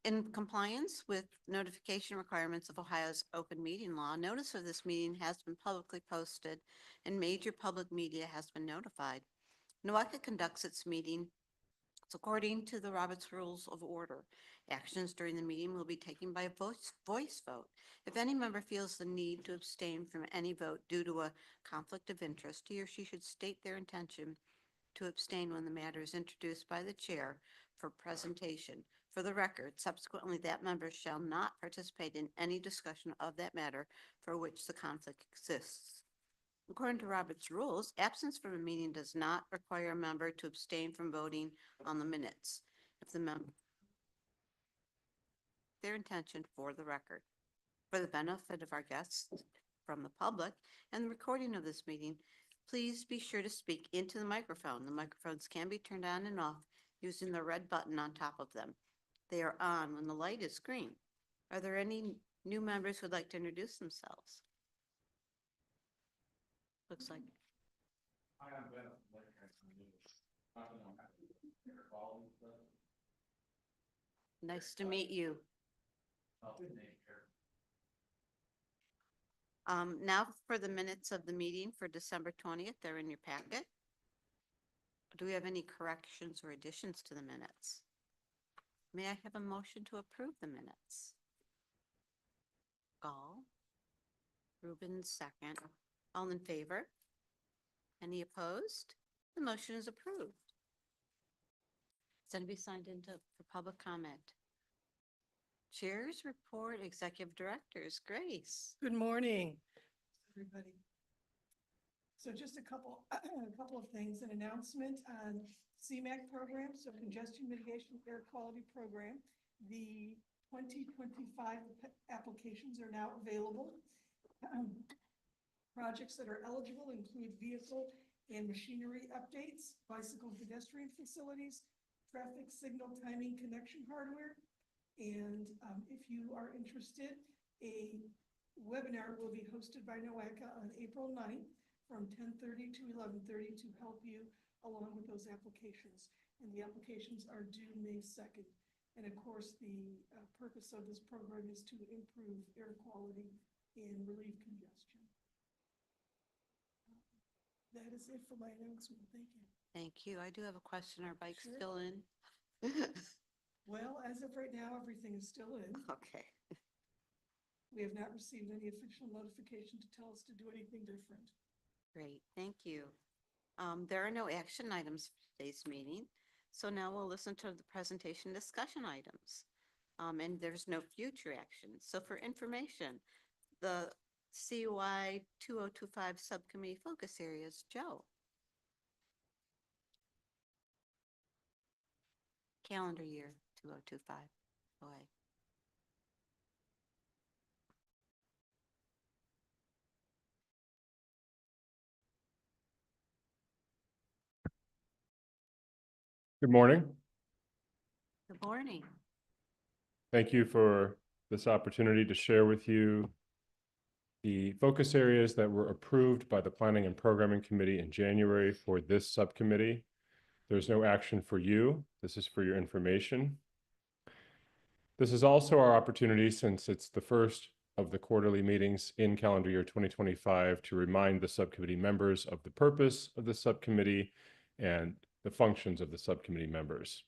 In compliance with notification requirements of Ohio's open meeting law, notice of this meeting has been publicly posted and major public media has been notified. NOACA conducts its meeting according to the Roberts Rules of Order. Actions during the meeting will be taken by voice vote. If any member feels the need to abstain from any vote due to a conflict of interest, he or she should state their intention to abstain when the matter is introduced by the chair for presentation. For the record, subsequently, that member shall not participate in any discussion of that matter for which the conflict exists. According to Robert's rules, absence from a meeting does not require a member to abstain from voting on the minutes. If the member, their intention for the record, for the benefit of our guests from the public and the recording of this meeting, please be sure to speak into the microphone. The microphones can be turned on and off using the red button on top of them. They are on when the light is green. Are there any new members who would like to introduce themselves? Looks like. Nice to meet you. Now for the minutes of the meeting for December 20th, they're in your packet. Do we have any corrections or additions to the minutes? May I have a motion to approve the minutes? Gall. Rubin, second. All in favor? Any opposed? The motion is approved. Is anybody signed in for public comment? Chairs report, executive directors. Grace. Good morning, everybody. So just a couple of things, an announcement on CMAQ program, so congestion mitigation air quality program. The 2025 applications are now available. Projects that are eligible include vehicle and machinery updates, bicycle pedestrian facilities, traffic signal timing connection hardware. And if you are interested, a webinar will be hosted by NOACA on April 9th from 10:30 to 11:30 to help you along with those applications. And the applications are due May 2nd. And of course, the purpose of this program is to improve air quality and relieve congestion. That is it for my announcement. Thank you. Thank you. I do have a question. Are bikes Sure. still in? Well, as of right now, everything is still in. Okay. We have not received any official notification to tell us to do anything different. Great. Thank you. There are no action items for today's meeting. So now we'll listen to the presentation discussion items. And there's no future action. So for information, the CUI 2025 subcommittee focus areas, Joe. Calendar year 2025. Go ahead. Good morning. Good morning. Thank you for this opportunity to share with you the focus areas that were approved by the Planning and Programming Committee in January for this subcommittee. There's no action for you. This is for your information. This is also our opportunity, since it's the first of the quarterly meetings in calendar year 2025, to remind the subcommittee members of the purpose of the subcommittee and the functions of the subcommittee members.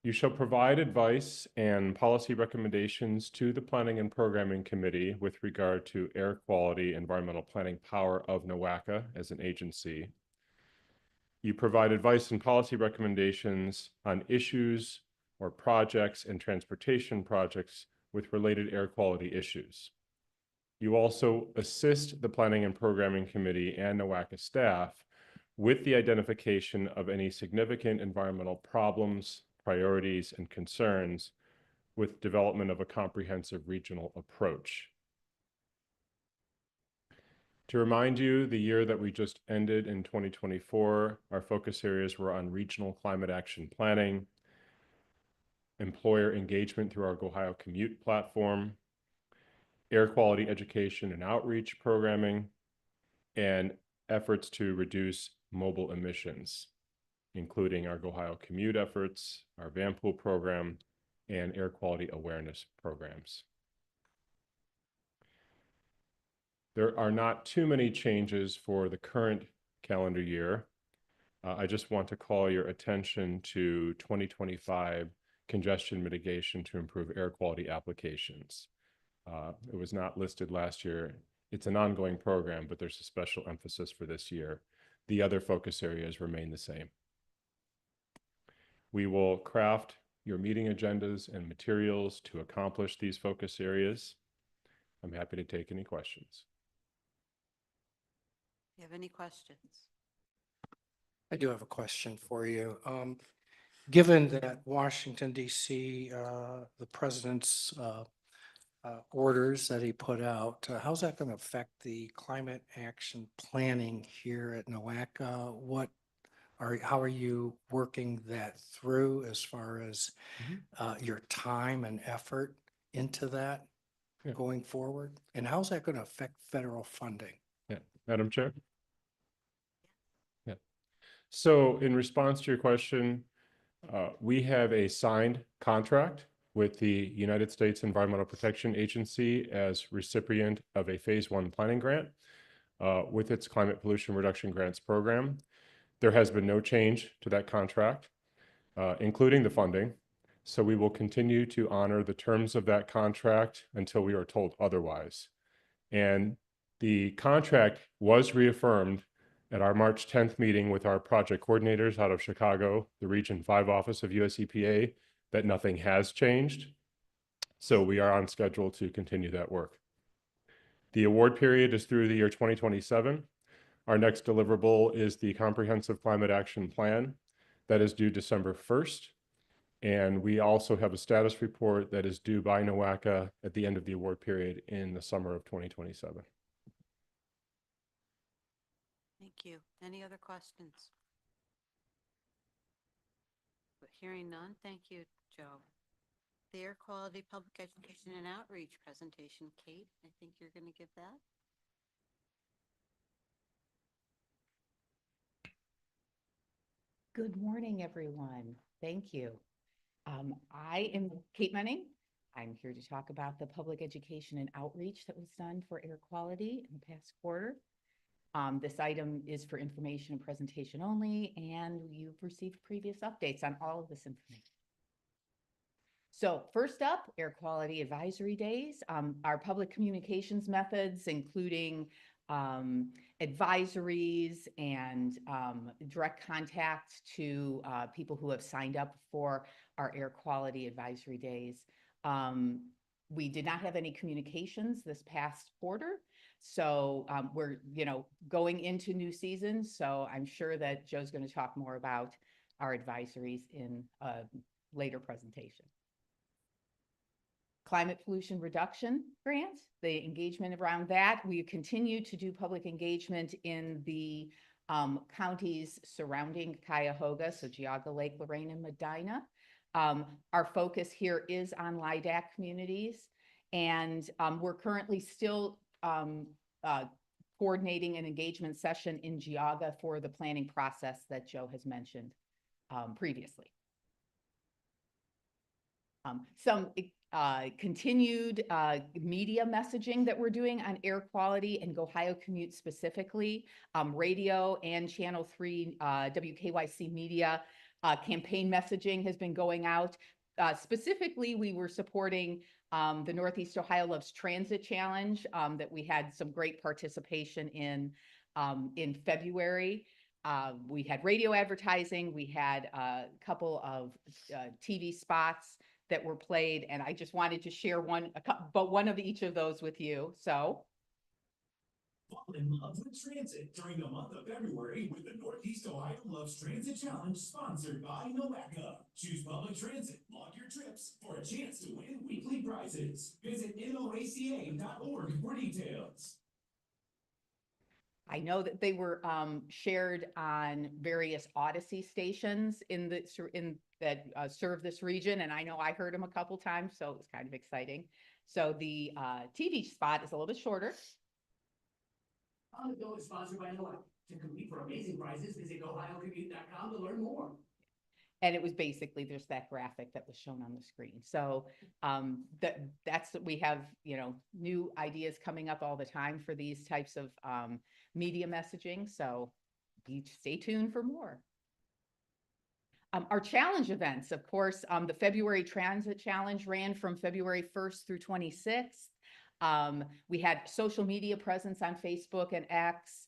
You shall provide advice and policy recommendations to the Planning and Programming Committee with regard to air quality environmental planning power of NOACA as an agency. You provide advice and policy recommendations on issues or projects and transportation projects with related air quality issues. You also assist the Planning and Programming Committee and NOACA staff with the identification of any significant environmental problems, priorities, and concerns with development of a comprehensive regional approach. To remind you, the year that we just ended in 2024, our focus areas were on regional climate action planning, employer engagement through our Ohio Commute platform, air quality education and outreach programming, and efforts to reduce mobile emissions, including our Ohio Commute efforts, our van pool program, and air quality awareness programs. There are not too many changes for the current calendar year. I just want to call your attention to 2025 congestion mitigation to improve air quality applications. It was not listed last year. It's an ongoing program, but there's a special emphasis for this year. The other focus areas remain the same. We will craft your meeting agendas and materials to accomplish these focus areas. I'm happy to take any questions. Do you have any questions? I do have a question for you. Given that Washington DC, the president's orders that he put out, how's that going to affect the climate action planning here at NOACA? How are you working that through as far as your time and effort into that Yeah. going forward? And how's that going to affect federal funding? Yeah, Madam Chair? Yeah. So in response to your question, we have a signed contract with the United States Environmental Protection Agency as recipient of a Phase 1 planning grant with its Climate Pollution Reduction Grants program. There has been no change to that contract, including the funding. So we will continue to honor the terms of that contract until we are told otherwise. And the contract was reaffirmed at our March 10th meeting with our project coordinators out of Chicago, the Region 5 office of US EPA, that nothing has changed. So we are on schedule to continue that work. The award period is through the year 2027. Our next deliverable is the Comprehensive Climate Action Plan that is due December 1st. And we also have a status report that is due by NOACA at the end of the award period in the summer of 2027. Thank you. Any other questions? But hearing none, thank you, Joe. The Air Quality Public Education and Outreach presentation, Kate, I think you're going to give that. Good morning, everyone. Thank you. I am Kate Menning. I'm here to talk about the public education and outreach that was done for air quality in the past quarter. This item is for information and presentation only, and you've received previous updates on all of this information. So first up, air quality advisory days. Our public communications methods, including advisories and direct contact to people who have signed up for our air quality advisory days. We did not have any communications this past quarter. So we're, going into new season. So I'm sure that Joe's going to talk more about our advisories in a later presentation. Climate pollution reduction grant, the engagement around that. We continue to do public engagement in the counties surrounding Cuyahoga, so Geauga, Lake Lorraine, and Medina. Our focus here is on LIDAC communities, and we're currently still coordinating an engagement session in Geauga for the planning process that Joe has mentioned previously. Some continued media messaging that we're doing on air quality and Ohio Commute specifically. Radio and Channel 3 WKYC media campaign messaging has been going out. Specifically, we were supporting the Northeast Ohio Loves Transit Challenge that we had some great participation in February. We had radio advertising. We had a couple of TV spots that were played, and I just wanted to share one of each of those with you. So. Fall in love with transit during the month of February with the Northeast Ohio Loves Transit Challenge sponsored by NOACA. Choose public transit, log your trips for a chance to win weekly prizes. Visit noaca.org for details. I know that they were shared on various Odyssey stations that serve this region, and I know I heard them a couple times, so it was kind of exciting. So the TV spot is a little bit shorter. On the Go is sponsored by NOACA. To compete for amazing prizes, visit ohiocommute.com to learn more. And it was basically just that graphic that was shown on the screen. So that's we have, you know, new ideas coming up all the time for these types of media messaging. So stay tuned for more. Our challenge events, of course, the February Transit Challenge ran from February 1st through 26th. We had social media presence on Facebook and X.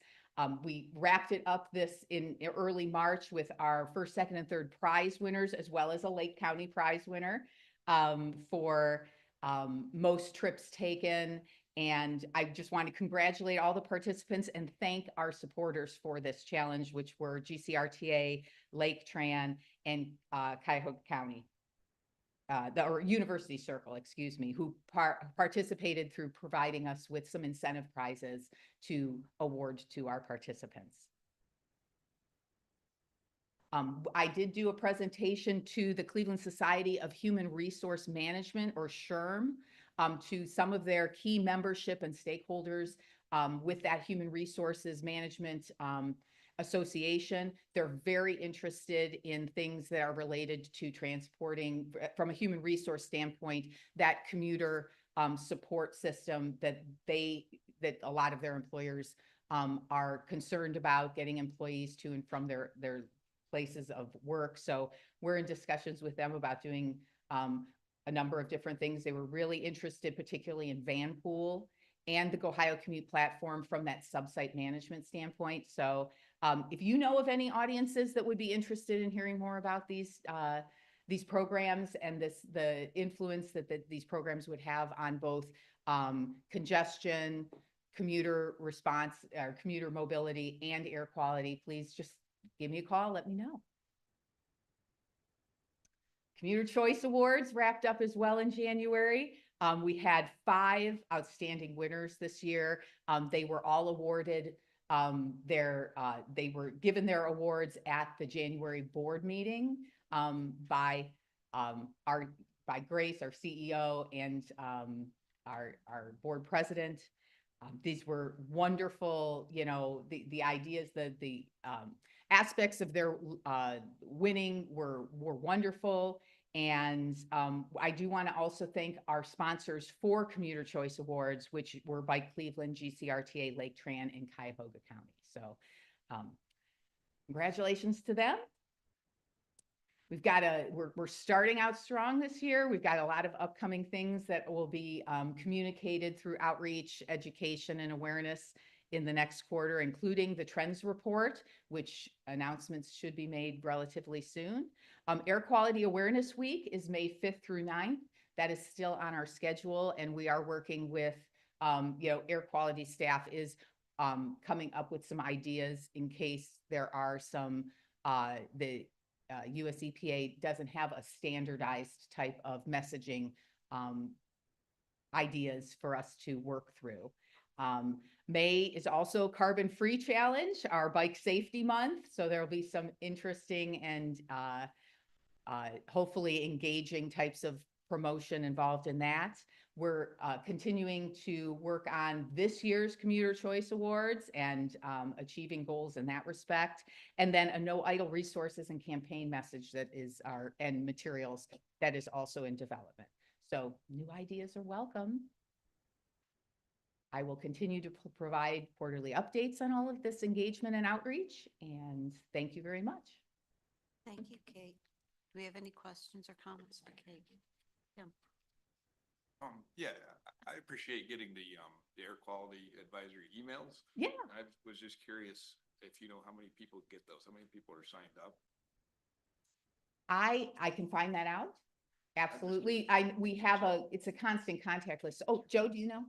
We wrapped it up this in early March with our first, second, and third prize winners, as well as a Lake County prize winner for most trips taken. And I just want to congratulate all the participants and thank our supporters for this challenge, which were GCRTA, Lake Tran, and Cuyahoga County. Or University Circle, excuse me, who participated through providing us with some incentive prizes to award to our participants. I did do a presentation to the Cleveland Society of Human Resource Management, or SHRM, to some of their key membership and stakeholders with that human resources management association. They're very interested in things that are related to transporting, from a human resource standpoint, that commuter support system that a lot of their employers are concerned about, getting employees to and from their places of work. So we're in discussions with them about doing a number of different things. They were really interested, particularly in Vanpool and the Ohio Commute platform from that sub-site management standpoint. So if you know of any audiences that would be interested in hearing more about these programs and the influence that these programs would have on both congestion, commuter response, or commuter mobility, and air quality, please just give me a call, let me know. Commuter Choice Awards wrapped up as well in January. We had 5 outstanding winners this year. They were all awarded they were given their awards at the January board meeting by Grace, our CEO, and our board president. These were wonderful, you know, the ideas, the aspects of their winning were wonderful. And I do want to also thank our sponsors for Commuter Choice Awards, which were by Cleveland, GCRTA, Lake Tran, and Cuyahoga County. So congratulations to them. We've got we're starting out strong this year. We've got a lot of upcoming things that will be communicated through outreach, education, and awareness in the next quarter, including the trends report, which announcements should be made relatively soon. Air Quality Awareness Week is May 5th through 9th. That is still on our schedule, and we are working with, you know, air quality staff is coming up with some ideas in case there are some, the US EPA doesn't have a standardized type of messaging ideas for us to work through. May is also Carbon Free Challenge, our bike safety month. So there will be some interesting and hopefully engaging types of promotion involved in that. We're continuing to work on this year's Commuter Choice Awards and achieving goals in that respect. And then a no idle resources and campaign message that is and materials that is also in development. So new ideas are welcome. I will continue to provide quarterly updates on all of this engagement and outreach, and thank you very much. Thank you, Kate. Do we have any questions or comments for Kate? Tim? Yeah, I appreciate getting the air quality advisory emails. Yeah. I was just curious if you know how many people get those, how many people are signed up? I can find that out. Absolutely. We have it's a constant contact list. Oh, Joe, do you know?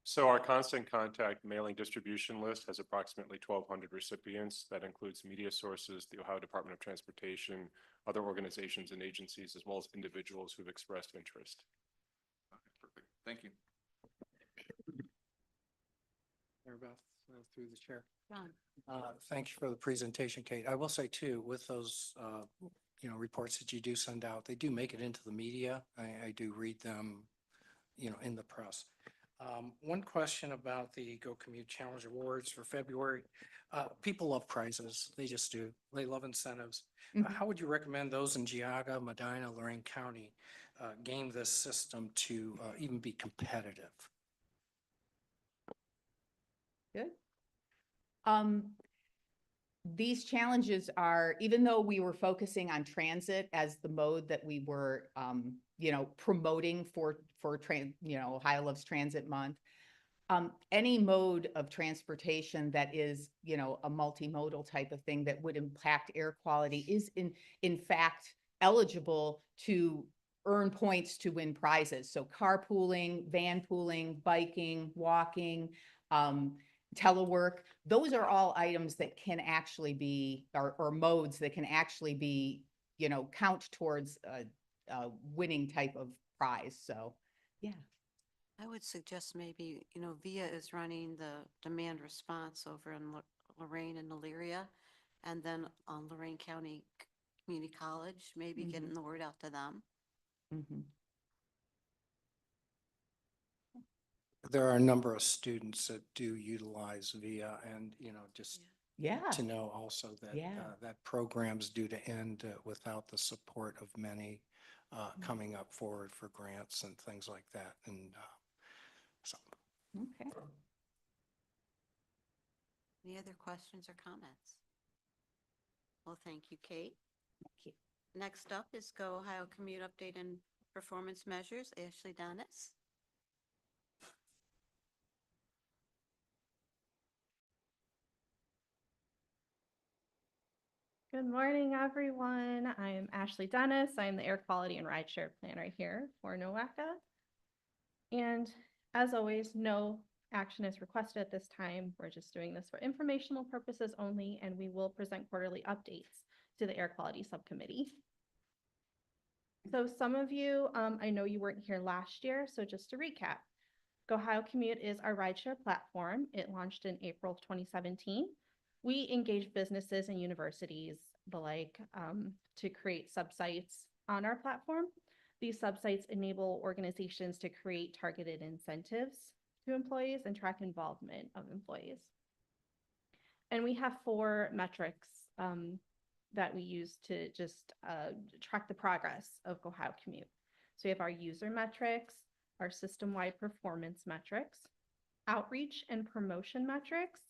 So our constant contact mailing distribution list has approximately 1,200 recipients. That includes media sources, the Ohio Department of Transportation, other organizations and agencies, as well as individuals who've expressed interest. Okay, perfect. Thank you. Mary Beth, through the chair. John? Thank you for the presentation, Kate. I will say too, with those, you know, reports that you do send out, they do make it into the media. I do read them, you know, in the press. One question about the Go Commute Challenge Awards for February. People love prizes. They just do. They love incentives. Mhm. How would you recommend those in Geauga, Medina, Lorraine County game this system to even be competitive? Good. These challenges are, even though we were focusing on transit as the mode that we were, promoting for Ohio Loves Transit Month, any mode of transportation that is, a multimodal type of thing that would impact air quality is in fact eligible to earn points to win prizes. So carpooling, van pooling, biking, walking, telework, those are all items that can actually be, or modes that can actually be, count towards a winning type of prize. So, yeah. I would suggest maybe, VIA is running the demand response over in Lorraine and Elyria, and then Lorraine County Community College, maybe Mhm. getting the word out to them. Mhm. There are a number of students that do utilize VIA and, just Yeah. to know also that Yeah. that program's due to end without the support of many coming up forward for grants and things like that. And so Okay. Any other questions or comments? Well, thank you, Kate. Thank you. Next up is Go Ohio Commute Update and Performance Measures, Ashley Dennis. Good morning, everyone. I'm Ashley Dennis. I'm the Air Quality and Rideshare Planner here for NOACA. And as always, no action is requested at this time. We're just doing this for informational purposes only, and we will present quarterly updates to the Air Quality Subcommittee. So some of you, I know you weren't here last year, so just to recap, Go Ohio Commute is our rideshare platform. It launched in April of 2017. We engage businesses and universities the like to create subsites on our platform. These subsites enable organizations to create targeted incentives to employees and track involvement of employees. And we have 4 metrics that we use to just track the progress of Go Ohio Commute. So we have our user metrics, our system-wide performance metrics, outreach and promotion metrics,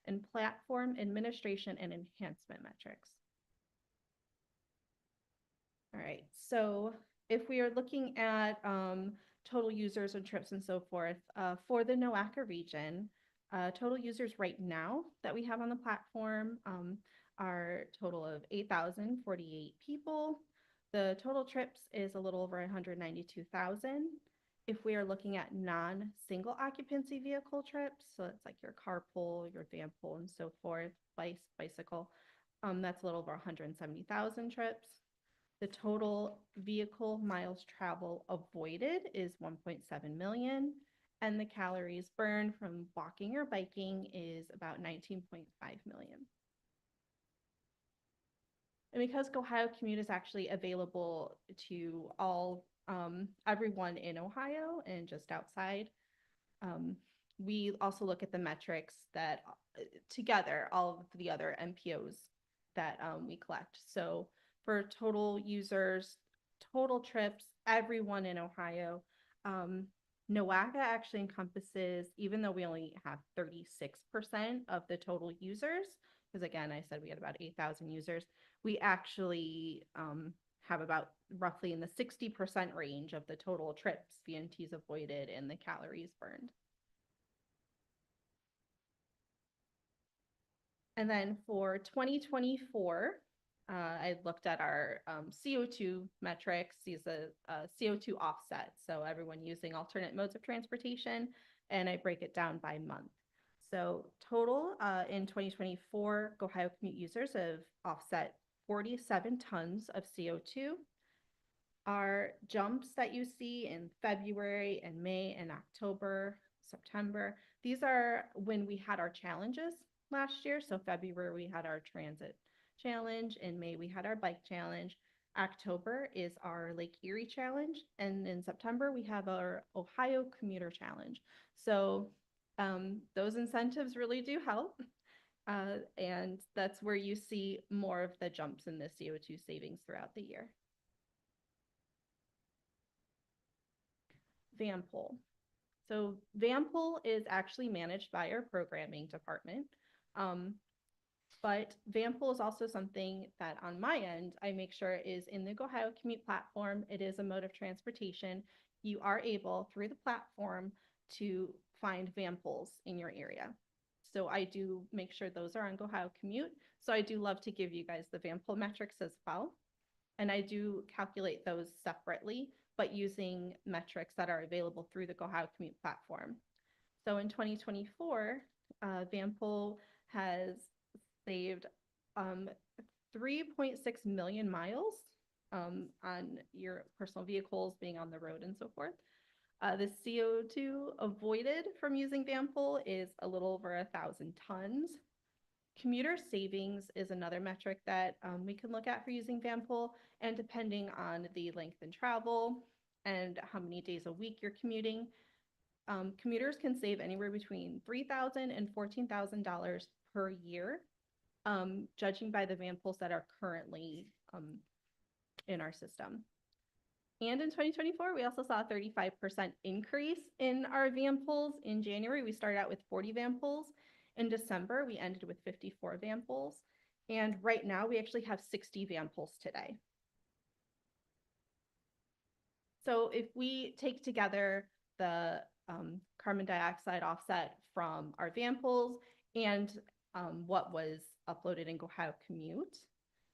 and platform administration and enhancement metrics. All right, so if we are looking at total users and trips and so forth, for the NOACA region, total users right now that we have on the platform are a total of 8,048 people. The total trips is a little over 192,000. If we are looking at non-single occupancy vehicle trips, so it's like your carpool, your van pool, and so forth, bicycle, that's a little over 170,000 trips. The total vehicle miles travel avoided is 1.7 million, and the calories burned from walking or biking is about 19.5 million. And because Go Ohio Commute is actually available to everyone in Ohio and just outside, we also look at the metrics that together, all of the other MPOs that we collect. So for total users, total trips, everyone in Ohio, NOACA actually encompasses, even though we only have 36% of the total users, because again, I said we had about 8,000 users, we actually have about roughly in the 60% range of the total trips, VNTs avoided, and the calories burned. And then for 2024, I looked at our CO2 metrics. These are CO2 offset. So everyone using alternate modes of transportation, and I break it down by month. So total in 2024, Go Ohio Commute users have offset 47 tons of CO2. Our jumps that you see in February and May and October, September, these are when we had our challenges last year. So February, we had our transit challenge. In May, we had our bike challenge. October is our Lake Erie Challenge, and in September we have our Ohio Commuter Challenge. So those incentives really do help. And that's where you see more of the jumps in the CO2 savings throughout the year. VAMPOL. So VAMPOL is actually managed by our programming department. But VAMPOL is also something that on my end, I make sure is in the GoHio Commute platform. It is a mode of transportation. You are able through the platform to find VAMPOLs in your area. So I do make sure those are on GoHio Commute. So I do love to give you guys the VAMPOL metrics as well. And I do calculate those separately, but using metrics that are available through the GoHio Commute platform. So in 2024, VAMPOL has saved 3.6 million miles on your personal vehicles being on the road and so forth. The CO2 avoided from using VAMPOL is a little over 1,000 tons. Commuter savings is another metric that we can look at for using VAMPOL, and depending on the length in travel and how many days a week you're commuting, commuters can save anywhere between $3,000 and $14,000 per year, judging by the VAMPOLs that are currently in our system. And in 2024, we also saw a 35% increase in our VAMPOLs. In January, we started out with 40 VAMPOLs. In December, we ended with 54 VAMPOLs. And right now, we actually have 60 VAMPOLs today. So if we take together the carbon dioxide offset from our VAMPOLs and what was uploaded in GoHio Commute,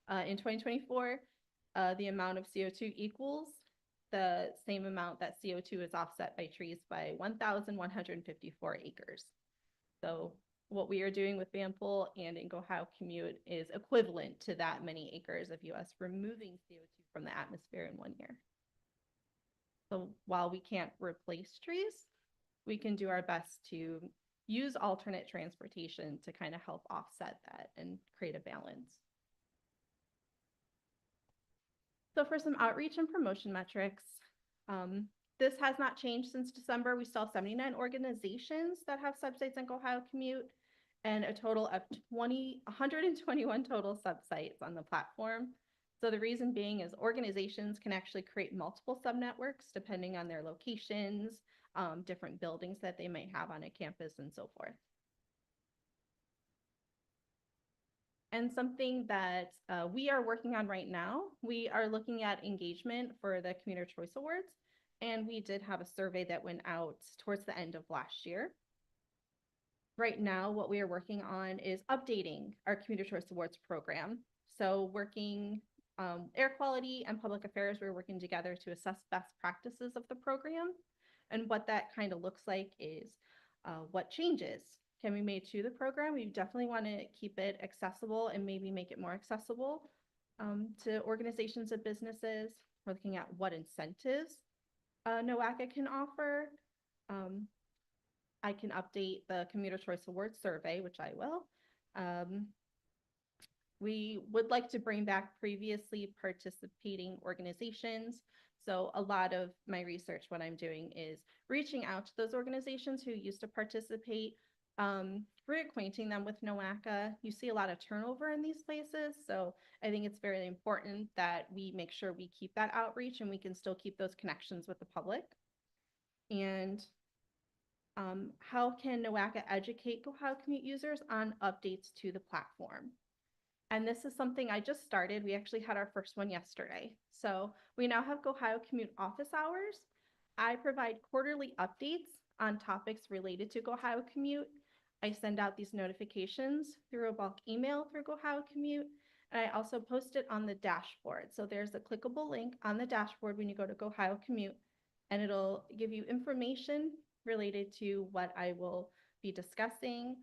in 2024, the amount of CO2 equals the same amount that CO2 is offset by trees by 1,154 acres. So what we are doing with VAMPOL and in GoHio Commute is equivalent to that many acres of US removing CO2 from the atmosphere in 1 year. So while we can't replace trees, we can do our best to use alternate transportation to kind of help offset that and create a balance. So for some outreach and promotion metrics, this has not changed since December. We still have 79 organizations that have subsites in GoHio Commute and a total of 121 total subsites on the platform. So the reason being is organizations can actually create multiple subnetworks depending on their locations, different buildings that they might have on a campus and so forth. And something that we are working on right now, we are looking at engagement for the Commuter Choice Awards. And we did have a survey that went out towards the end of last year. Right now, what we are working on is updating our Commuter Choice Awards program. So working air quality and public affairs, we're working together to assess best practices of the program. And what that kind of looks like is what changes can be made to the program. We definitely want to keep it accessible and maybe make it more accessible to organizations and businesses. We're looking at what incentives NOACA can offer. I can update the Commuter Choice Awards survey, which I will. We would like to bring back previously participating organizations. So a lot of my research, what I'm doing is reaching out to those organizations who used to participate, reacquainting them with NOACA. You see a lot of turnover in these places. So I think it's very important that we make sure we keep that outreach and we can still keep those connections with the public. And how can NOACA educate GoHio Commute users on updates to the platform? And this is something I just started. We actually had our first one yesterday. So we now have GoHio Commute office hours. I provide quarterly updates on topics related to GoHio Commute. I send out these notifications through a bulk email through GoHio Commute. And I also post it on the dashboard. So there's a clickable link on the dashboard when you go to GoHio Commute, and it'll give you information related to what I will be discussing.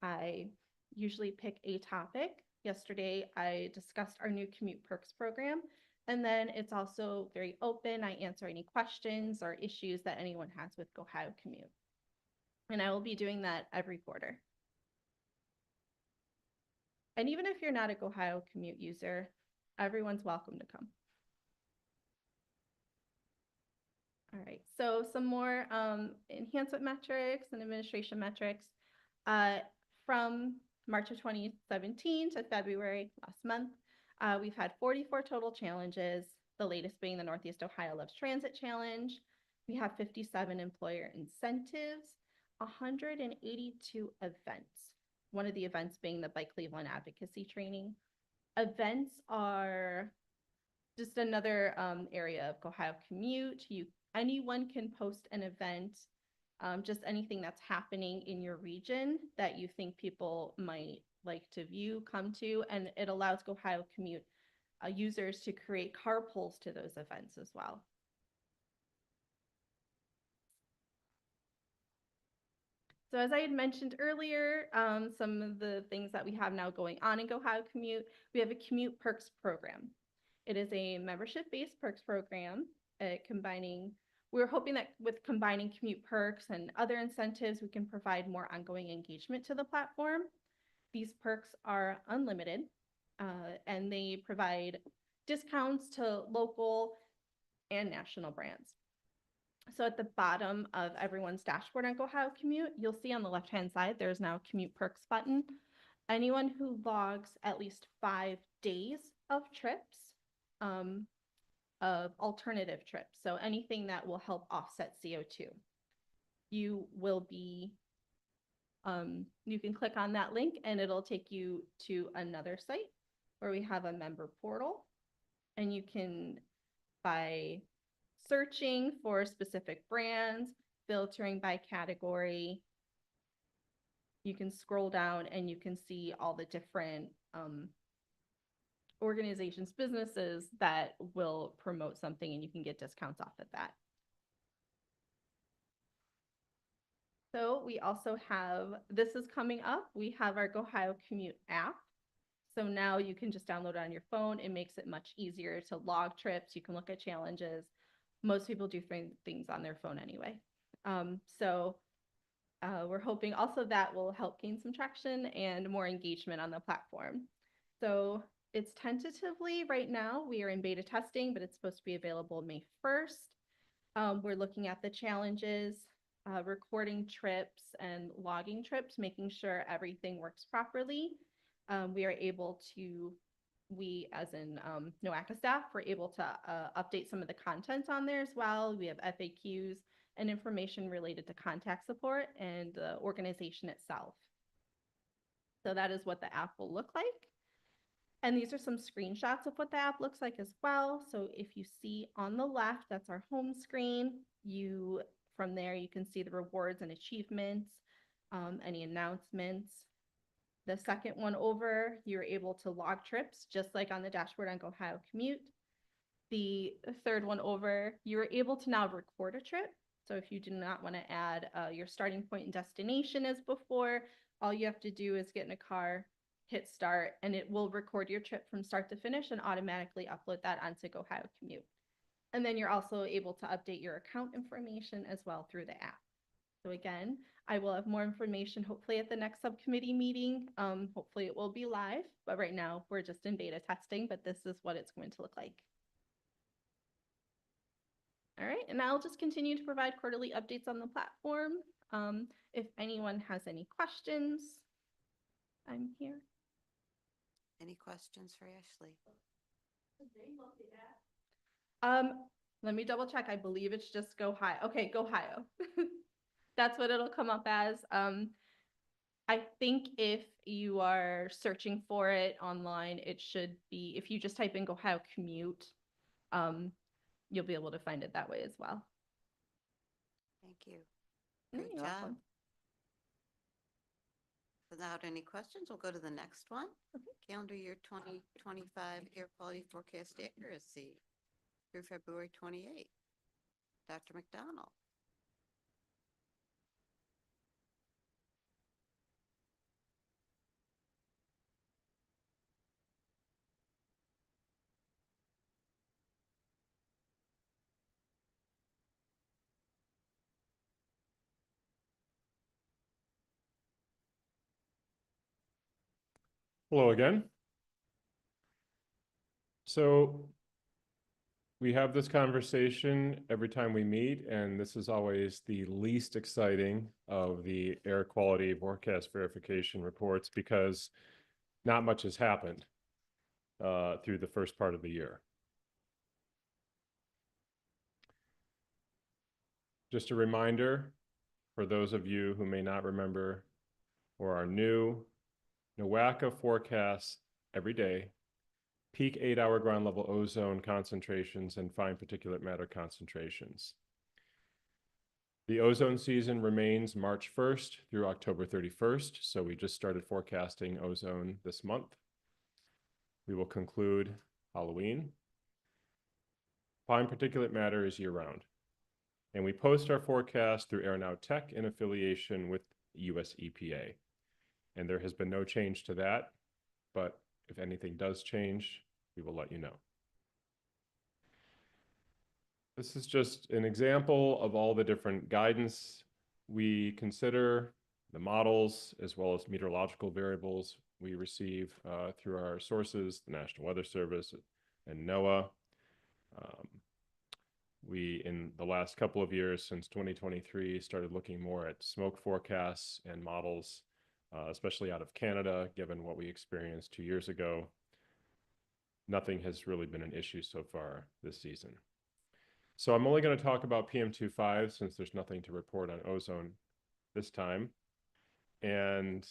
I usually pick a topic. Yesterday, I discussed our new Commute Perks program, and then it's also very open. I answer any questions or issues that anyone has with GoHio Commute. And I will be doing that every quarter. And even if you're not a GoHio Commute user, everyone's welcome to come. All right, so some more enhancement metrics and administration metrics. From March of 2017 to February last month, we've had 44 total challenges, the latest being the Northeast Ohio Loves Transit Challenge. We have 57 employer incentives, 182 events. One of the events being the Bike Cleveland advocacy training. Events are just another area of Ohio Commute. Anyone can post an event, just anything that's happening in your region that you think people might like to view, come to, and it allows Ohio Commute users to create carpools to those events as well. So as I had mentioned earlier, some of the things that we have now going on in Ohio Commute, we have a Commute Perks program. It is a membership-based perks program, we're hoping that with combining commute perks and other incentives, we can provide more ongoing engagement to the platform. These perks are unlimited, and they provide discounts to local and national brands. So at the bottom of everyone's dashboard on Ohio Commute, you'll see on the left-hand side, there's now a Commute Perks button. Anyone who logs at least 5 days of trips, of alternative trips, so anything that will help offset CO2, you will be, you can click on that link and it'll take you to another site where we have a member portal, and you can, by searching for specific brands, filtering by category, you can scroll down and you can see all the different organizations, businesses that will promote something, and you can get discounts off of that. So we also have, this is coming up, we have our Ohio Commute app. So now you can just download it on your phone. It makes it much easier to log trips. You can look at challenges. Most people do things on their phone anyway. We're hoping also that will help gain some traction and more engagement on the platform. So it's tentatively right now, we are in beta testing, but it's supposed to be available May 1st. We're looking at the challenges, recording trips and logging trips, making sure everything works properly. We are able to, we as in NOACA staff, we're able to update some of the content on there as well. We have FAQs and information related to contact support and the organization itself. So that is what the app will look like. And these are some screenshots of what the app looks like as well. So if you see on the left, that's our home screen. From there, you can see the rewards and achievements, any announcements. The second one over, you're able to log trips, just like on the dashboard on Ohio Commute. The third one over, you're able to now record a trip. So if you do not want to add your starting point and destination as before, all you have to do is get in a car, hit start, and it will record your trip from start to finish and automatically upload that onto Ohio Commute. And then you're also able to update your account information as well through the app. So again, I will have more information hopefully at the next subcommittee meeting. Hopefully it will be live, but right now we're just in beta testing, but this is what it's going to look like. All right, and I'll just continue to provide quarterly updates on the platform. If anyone has any questions, I'm here. Any questions for Ashley? Let me double check. I believe it's just Go Ohio. Okay, Go Ohio. That's what it'll come up as. I think if you are searching for it online, it should be, if you just type in Ohio Commute, you'll be able to find it that way as well. Thank you. You're Great job. welcome. Without any questions, we'll go to the next one. Calendar year 2025 air quality forecast accuracy through February 28th. Dr. McDonald. Hello again. So We have this conversation every time we meet, and this is always the least exciting of the air quality forecast verification reports because not much has happened through the first part of the year. Just a reminder for those of you who may not remember or are new, NOACA forecasts every day peak 8-hour ground level ozone concentrations and fine particulate matter concentrations. The ozone season remains March 1st through October 31st, so we just started forecasting ozone this month. We will conclude Halloween. Fine particulate matter is year-round, and we post our forecast through Aeronaut Tech in affiliation with US EPA. And there has been no change to that, but if anything does change, we will let you know. This is just an example of all the different guidance we consider, the models, as well as meteorological variables we receive through our sources, the National Weather Service and NOAA. We, in the last couple of years, since 2023, started looking more at smoke forecasts and models, especially out of Canada, given what we experienced 2 years ago. Nothing has really been an issue so far this season. So I'm only going to talk about PM2.5 since there's nothing to report on ozone this time. And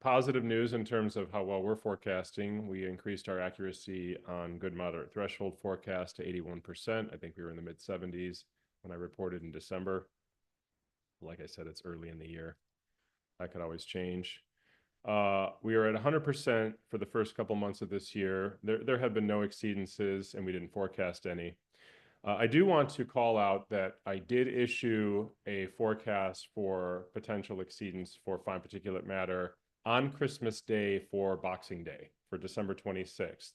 positive news in terms of how well we're forecasting, we increased our accuracy on good moderate threshold forecast to 81%. I think we were in the mid 70s when I reported in December. Like I said, it's early in the year. That could always change. We are at 100% for the first couple months of this year. There have been no exceedances and we didn't forecast any. I do want to call out that I did issue a forecast for potential exceedance for fine particulate matter on Christmas Day for Boxing Day, for December 26th.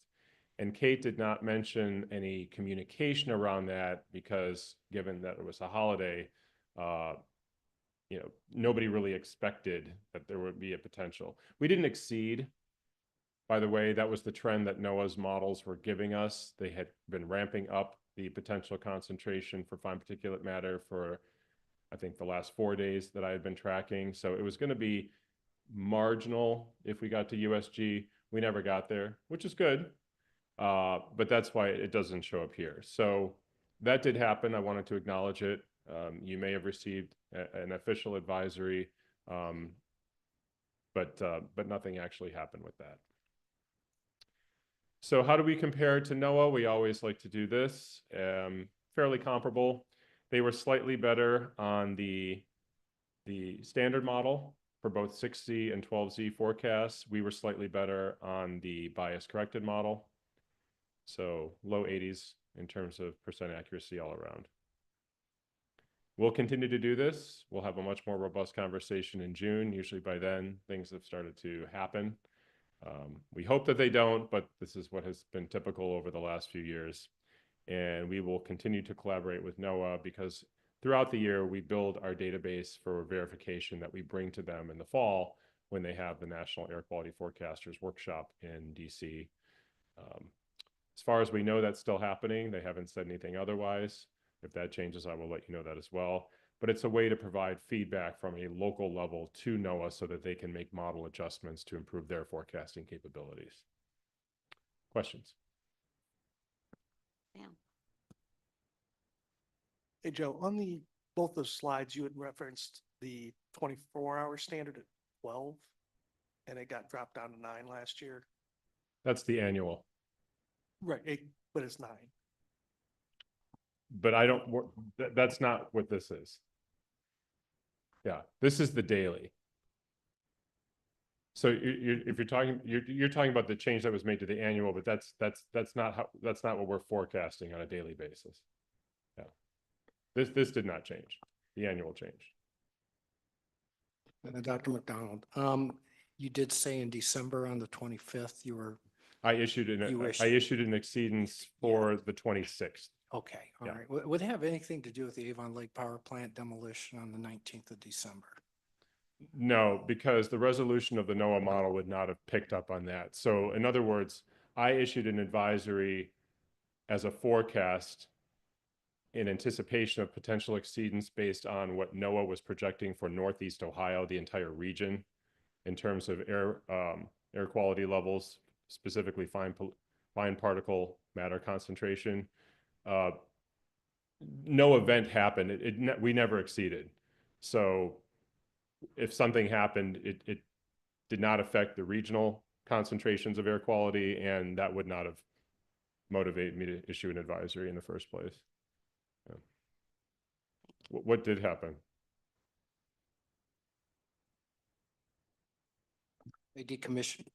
And Kate did not mention any communication around that because given that it was a holiday, nobody really expected that there would be a potential. We didn't exceed. By the way, that was the trend that NOAA's models were giving us. They had been ramping up the potential concentration for fine particulate matter for, I think, the last 4 days that I had been tracking. So it was going to be marginal if we got to USG. We never got there, which is good. But that's why it doesn't show up here. So that did happen. I wanted to acknowledge it. You may have received an official advisory, but nothing actually happened with that. So how do we compare to NOAA? We always like to do this. Fairly comparable. They were slightly better on the standard model for both 6Z and 12Z forecasts. We were slightly better on the bias corrected model. So low 80s in terms of percent accuracy all around. We'll continue to do this. We'll have a much more robust conversation in June. Usually by then, things have started to happen. We hope that they don't, but this is what has been typical over the last few years. And we will continue to collaborate with NOAA because throughout the year, we build our database for verification that we bring to them in the fall when they have the National Air Quality Forecasters Workshop in DC. As far as we know, that's still happening. They haven't said anything otherwise. If that changes, I will let you know that as well. But it's a way to provide feedback from a local level to NOAA so that they can make model adjustments to improve their forecasting capabilities. Questions? Sam. Hey, Joe, on both those slides, you had referenced the 24-hour standard at 12, and it got dropped down to 9 last year. That's the annual. Right, but it's 9. But I don't, that's not what this is. Yeah, this is the daily. So if you're talking, you're talking about the change that was made to the annual, but that's not what we're forecasting on a daily basis. Yeah, this did not change. The annual changed. And then Dr. McDonald, you did say in December on the 25th, you were, I issued an exceedance for the 26th. okay, all Yeah. right. Would it have anything to do with the Avon Lake Power Plant demolition on the 19th of December? No, because the resolution of the NOAA model would not have picked up on that. So in other words, I issued an advisory as a forecast in anticipation of potential exceedance based on what NOAA was projecting for Northeast Ohio, the entire region, in terms of air quality levels, specifically fine particle matter concentration. No event happened. We never exceeded. So if something happened, it did not affect the regional concentrations of air quality, and that would not have motivated me to issue an advisory in the first place. Yeah. What did happen? They decommissioned.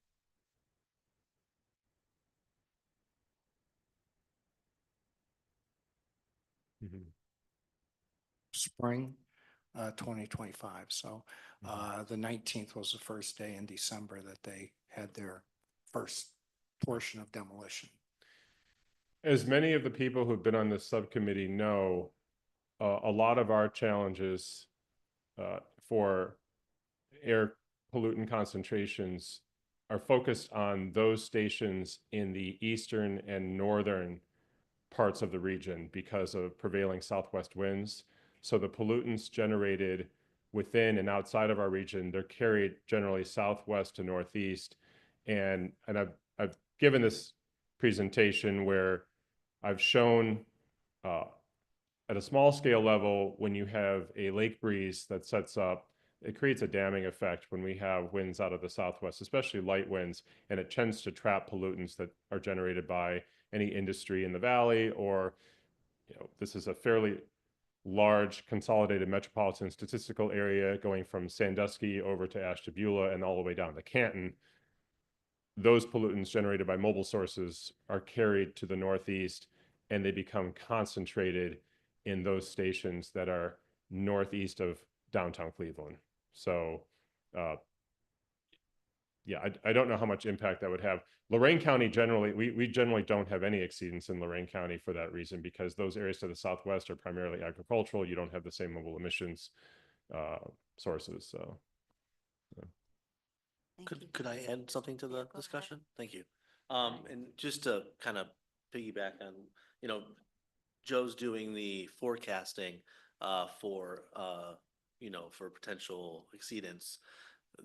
Spring 2025. So the 19th was the first day in December that they had their first portion of demolition. As many of the people who've been on this subcommittee know, a lot of our challenges for air pollutant concentrations are focused on those stations in the eastern and northern parts of the region because of prevailing southwest winds. So the pollutants generated within and outside of our region, they're carried generally southwest to northeast. And I've given this presentation where I've shown at a small scale level, when you have a lake breeze that sets up, it creates a damming effect when we have winds out of the southwest, especially light winds, and it tends to trap pollutants that are generated by any industry in the valley, or, this is a fairly large consolidated metropolitan statistical area going from Sandusky over to Ashtabula and all the way down to Canton. Those pollutants generated by mobile sources are carried to the northeast, and they become concentrated in those stations that are northeast of downtown Cleveland. So yeah, I don't know how much impact that would have. Lorain County generally, we generally don't have any exceedance in Lorain County for that reason, because those areas to the southwest are primarily agricultural. You don't have the same mobile emissions sources. So Thank you. Could I add something to Yeah, the go ahead. discussion? Thank you. And just to kind of piggyback on, Joe's doing the forecasting for for potential exceedance.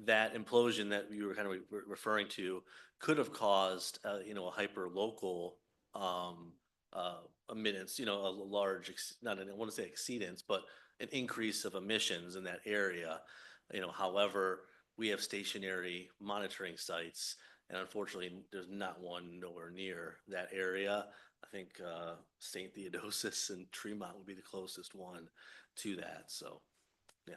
That implosion that you were kind of referring to could have caused a hyper local emittance, a large not I want to say exceedance, but an increase of emissions in that area. However, we have stationary monitoring sites, and unfortunately, there's not one nowhere near that area. I think St. Theodosius and Tremont would be the closest one to that. So, yeah.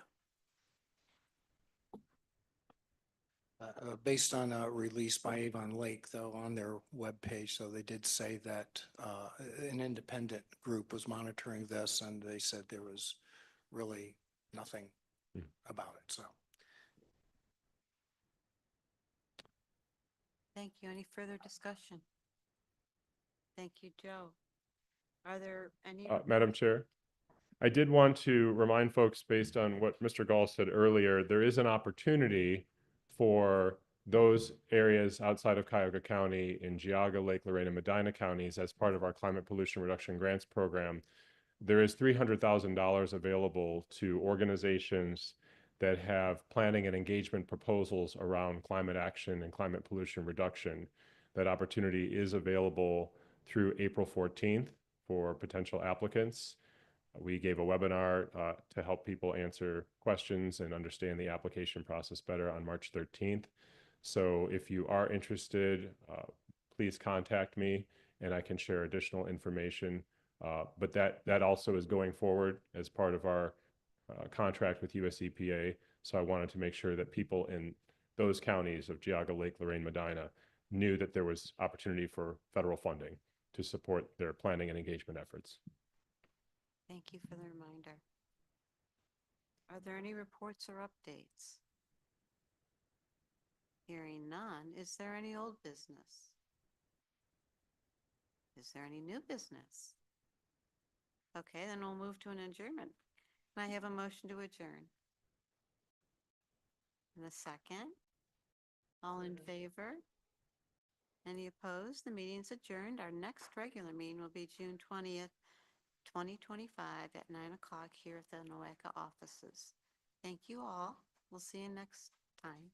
Based on a release by Avon Lake, though, on their webpage, so they did say that an independent group was monitoring this, and they said there was really nothing about it. So. Thank you. Any further discussion? Thank you, Joe. Are there any? Madam Chair, I did want to remind folks, based on what Mr. Gall said earlier, there is an opportunity for those areas outside of Cuyahoga County in Geauga, Lake Lorraine, and Medina counties as part of our climate pollution reduction grants program. There is $300,000 available to organizations that have planning and engagement proposals around climate action and climate pollution reduction. That opportunity is available through April 14th for potential applicants. We gave a webinar to help people answer questions and understand the application process better on March 13th. So if you are interested, please contact me and I can share additional information. But that also is going forward as part of our contract with US EPA. So I wanted to make sure that people in those counties of Geauga, Lake Lorraine, Medina knew that there was opportunity for federal funding to support their planning and engagement efforts. Thank you for the reminder. Are there any reports or updates? Hearing none, is there any old business? Is there any new business? Okay, then we'll move to an adjournment. Can I have a motion to adjourn? And a second? All in favor? Any opposed? The meeting is adjourned. Our next regular meeting will be June 20th, 2025 at 9 o'clock here at the NOACA offices. Thank you all. We'll see you next time.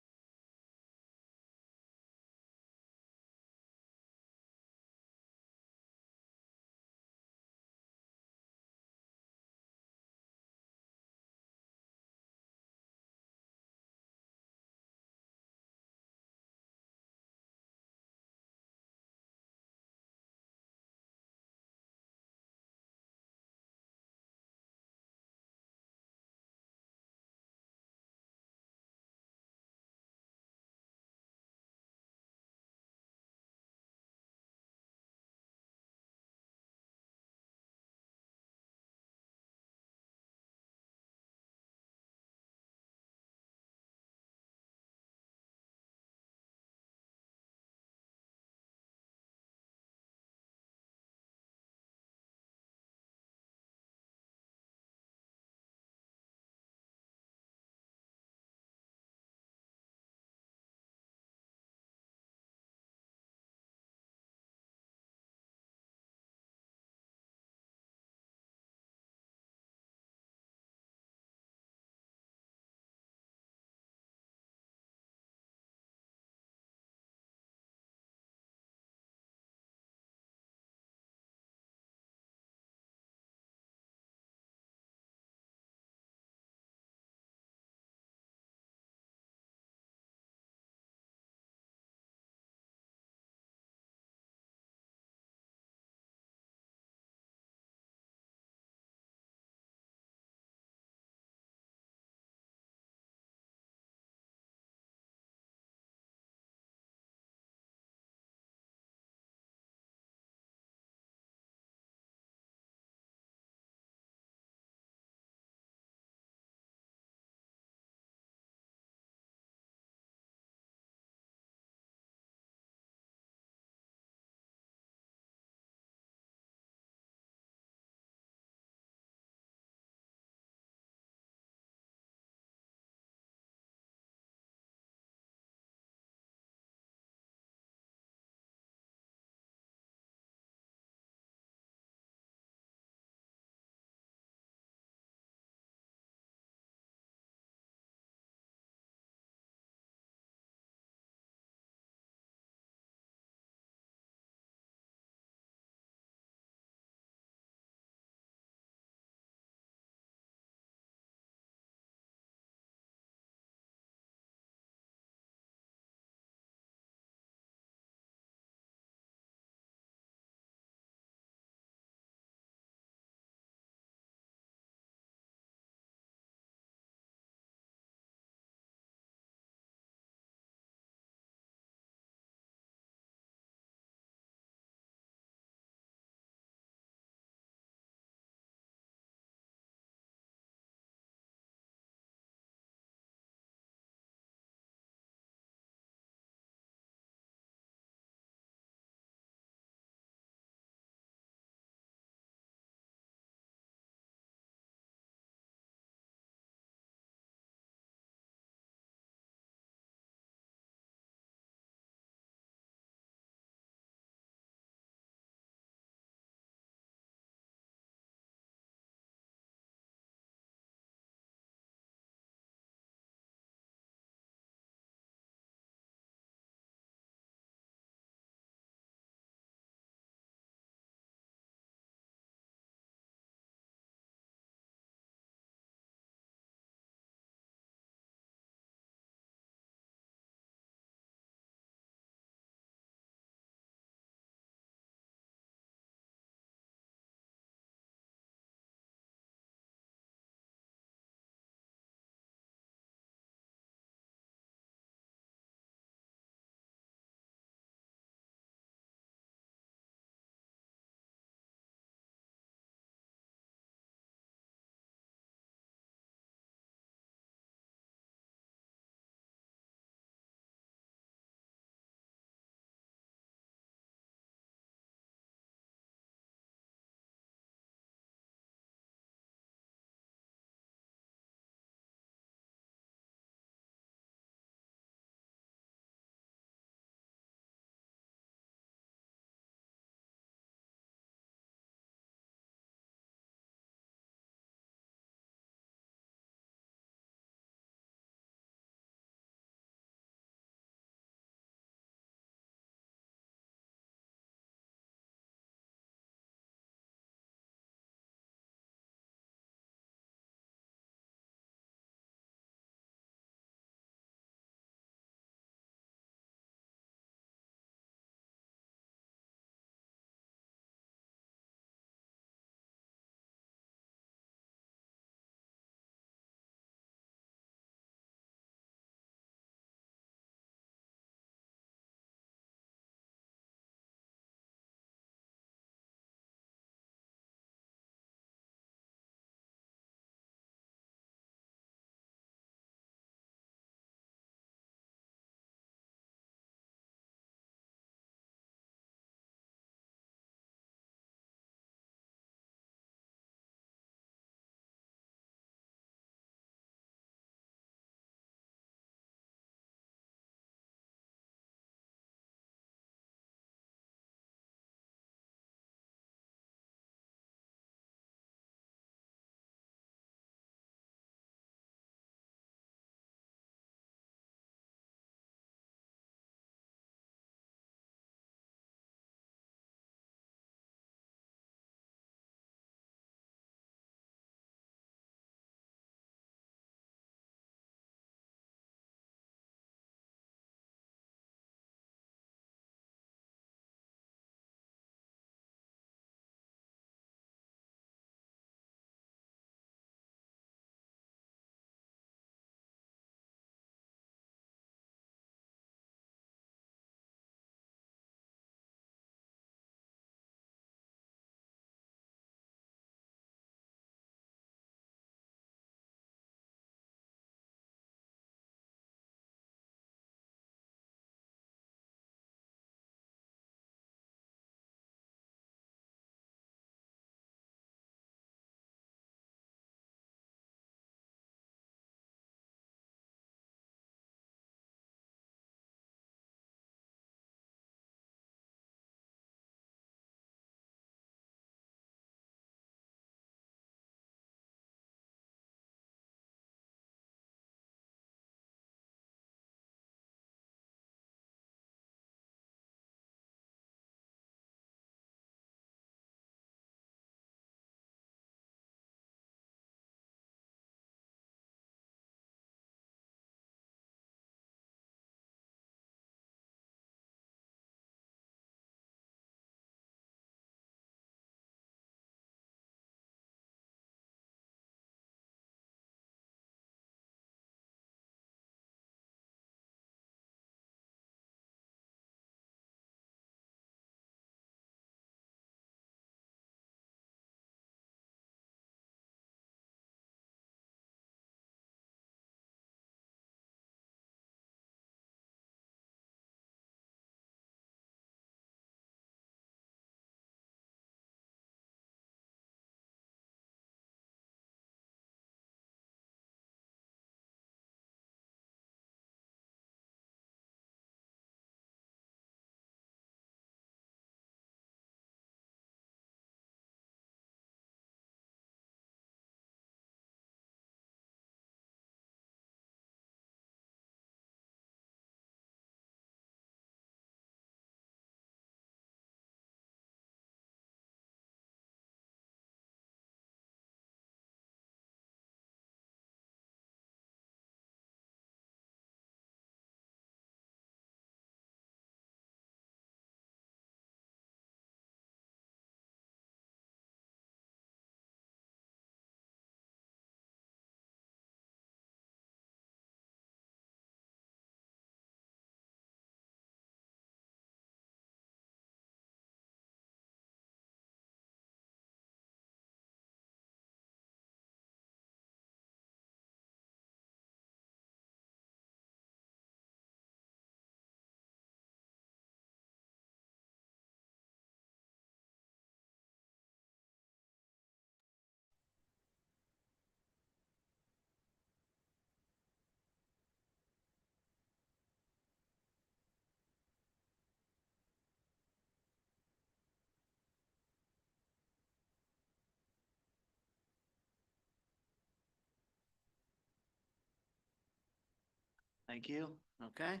Thank you. Okay.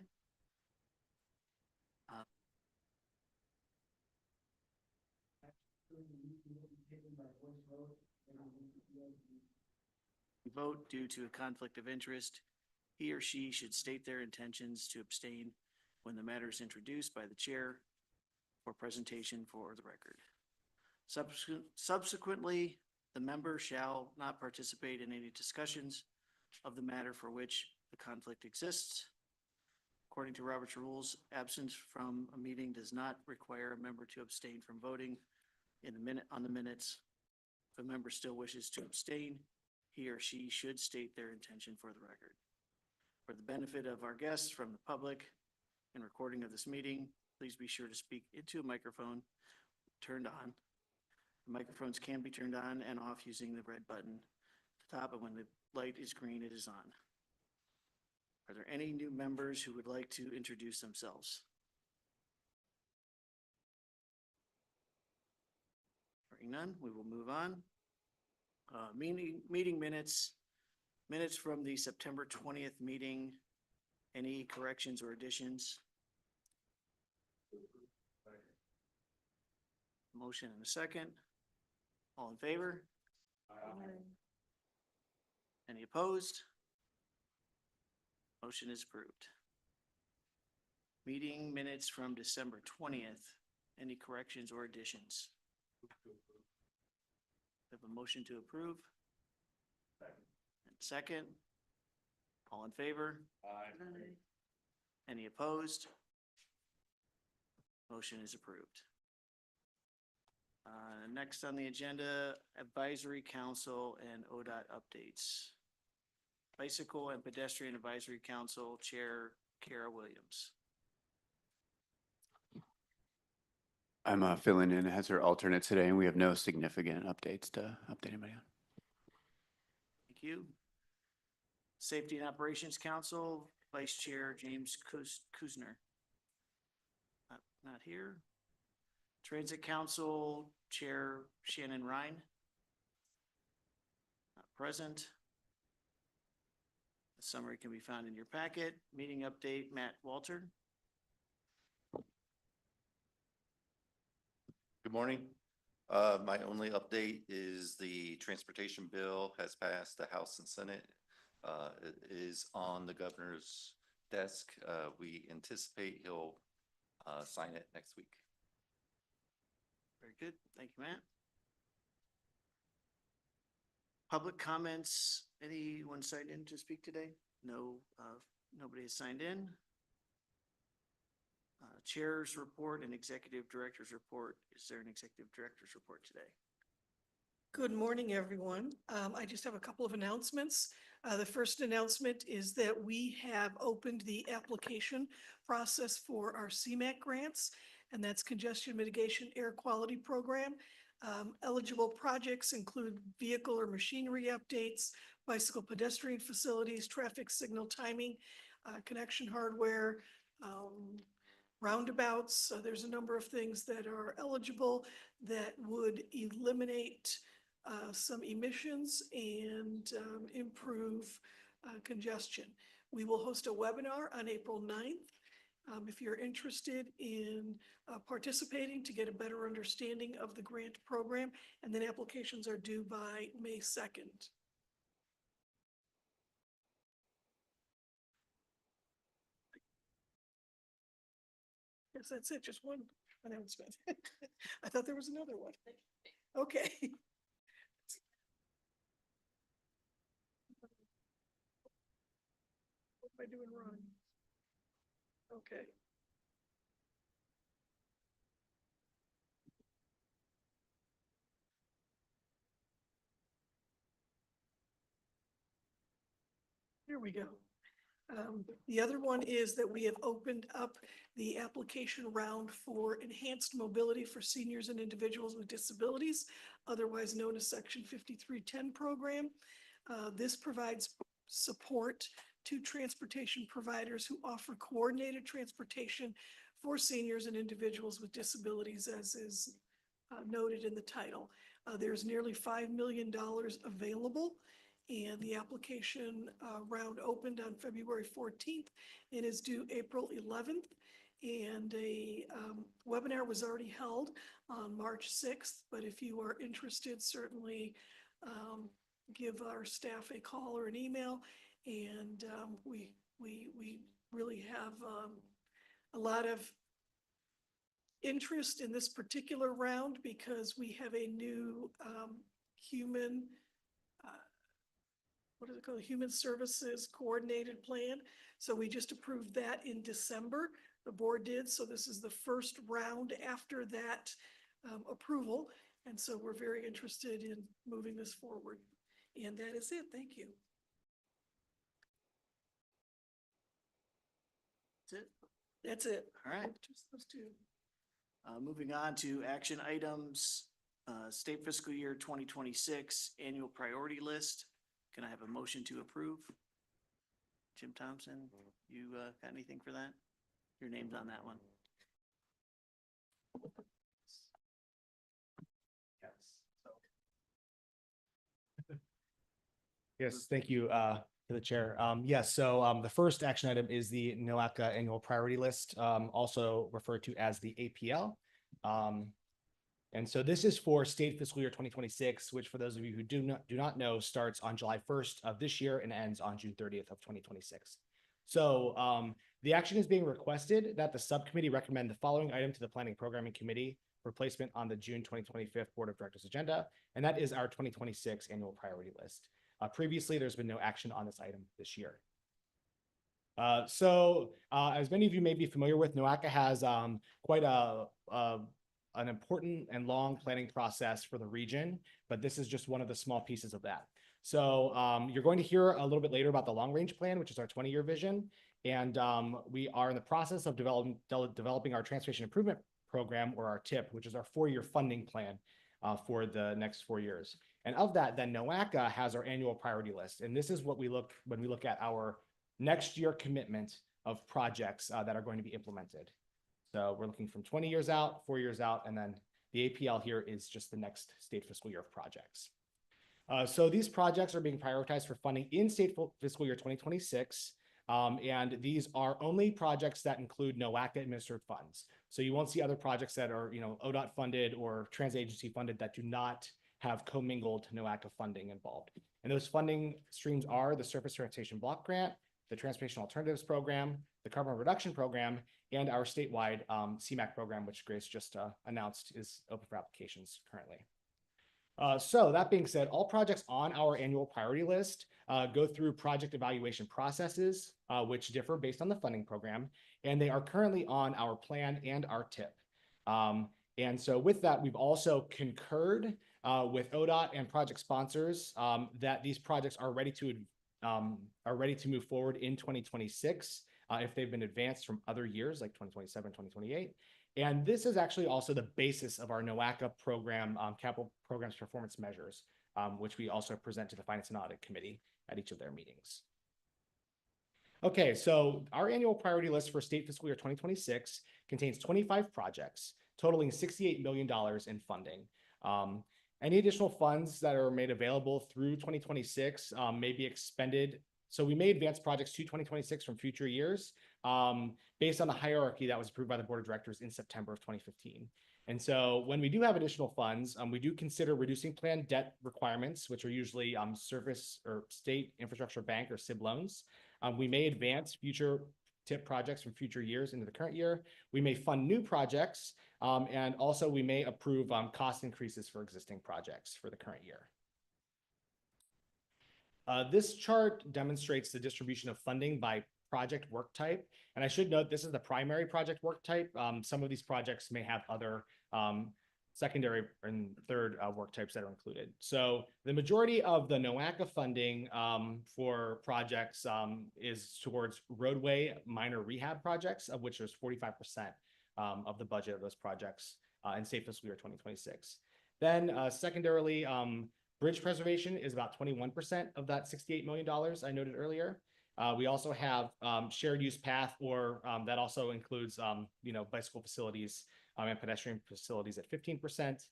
Vote due to a conflict of interest, he or she should state their intentions to abstain when the matter is introduced by the chair for presentation for the record. Subsequently, the member shall not participate in any discussions of the matter for which the conflict exists. According to Robert's rules, absence from a meeting does not require a member to abstain from voting in the minute on the minutes. If a member still wishes to abstain, he or she should state their intention for the record. For the benefit of our guests from the public and recording of this meeting, please be sure to speak into a microphone turned on. The microphones can be turned on and off using the red button at the top, and when the light is green, it is on. Are there any new members who would like to introduce themselves? Hearing none, we will move on. Meeting minutes from the September 20th meeting. Any corrections or additions? Motion and a second. All in favor? Any opposed? Motion is approved. Meeting minutes from December 20th. Any corrections or additions? We have a motion to approve. And second. All in favor? Any opposed? Motion is approved. Next on the agenda, Advisory Council and ODOT updates. Bicycle and Pedestrian Advisory Council Chair Kara Williams. I'm filling in as her alternate today, and we have no significant updates to update anybody on. Thank you. Safety and Operations Council, Vice Chair James Kuzner. Not here. Transit Council Chair Shannon Ryan. Not present. The summary can be found in your packet. Meeting update, Matt Walter. Good morning. My only update is the transportation bill has passed the House and Senate. It is on the governor's desk. We anticipate he'll sign it next week. Very good. Thank you, Matt. Public comments. Anyone signed in to speak today? No, nobody has signed in. Chair's report and Executive Director's report. Is there an Executive Director's report today? Good morning, everyone. I just have a couple of announcements. The first announcement is that we have opened the application process for our CMAQ grants, and that's Congestion Mitigation Air Quality Program. Eligible projects include vehicle or machinery updates, bicycle pedestrian facilities, traffic signal timing, connection hardware, roundabouts. There's a number of things that are eligible that would eliminate some emissions and improve congestion. We will host a webinar on April 9th. If you're interested in participating to get a better understanding of the grant program, and then applications are due by May 2nd. Yes, that's it, just one announcement. I thought there was another one. Okay. What am I doing wrong? Okay. Here we go. The other one is that we have opened up the application round for enhanced mobility for seniors and individuals with disabilities, otherwise known as Section 5310 program. This provides support to transportation providers who offer coordinated transportation for seniors and individuals with disabilities, as is noted in the title. There's nearly $5 million available, And the application round opened on February 14th and is due April 11th. And a webinar was already held on March 6th, but if you are interested, certainly give our staff a call or an email. And we really have a lot of interest in this particular round because we have a new human, what is it called? Human Services Coordinated Plan. So we just approved that in December. The board did. So this is the first round after that approval. And so we're very interested in moving this forward. And that is it. Thank you. That's it. That's it. All right. Just those two. Moving on to action items, state fiscal year 2026 annual priority list. Can I have a motion to approve? Jim Thompson, you got anything for that? Your name's on that one. Yes, thank you to the chair. Yes, so the first action item is the NOACA annual priority list, also referred to as the APL. And so this is for state fiscal year 2026, which for those of you who do not know, starts on July 1st of this year and ends on June 30th of 2026. So the action is being requested that the subcommittee recommend the following item to the Planning Programming Committee for placement on the June 2025 Board of Directors agenda, and that is our 2026 annual priority list. Previously, there's been no action on this item this year. As many of you may be familiar with, NOACA has quite an important and long planning process for the region, but this is just one of the small pieces of that. So you're going to hear a little bit later about the long range plan, which is our 20-year vision. And we are in the process of developing our Transportation Improvement Program, or our TIP, which is our 4-year funding plan for the next 4 years. And of that, then NOACA has our annual priority list. And this is what we look when we look at our next year commitment of projects that are going to be implemented. So we're looking from 20 years out, 4 years out, and then the APL here is just the next state fiscal year of projects. So these projects are being prioritized for funding in state fiscal year 2026. And these are only projects that include NOACA administered funds. So you won't see other projects that are, ODOT funded or trans-agency funded that do not have commingled NOACA funding involved. And those funding streams are the Surface Transportation Block Grant, the Transportation Alternatives Program, the Carbon Reduction Program, and our statewide CMAQ program, which Grace just announced is open for applications currently. So that being said, all projects on our annual priority list go through project evaluation processes, which differ based on the funding program, and they are currently on our plan and our TIP. And so with that, we've also concurred with ODOT and project sponsors that these projects are ready to move forward in 2026 if they've been advanced from other years like 2027, 2028. And this is actually also the basis of our NOACA program, capital programs performance measures, which we also present to the Finance and Audit Committee at each of their meetings. Okay, so our annual priority list for state fiscal year 2026 contains 25 projects totaling $68 million in funding. Any additional funds that are made available through 2026 may be expended. So we may advance projects to 2026 from future years based on the hierarchy that was approved by the Board of Directors in September of 2015. And so when we do have additional funds, we do consider reducing planned debt requirements, which are usually surface or state infrastructure bank or SIB loans. We may advance future TIP projects from future years into the current year. We may fund new projects, and also we may approve cost increases for existing projects for the current year. This chart demonstrates the distribution of funding by project work type. And I should note this is the primary project work type. Some of these projects may have other secondary and third work types that are included. So the majority of the NOACA funding for projects is towards roadway minor rehab projects, of which there's 45% of the budget of those projects in state fiscal year 2026. Then secondarily, bridge preservation is about 21% of that $68 million I noted earlier. We also have shared use path, or that also includes, bicycle facilities and pedestrian facilities at 15%,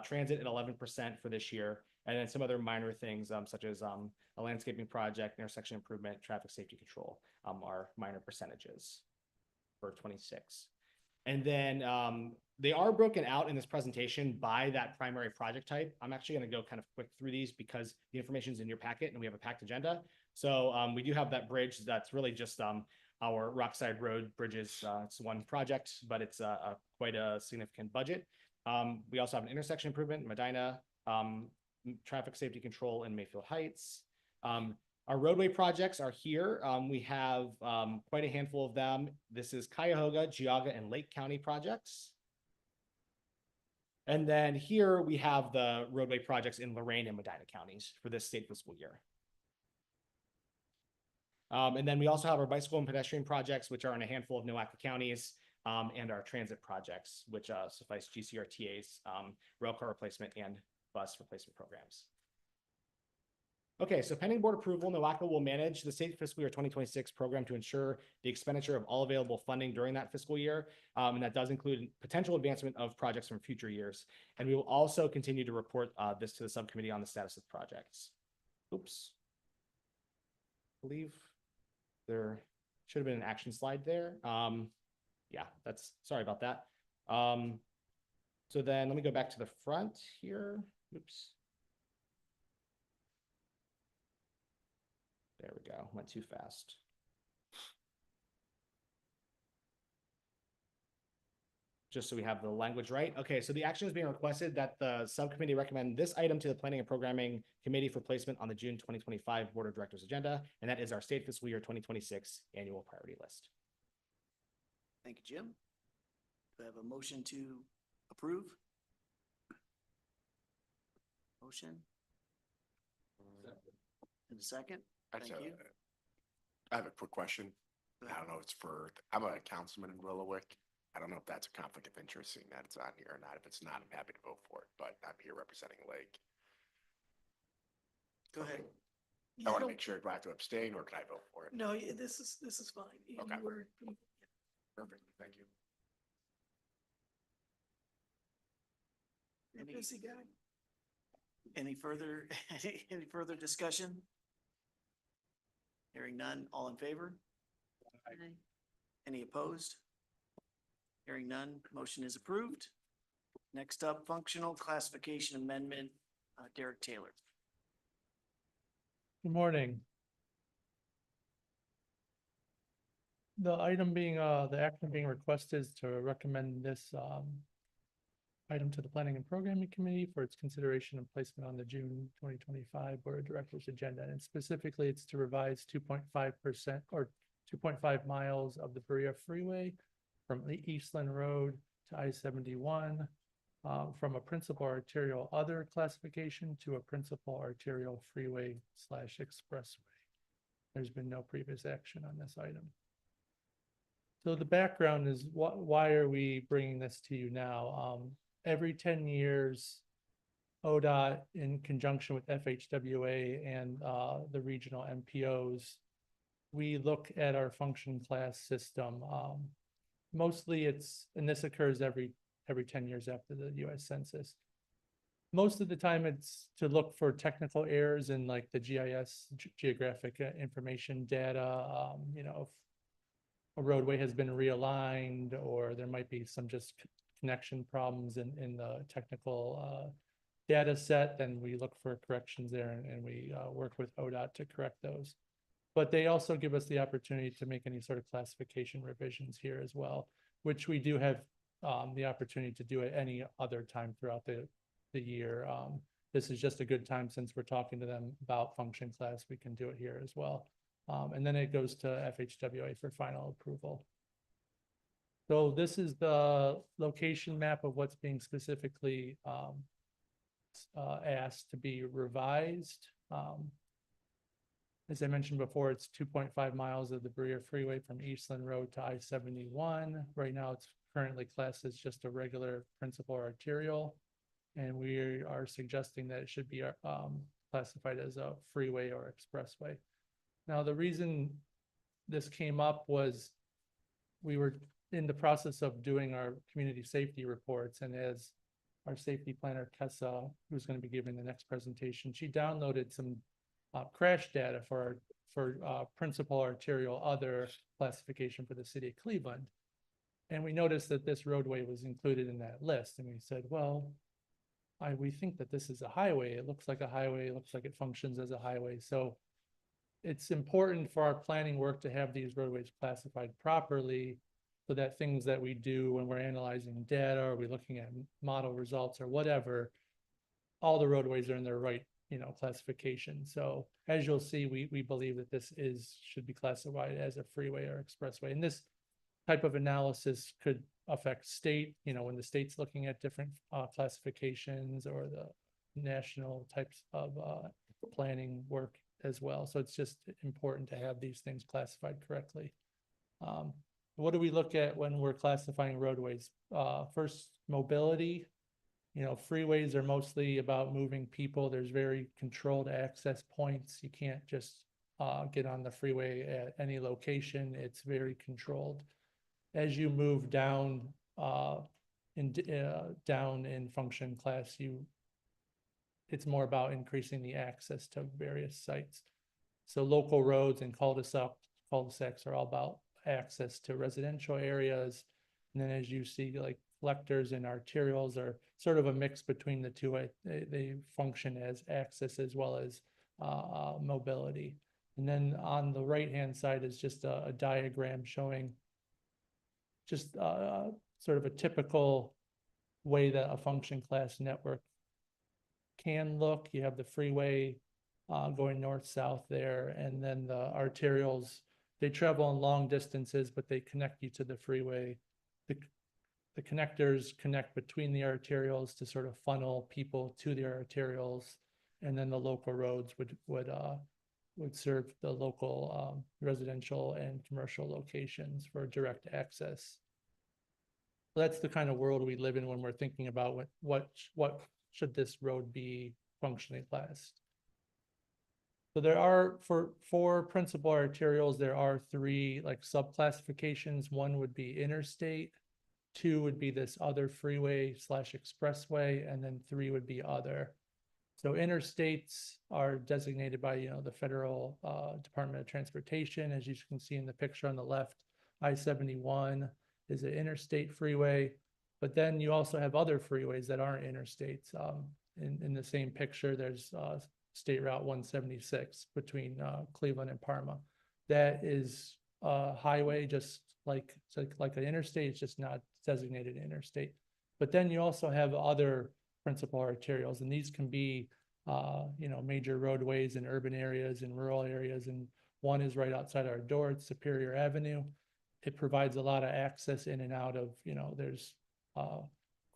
transit at 11% for this year, And then some other minor things, such as, a landscaping project, intersection improvement, traffic safety control, are minor percentages for 26. And then, they are broken out in this presentation by that primary project type. I'm actually going to go kind of quick through these because the information is in your packet and we have a packed agenda. So, we do have that bridge that's really just, our Rockside Road bridges. It's one project, but it's quite a significant budget. We also have an intersection improvement in Medina, traffic safety control in Mayfield Heights. Our roadway projects are here. We have quite a handful of them. This is Cuyahoga, Geauga, and Lake County projects. And then here we have the roadway projects in Lorain and Medina counties for this state fiscal year. And then we also have our bicycle and pedestrian projects, which are in a handful of NOACA counties, and our transit projects, which suffice GCRTAs, rail car replacement and bus replacement programs. Okay, so pending board approval, NOACA will manage the state fiscal year 2026 program to ensure the expenditure of all available funding during that fiscal year. And that does include potential advancement of projects from future years. And we will also continue to report this to the subcommittee on the status of projects. Oops. I believe there should have been an action slide there. Yeah, sorry about that. So then let me go back to the front here. Oops. There we go, went too fast. Just so we have the language right. Okay, so the action is being requested that the subcommittee recommend this item to the Planning and Programming Committee for placement on the June 2025 Board of Directors agenda, and that is our state fiscal year 2026 annual priority list. Thank you, Jim. Do I have a motion to approve? Motion? And a second? Thank you. I have a quick question. I don't know, I'm a councilman in Willowick. I don't know if that's a conflict of interest, seeing that it's on here or not. If it's not, I'm happy to vote for it, but I'm here representing Lake. Go ahead. I want to make sure, do I have to abstain or can I vote for it? No, this is fine. You Okay. were- Perfect, thank you. you're a busy guy. Any further, any further discussion? Hearing none, all in favor? Aye. Any opposed? Hearing none, motion is approved. Next up, functional classification amendment, Derek Taylor. Good morning. The item being, the action being requested is to recommend this item to the Planning and Programming Committee for its consideration and placement on the June 2025 Board of Directors agenda. And specifically, it's to revise 2.5% or 2.5 miles of the Berea Freeway from the Eastland Road to I-71, from a principal arterial other classification to a principal arterial freeway / expressway. There's been no previous action on this item. So the background is why are we bringing this to you now? Every 10 years, ODOT in conjunction with FHWA and the regional MPOs, we look at our function class system. Mostly and this occurs every 10 years after the US Census. Most of the time it's to look for technical errors in like the GIS, geographic information data, you know, if a roadway has been realigned or there might be some just connection problems in the technical data set, then we look for corrections there and we work with ODOT to correct those. But they also give us the opportunity to make any sort of classification revisions here as well, which we do have the opportunity to do at any other time throughout the year. This is just a good time since we're talking to them about function class, we can do it here as well. And then it goes to FHWA for final approval. So this is the location map of what's being specifically asked to be revised. As I mentioned before, it's 2.5 miles of the Berea Freeway from Eastland Road to I-71. Right now, it's currently classed as just a regular principal arterial. And we are suggesting that it should be classified as a freeway or expressway. Now, the reason this came up was we were in the process of doing our community safety reports. And as our safety planner, Tessa, who's going to be giving the next presentation, she downloaded some crash data for principal arterial other classification for the city of Cleveland. And we noticed that this roadway was included in that list. And we said, well, we think that this is a highway. It looks like a highway. It looks like it functions as a highway. So it's important for our planning work to have these roadways classified properly so that things that we do when we're analyzing data or we're looking at model results or whatever, all the roadways are in their right, classification. So as you'll see, we believe that this should be classified as a freeway or expressway. And this type of analysis could affect state, when the state's looking at different classifications or the national types of planning work as well. So it's just important to have these things classified correctly. What do we look at when we're classifying roadways? First, mobility. Freeways are mostly about moving people. There's very controlled access points. You can't just get on the freeway at any location. It's very controlled. As you move down in function class, it's more about increasing the access to various sites. So local roads and cul-de-sacs are all about access to residential areas. And then as you see, like collectors and arterials are sort of a mix between the two. They function as access as well as mobility. And then on the right-hand side is just a diagram showing just sort of a typical way that a function class network can look. You have the freeway going north-south there, and then the arterials, they travel in long distances, but they connect you to the freeway. The connectors connect between the arterials to sort of funnel people to the arterials, and then the local roads would serve the local residential and commercial locations for direct access. So that's the kind of world we live in when we're thinking about what should this road be functionally classed. So there are, for principal arterials, there are 3 like subclassifications. One would be interstate, 2 would be this other freeway / expressway, and then 3 would be other. So interstates are designated by, the Federal Department of Transportation. As you can see in the picture on the left, I-71 is an interstate freeway, but then you also have other freeways that aren't interstates. In the same picture, there's State Route 176 between Cleveland and Parma. That is a highway, just like an interstate. It's just not designated interstate. But then you also have other principal arterials, and these can be major roadways in urban areas and rural areas. And one is right outside our door. It's Superior Avenue. It provides a lot of access in and out of, there's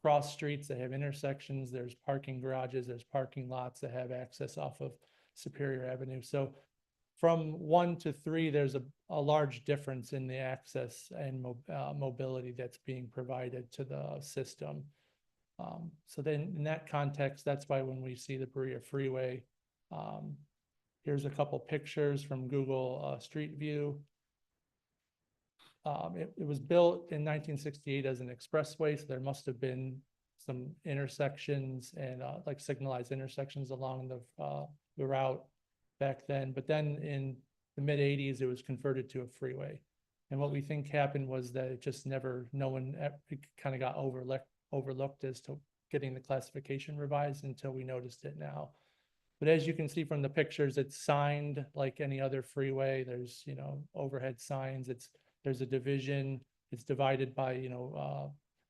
cross streets that have intersections, there's parking garages, there's parking lots that have access off of Superior Avenue. So from 1 to 3, there's a large difference in the access and mobility that's being provided to the system. So then in that context, that's why when we see the Berea Freeway, here's a couple pictures from Google Street View. It was built in 1968 as an expressway, so there must have been some intersections and like signalized intersections along the route back then. But then in the mid 80s, it was converted to a freeway. And what we think happened was that it just no one kind of got overlooked as to getting the classification revised until we noticed it now. But as you can see from the pictures, it's signed like any other freeway. There's, overhead signs. There's a division. It's divided by,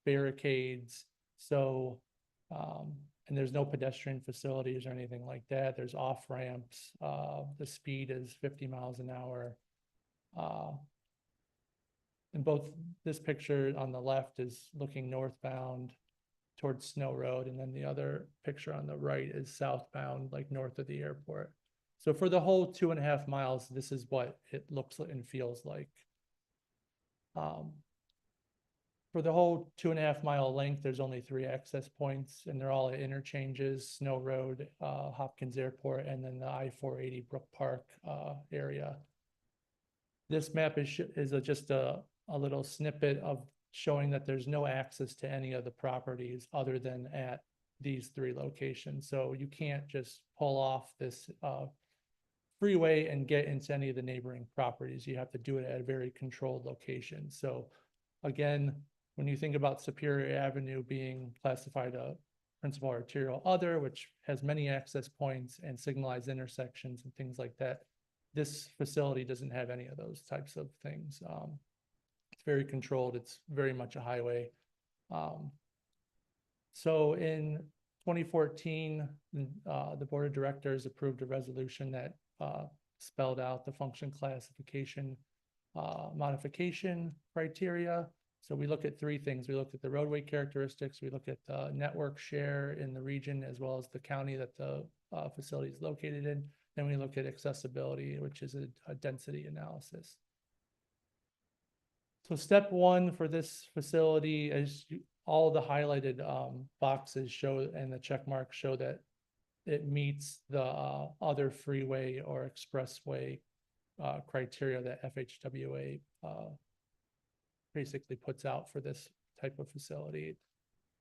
barricades. So, and there's no pedestrian facilities or anything like that. There's off ramps. The speed is 50 miles an hour. And this picture on the left is looking northbound towards Snow Road. And then the other picture on the right is southbound, like north of the airport. So for the whole 2.5 miles, this is what it looks and feels like. For the whole 2.5 mile length, there's only 3 access points, and they're all at interchanges: Snow Road, Hopkins Airport, and then the I-480 Brook Park area. This map is just a little snippet of showing that there's no access to any of the properties other than at these three locations. So you can't just pull off this freeway and get into any of the neighboring properties. You have to do it at a very controlled location. So again, when you think about Superior Avenue being classified a principal arterial other, which has many access points and signalized intersections and things like that, this facility doesn't have any of those types of things. It's very controlled. It's very much a highway. So in 2014, the Board of Directors approved a resolution that spelled out the function classification modification criteria. So we look at three things. We look at the roadway characteristics, we look at the network share in the region as well as the county that the facility is located in. Then we look at accessibility, which is a density analysis. So step one for this facility is all the highlighted boxes show and the check marks show that it meets the other freeway or expressway criteria that FHWA basically puts out for this type of facility.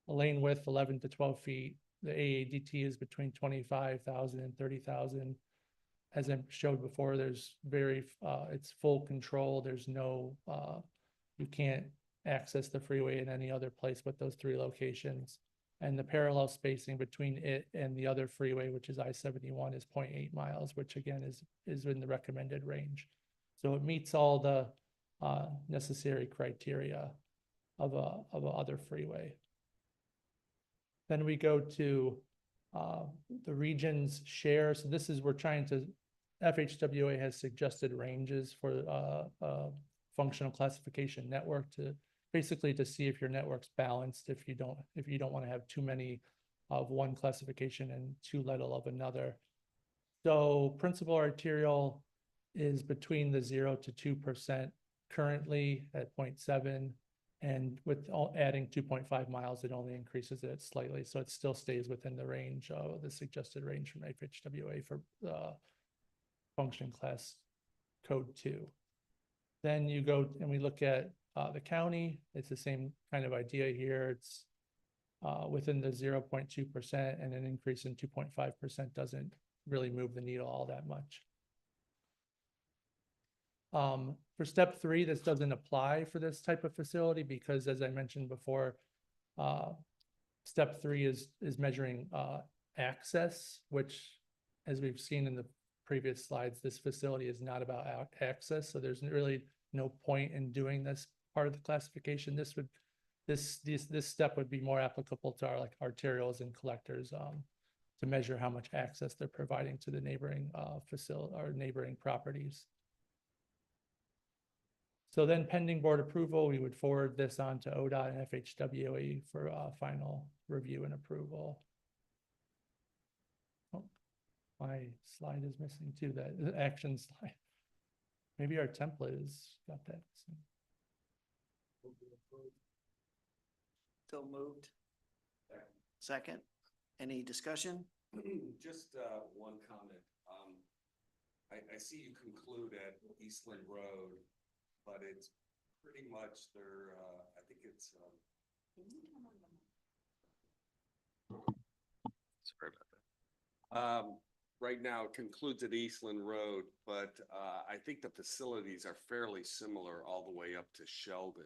A lane width 11 to 12 feet. The AADT is between 25,000 and 30,000. As I showed before, there's it's full control. There's no, you can't access the freeway in any other place but those three locations. And the parallel spacing between it and the other freeway, which is I-71, is 0.8 miles, which again is in the recommended range. So it meets all the necessary criteria of a other freeway. Then we go to the region's share. So this is, FHWA has suggested ranges for functional classification network to basically to see if your network's balanced, if you don't want to have too many of one classification and too little of another. So principal arterial is between the 0 to 2% currently at 0.7, and with adding 2.5 miles, it only increases it slightly. So it still stays within the range of the suggested range from FHWA for function class code 2. Then you go and we look at the county. It's the same kind of idea here. It's within the 0.2%, and an increase in 2.5% doesn't really move the needle all that much. For step 3, this doesn't apply for this type of facility because, as I mentioned before, step 3 is measuring access, which, as we've seen in the previous slides, this facility is not about access. So there's really no point in doing this part of the classification. This step would be more applicable to our arterials and collectors to measure how much access they're providing to the neighboring facility or neighboring properties. So then pending board approval, we would forward this on to ODOT and FHWA for final review and approval. Oh, my slide is missing too, the action slide. Maybe our template has got that. So moved. Second, any discussion? Just one comment. I see you conclude at Eastland Road, but it's pretty much their, I think it's. Sorry about that. Right now it concludes at Eastland Road, but I think the facilities are fairly similar all the way up to Sheldon,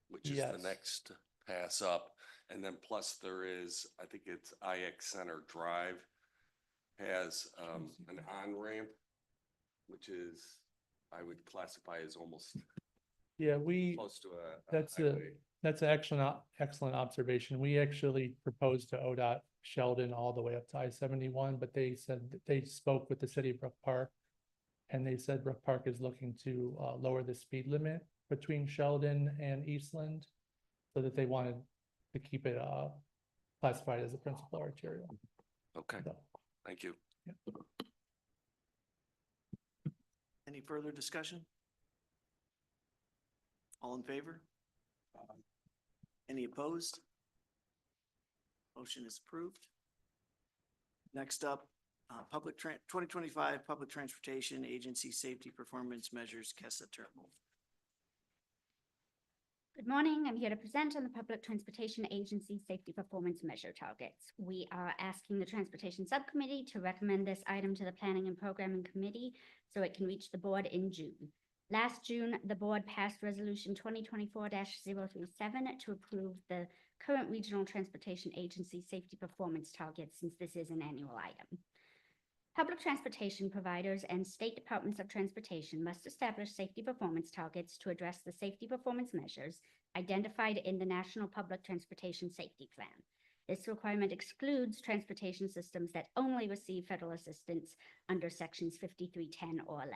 which is the next pass up. And then plus there is, I think it's IX Center Drive has an on-ramp, which is, I would classify as almost close to that's an excellent observation. We actually proposed to ODOT Sheldon all the way up to I-71, but they said that they spoke with the city of Brook Park, and they said Brook Park is looking to lower the speed limit between Sheldon and Eastland, so that they wanted to keep it classified as a principal arterial. Okay, thank you. Yeah. Any further discussion? All in favor? Any opposed? Motion is approved. Next up, 2025 Public Transportation Agency Safety Performance Measures, KESA term. Good morning. I'm here to present on the Public Transportation Agency Safety Performance Measure Targets. We are asking the Transportation Subcommittee to recommend this item to the Planning and Programming Committee so it can reach the board in June. Last June, the board passed Resolution 2024-037 to approve the current Regional Transportation Agency Safety Performance Targets, since this is an annual item. Public transportation providers and state departments of transportation must establish safety performance targets to address the safety performance measures identified in the National Public Transportation Safety Plan. This requirement excludes transportation systems that only receive federal assistance under sections 5310 or 11.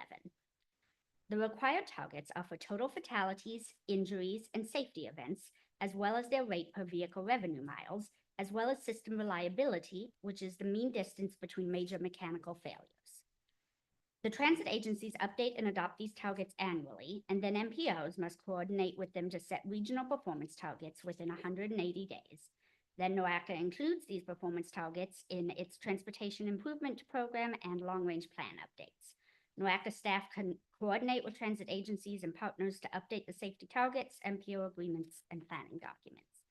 The required targets are for total fatalities, injuries, and safety events, as well as their rate per vehicle revenue miles, as well as system reliability, which is the mean distance between major mechanical failures. The transit agencies update and adopt these targets annually, and then MPOs must coordinate with them to set regional performance targets within 180 days. Then NOACA includes these performance targets in its Transportation Improvement Program and long-range plan updates. NOACA staff can coordinate with transit agencies and partners to update the safety targets, MPO agreements, and planning documents.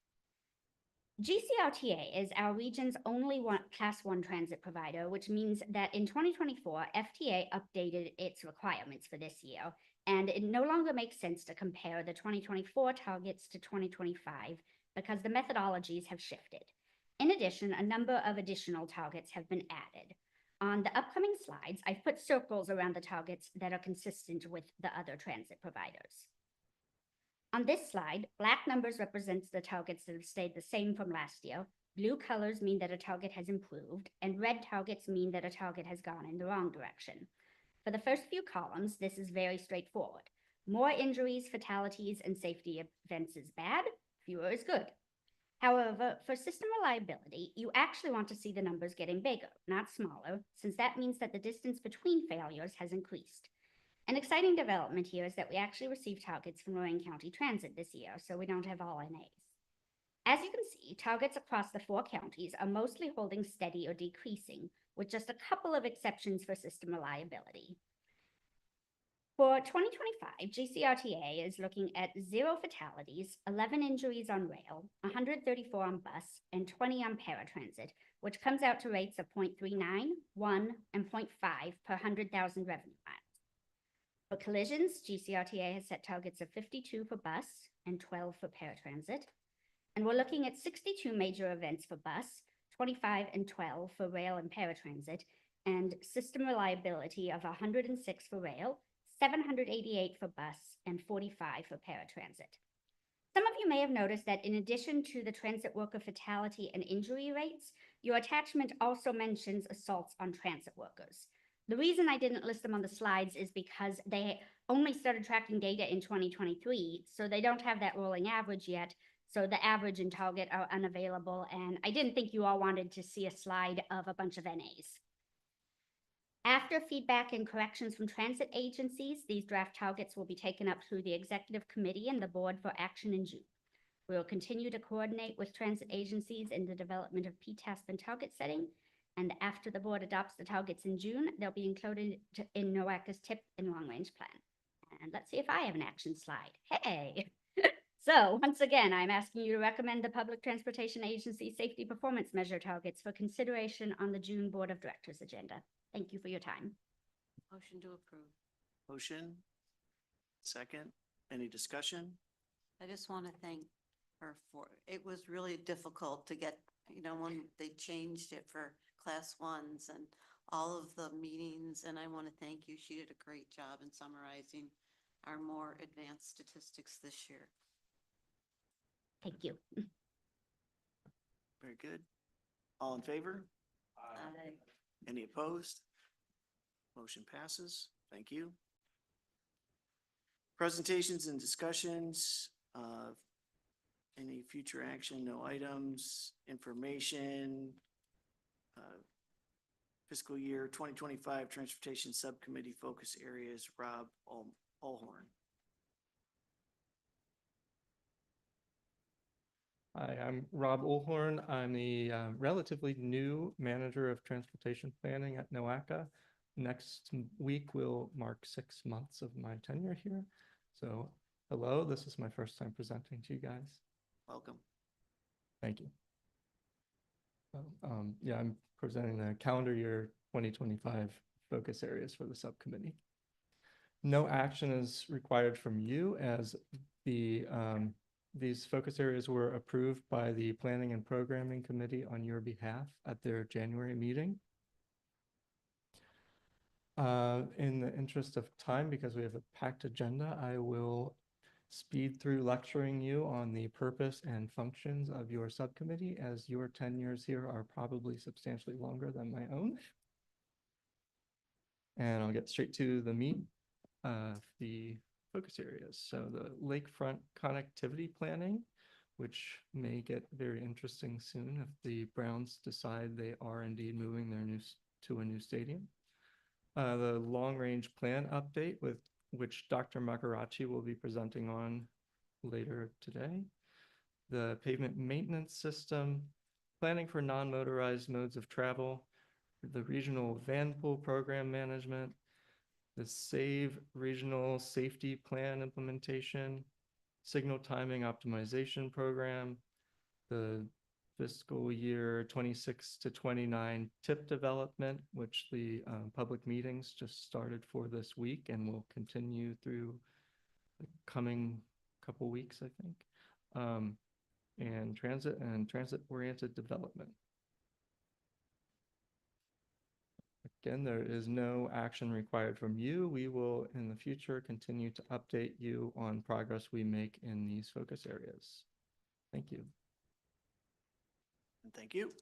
GCRTA is our region's only Class 1 transit provider, which means that in 2024, FTA updated its requirements for this year, and it no longer makes sense to compare the 2024 targets to 2025 because the methodologies have shifted. In addition, a number of additional targets have been added. On the upcoming slides, I've put circles around the targets that are consistent with the other transit providers. On this slide, black numbers represents the targets that have stayed the same from last year, blue colors mean that a target has improved, and red targets mean that a target has gone in the wrong direction. For the first few columns, this is very straightforward. More injuries, fatalities, and safety events is bad, fewer is good. However, for system reliability, you actually want to see the numbers getting bigger, not smaller, since that means that the distance between failures has increased. An exciting development here is that we actually received targets from Lorraine County Transit this year, so we don't have all NAs. As you can see, targets across the 4 counties are mostly holding steady or decreasing, with just a couple of exceptions for system reliability. For 2025, GCRTA is looking at 0 fatalities, 11 injuries on rail, 134 on bus, and 20 on paratransit, which comes out to rates of 0.39, 1, and 0.5 per 100,000 revenue miles. For collisions, GCRTA has set targets of 52 for bus and 12 for paratransit. And we're looking at 62 major events for bus, 25 and 12 for rail and paratransit, and system reliability of 106 for rail, 788 for bus, and 45 for paratransit. Some of you may have noticed that in addition to the transit worker fatality and injury rates, your attachment also mentions assaults on transit workers. The reason I didn't list them on the slides is because they only started tracking data in 2023, so they don't have that rolling average yet. So the average and target are unavailable, and I didn't think you all wanted to see a slide of a bunch of NAs. After feedback and corrections from transit agencies, these draft targets will be taken up through the executive committee and the board for action in June. We will continue to coordinate with transit agencies in the development of PTASP and target setting. And after the board adopts the targets in June, they'll be included in NOACA's TIP and long-range plan. And let's see if I have an action slide. Hey! So once again, I'm asking you to recommend the Public Transportation Agency Safety Performance Measure targets for consideration on the June Board of Directors agenda. Thank you for your time. Motion to approve. Motion. Second. Any discussion? I just want to thank her for, it was really difficult to get, when they changed it for Class 1s and all of the meetings, and I want to thank you. She did a great job in summarizing our more advanced statistics this year. Thank you. Very good. All in favor? Aye. Any opposed? Motion passes. Thank you. Presentations and discussions. Any future action, no items, information. Fiscal year 2025 Transportation Subcommittee focus areas, Rob Olhorn. Hi, I'm Rob Olhorn. I'm the relatively new manager of transportation planning at NOACA. Next week will mark 6 months of my tenure here. So Hello, this is my first time presenting to you guys. Welcome. Thank you. Yeah, I'm presenting the calendar year 2025 focus areas for the subcommittee. No action is required from you as these focus areas were approved by the Planning and Programming Committee on your behalf at their January meeting. In the interest of time, because we have a packed agenda, I will speed through lecturing you on the purpose and functions of your subcommittee, as your tenures here are probably substantially longer than my own. And I'll get straight to the meat of the focus areas. So the lakefront connectivity planning, which may get very interesting soon if the Browns decide they are indeed moving their to a new stadium. The long-range plan update, with which Dr. Makarachi will be presenting on later today. The pavement maintenance system, planning for non-motorized modes of travel, the regional van pool program management, the SAVE regional safety plan implementation, signal timing optimization program, the fiscal year 26 to 29 tip development, which the public meetings just started for this week and will continue through the coming couple weeks, I think, and transit-oriented development. Again, there is no action required from you. We will, in the future, continue to update you on progress we make in these focus areas. Thank you. Thank you.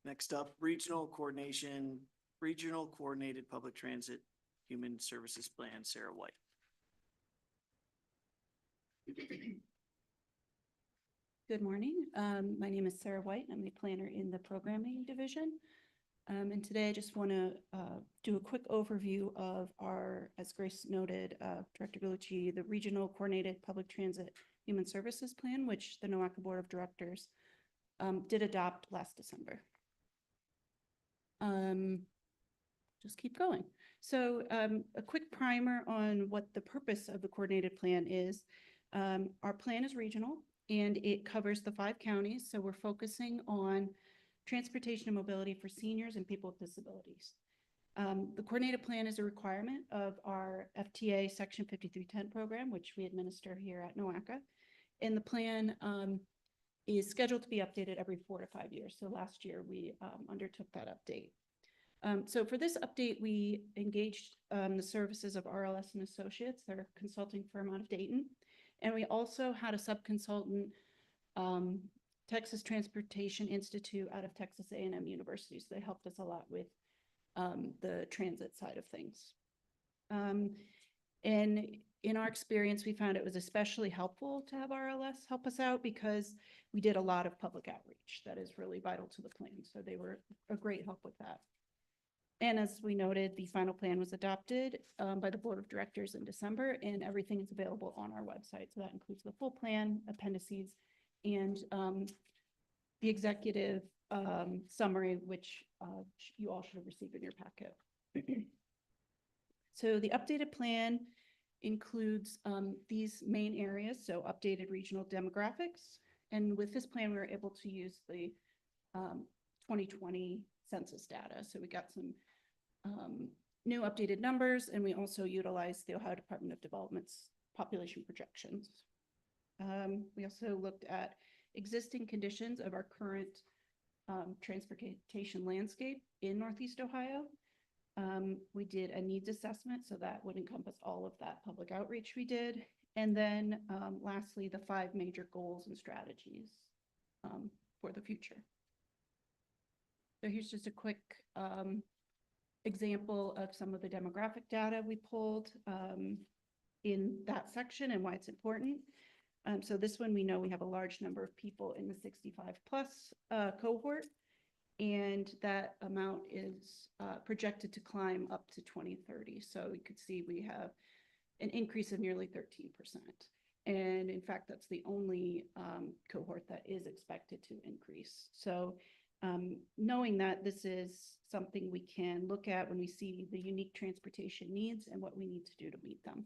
Next up, regional coordinated public transit human services plan, Sarah White. Good morning. My name is Sarah White. I'm the planner in the programming division. And today I just want to do a quick overview of our, as Grace noted, Director Gucci, the Regional Coordinated Public Transit Human Services Plan, which the NOACA Board of Directors did adopt last December. Just keep going. So a quick primer on what the purpose of the coordinated plan is. Our plan is regional and it covers the 5 counties. So we're focusing on transportation and mobility for seniors and people with disabilities. The coordinated plan is a requirement of our FTA Section 5310 program, which we administer here at NOACA. And the plan is scheduled to be updated every 4 to 5 years. So last year we undertook that update. So for this update, we engaged the services of RLS and Associates, their consulting firm out of Dayton. And we also had a subconsultant, Texas Transportation Institute out of Texas A&M University. So they helped us a lot with the transit side of things. And in our experience, we found it was especially helpful to have RLS help us out because we did a lot of public outreach that is really vital to the plan. So they were a great help with that. And as we noted, the final plan was adopted by the Board of Directors in December, and everything is available on our website. So that includes the full plan, appendices, and the executive summary, which you all should have received in your packet. So the updated plan includes these main areas, so updated regional demographics. And with this plan, we were able to use the 2020 census data. So we got some new updated numbers, and we also utilized the Ohio Department of Development's population projections. We also looked at existing conditions of our current transportation landscape in Northeast Ohio. We did a needs assessment, so that would encompass all of that public outreach we did. And then lastly, the 5 major goals and strategies for the future. So here's just a quick example of some of the demographic data we pulled in that section and why it's important. So this one, we know we have a large number of people in the 65 plus cohort, and that amount is projected to climb up to 2030. So you could see we have an increase of nearly 13%. And in fact, that's the only cohort that is expected to increase. So knowing that, this is something we can look at when we see the unique transportation needs and what we need to do to meet them.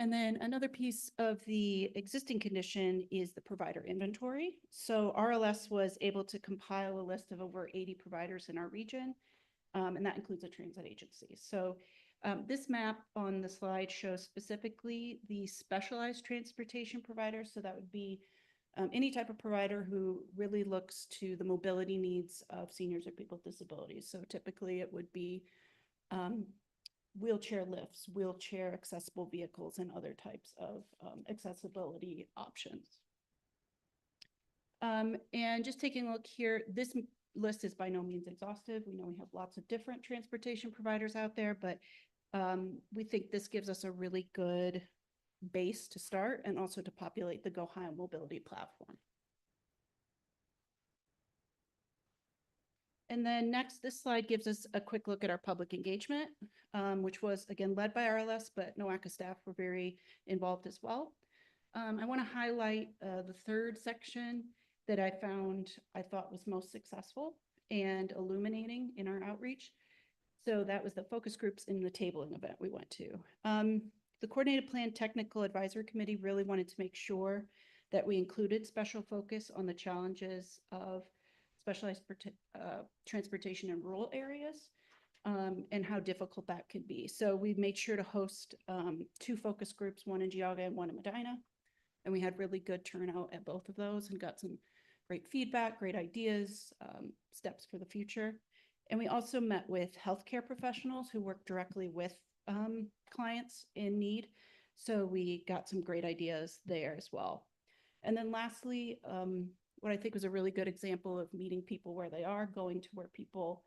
And then another piece of the existing condition is the provider inventory. So RLS was able to compile a list of over 80 providers in our region, and that includes a transit agency. So this map on the slide shows specifically the specialized transportation providers. So that would be any type of provider who really looks to the mobility needs of seniors or people with disabilities. So typically it would be wheelchair lifts, wheelchair accessible vehicles, and other types of accessibility options. And just taking a look here, this list is by no means exhaustive. We know we have lots of different transportation providers out there, but we think this gives us a really good base to start and also to populate the GoHio mobility platform. And then next, this slide gives us a quick look at our public engagement, which was again led by RLS, but NOACA staff were very involved as well. I want to highlight the third section that I thought was most successful and illuminating in our outreach. So that was the focus groups in the tabling event we went to. The Coordinated Plan Technical Advisory Committee really wanted to make sure that we included special focus on the challenges of specialized transportation in rural areas and how difficult that could be. So we made sure to host 2 focus groups, one in Geauga and one in Medina. And we had really good turnout at both of those and got some great feedback, great ideas, steps for the future. And we also met with healthcare professionals who work directly with clients in need. So we got some great ideas there as well. And then lastly, what I think was a really good example of meeting people where they are, going to where people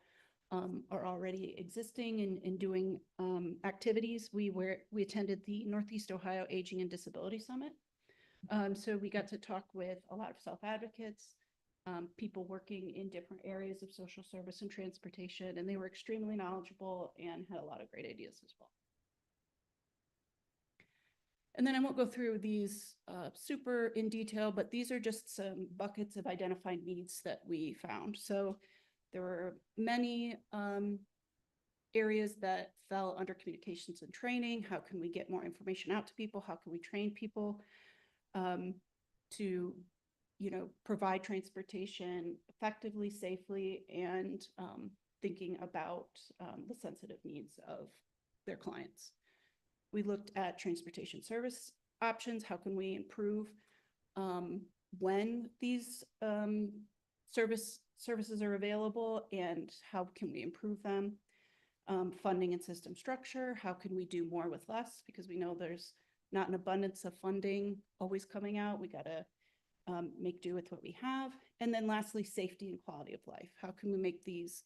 are already existing and doing activities. We attended the Northeast Ohio Aging and Disability Summit. So we got to talk with a lot of self-advocates, people working in different areas of social service and transportation, and they were extremely knowledgeable and had a lot of great ideas as well. And then I won't go through these super in detail, but these are just some buckets of identified needs that we found. So there were many areas that fell under communications and training. How can we get more information out to people? How can we train people to, provide transportation effectively, safely, and thinking about the sensitive needs of their clients. We looked at transportation service options. How can we improve when these services are available, and how can we improve them? Funding and system structure. How can we do more with less? Because we know there's not an abundance of funding always coming out. We got to make do with what we have. And then lastly, safety and quality of life. How can we make these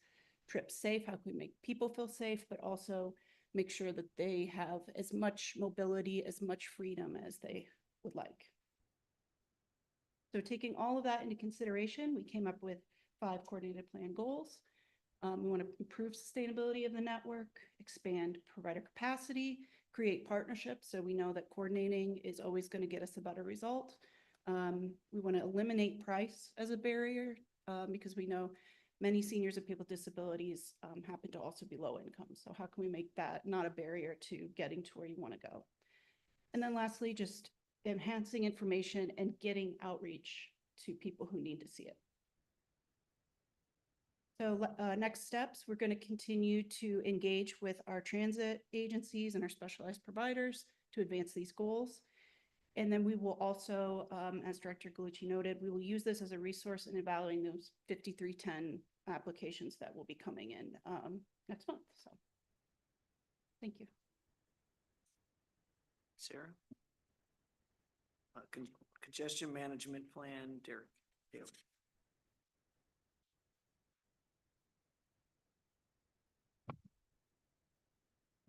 trips safe? How can we make people feel safe, but also make sure that they have as much mobility, as much freedom as they would like. So taking all of that into consideration, we came up with 5 coordinated plan goals. We want to improve sustainability of the network, expand provider capacity, create partnerships. So we know that coordinating is always going to get us a better result. We want to eliminate price as a barrier because we know many seniors and people with disabilities happen to also be low income. So how can we make that not a barrier to getting to where you want to go? And then lastly, just enhancing information and getting outreach to people who need to see it. So next steps, we're going to continue to engage with our transit agencies and our specialized providers to advance these goals. And then we will also, as Director Galucci noted, we will use this as a resource in evaluating those 5310 applications that will be coming in next month. So thank you. Sarah? Congestion management plan, Derek. Daly.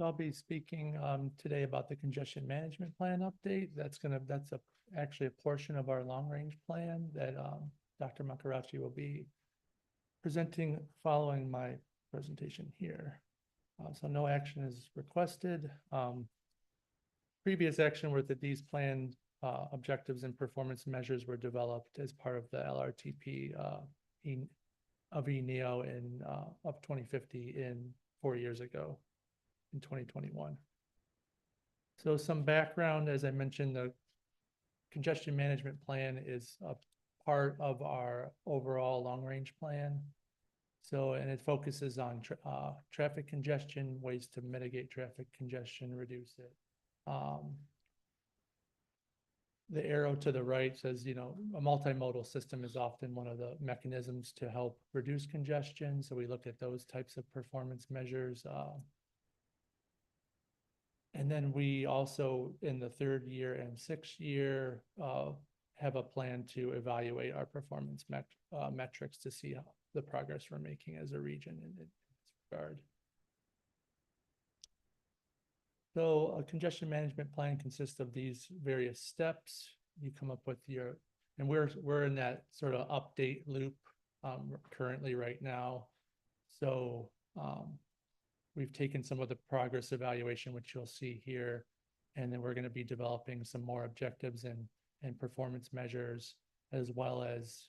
I'll be speaking today about the congestion management plan update. That's actually a portion of our long range plan that Dr. Makaracci will be presenting following my presentation here. So no action is requested. Previous action were that these planned objectives and performance measures were developed as part of the LRTP of ENEO of 2050 4 years ago in 2021. So some background, as I mentioned, the congestion management plan is a part of our overall long-range plan. So, and it focuses on traffic congestion, ways to mitigate traffic congestion, reduce it. The arrow to the right says, you know, a multimodal system is often one of the mechanisms to help reduce congestion. So we look at those types of performance measures. And then we also, in the 3rd year and 6th year, have a plan to evaluate our performance metrics to see how the progress we're making as a region in this regard. So a congestion management plan consists of these various steps. You come up with your, and we're in that sort of update loop currently right now. So we've taken some of the progress evaluation, which you'll see here, and then we're going to be developing some more objectives and performance measures, as well as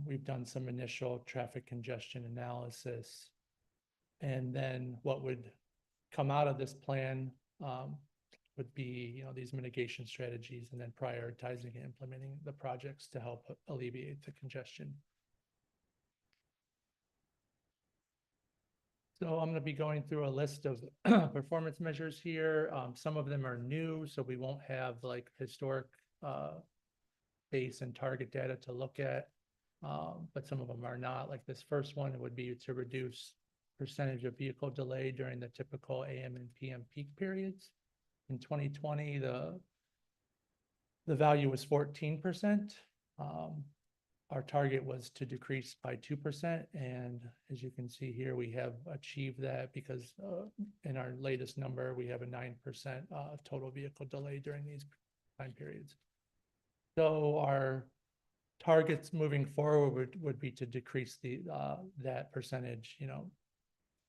we've done some initial traffic congestion analysis. And then what would come out of this plan would be, you know, these mitigation strategies, and then prioritizing and implementing the projects to help alleviate the congestion. So I'm going to be going through a list of performance measures here. Some of them are new, so we won't have like historic base and target data to look at, but some of them are not. Like this first one would be to reduce percentage of vehicle delay during the typical AM and PM peak periods. In 2020, the value was 14%. Our target was to decrease by 2%. And as you can see here, we have achieved that because in our latest number, we have a 9% total vehicle delay during these time periods. So our targets moving forward would be to decrease that percentage, you know,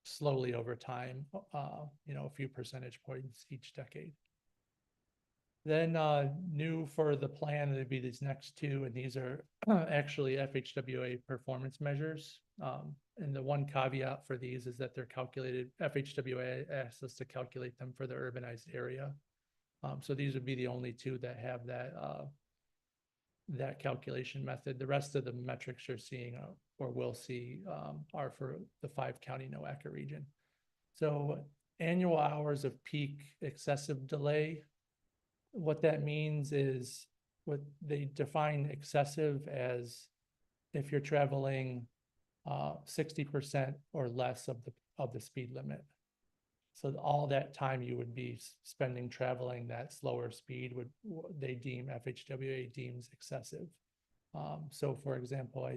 slowly over time, you know, a few percentage points each decade. Then new for the plan would be these next two, and these are actually FHWA performance measures. And the one caveat for these is that they're calculated, FHWA asks us to calculate them for the urbanized area. So these would be the only two that have that calculation method. The rest of the metrics you're seeing or will see are for the 5-county NOACA region. So annual hours of peak excessive delay, what that means is what they define excessive as if you're traveling 60% or less of the speed limit. So all that time you would be spending traveling that slower speed they deem, FHWA deems excessive. So for example,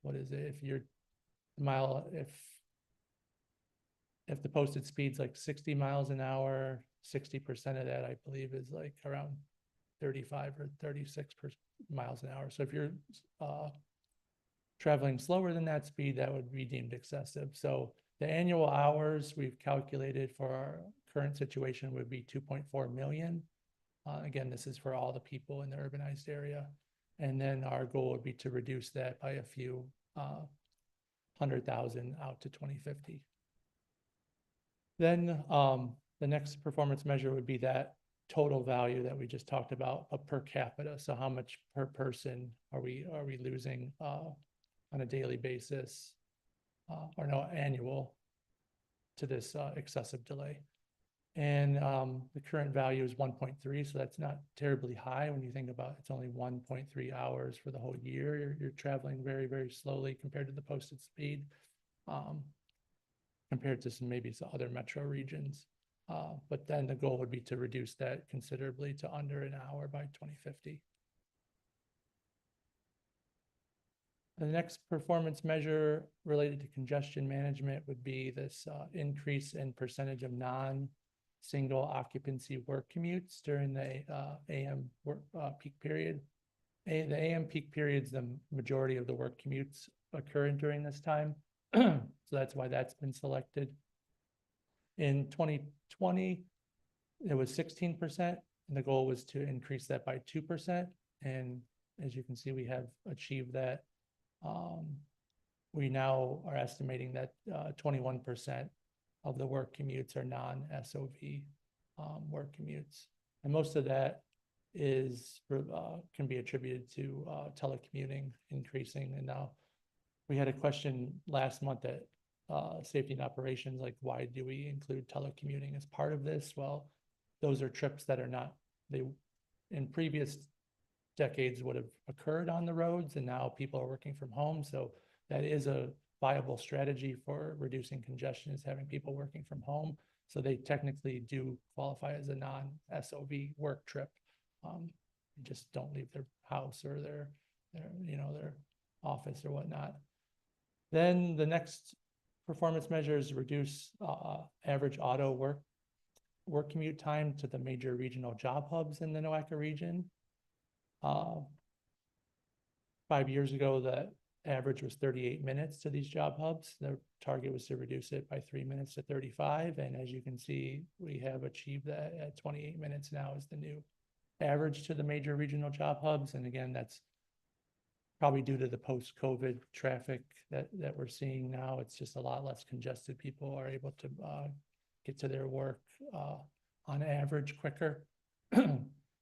what is it? If you're if the posted speed's like 60 miles an hour, 60% of that I believe is like around 35 or 36 miles an hour. So if you're traveling slower than that speed, that would be deemed excessive. So the annual hours we've calculated for our current situation would be 2.4 million. Again, this is for all the people in the urbanized area. And then our goal would be to reduce that by a few 100,000 out to 2050. Then the next performance measure would be that total value that we just talked about per capita. So how much per person are we losing on a daily basis or no, annual to this excessive delay. And the current value is 1.3, so that's not terribly high when you think about it's only 1.3 hours for the whole year. You're traveling very, very slowly compared to the posted speed, compared to maybe some other metro regions. But then the goal would be to reduce that considerably to under an hour by 2050. The next performance measure related to congestion management would be this increase in percentage of non-single occupancy work commutes during the AM peak period. The AM peak periods, the majority of the work commutes occur during this time. So that's why that's been selected. In 2020, it was 16%, and the goal was to increase that by 2%. And as you can see, we have achieved that. We now are estimating that 21% of the work commutes are non-SOV work commutes. And most of that is, can be attributed to telecommuting increasing. And now we had a question last month at Safety and Operations, like, why do we include telecommuting as part of this? Well, those are trips that are not, they in previous decades would have occurred on the roads, and now people are working from home. So that is a viable strategy for reducing congestion, is having people working from home. So they technically do qualify as a non-SOV work trip. They just don't leave their house or their office or whatnot. Then the next performance measures reduce average auto work commute time to the major regional job hubs in the NOACA region. 5 years ago, the average was 38 minutes to these job hubs. The target was to reduce it by 3 minutes to 35. And as you can see, we have achieved that at 28 minutes now is the new average to the major regional job hubs. And again, that's probably due to the post-COVID traffic that we're seeing now. It's just a lot less congested. People are able to get to their work on average quicker.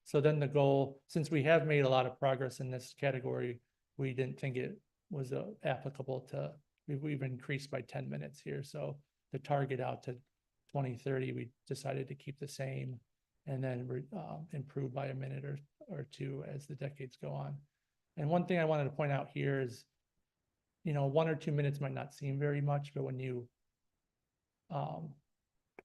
So then the goal, since we have made a lot of progress in this category, we didn't think it was applicable to, we've increased by 10 minutes here. So the target out to 2030, we decided to keep the same and then improve by a minute or two as the decades go on. And one thing I wanted to point out here is, 1 or 2 minutes might not seem very much, but when you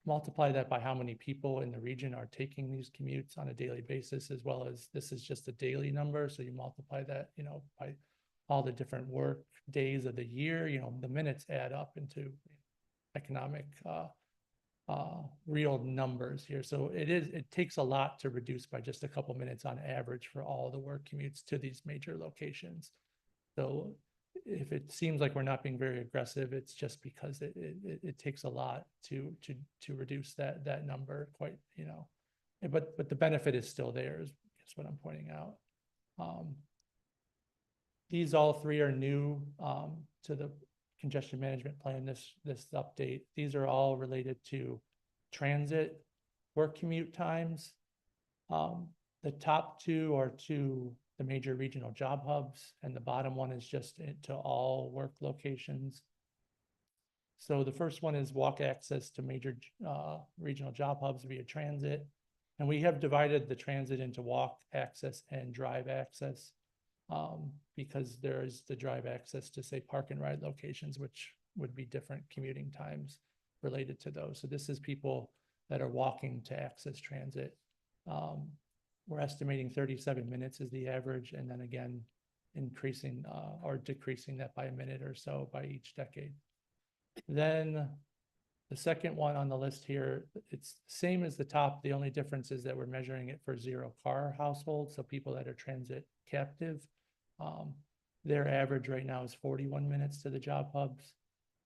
multiply that by how many people in the region are taking these commutes on a daily basis, as well as this is just a daily number. So you multiply that, by all the different work days of the year, the minutes add up into economic, real numbers here. So it takes a lot to reduce by just a couple minutes on average for all the work commutes to these major locations. So if it seems like we're not being very aggressive, it's just because it takes a lot to reduce that number quite, but the benefit is still there is what I'm pointing out. These all three are new to the congestion management plan, this update. These are all related to transit work commute times. The top two are to the major regional job hubs, and the bottom one is just to all work locations. So the first one is walk access to major regional job hubs via transit. And we have divided the transit into walk access and drive access, because there is the drive access to, say, park and ride locations, which would be different commuting times related to those. So this is people that are walking to access transit. We're estimating 37 minutes is the average, and then again, increasing or decreasing that by a minute or so by each decade. Then the second one on the list here, it's the same as the top. The only difference is that we're measuring it for 0 car households, so people that are transit captive. Their average right now is 41 minutes to the job hubs.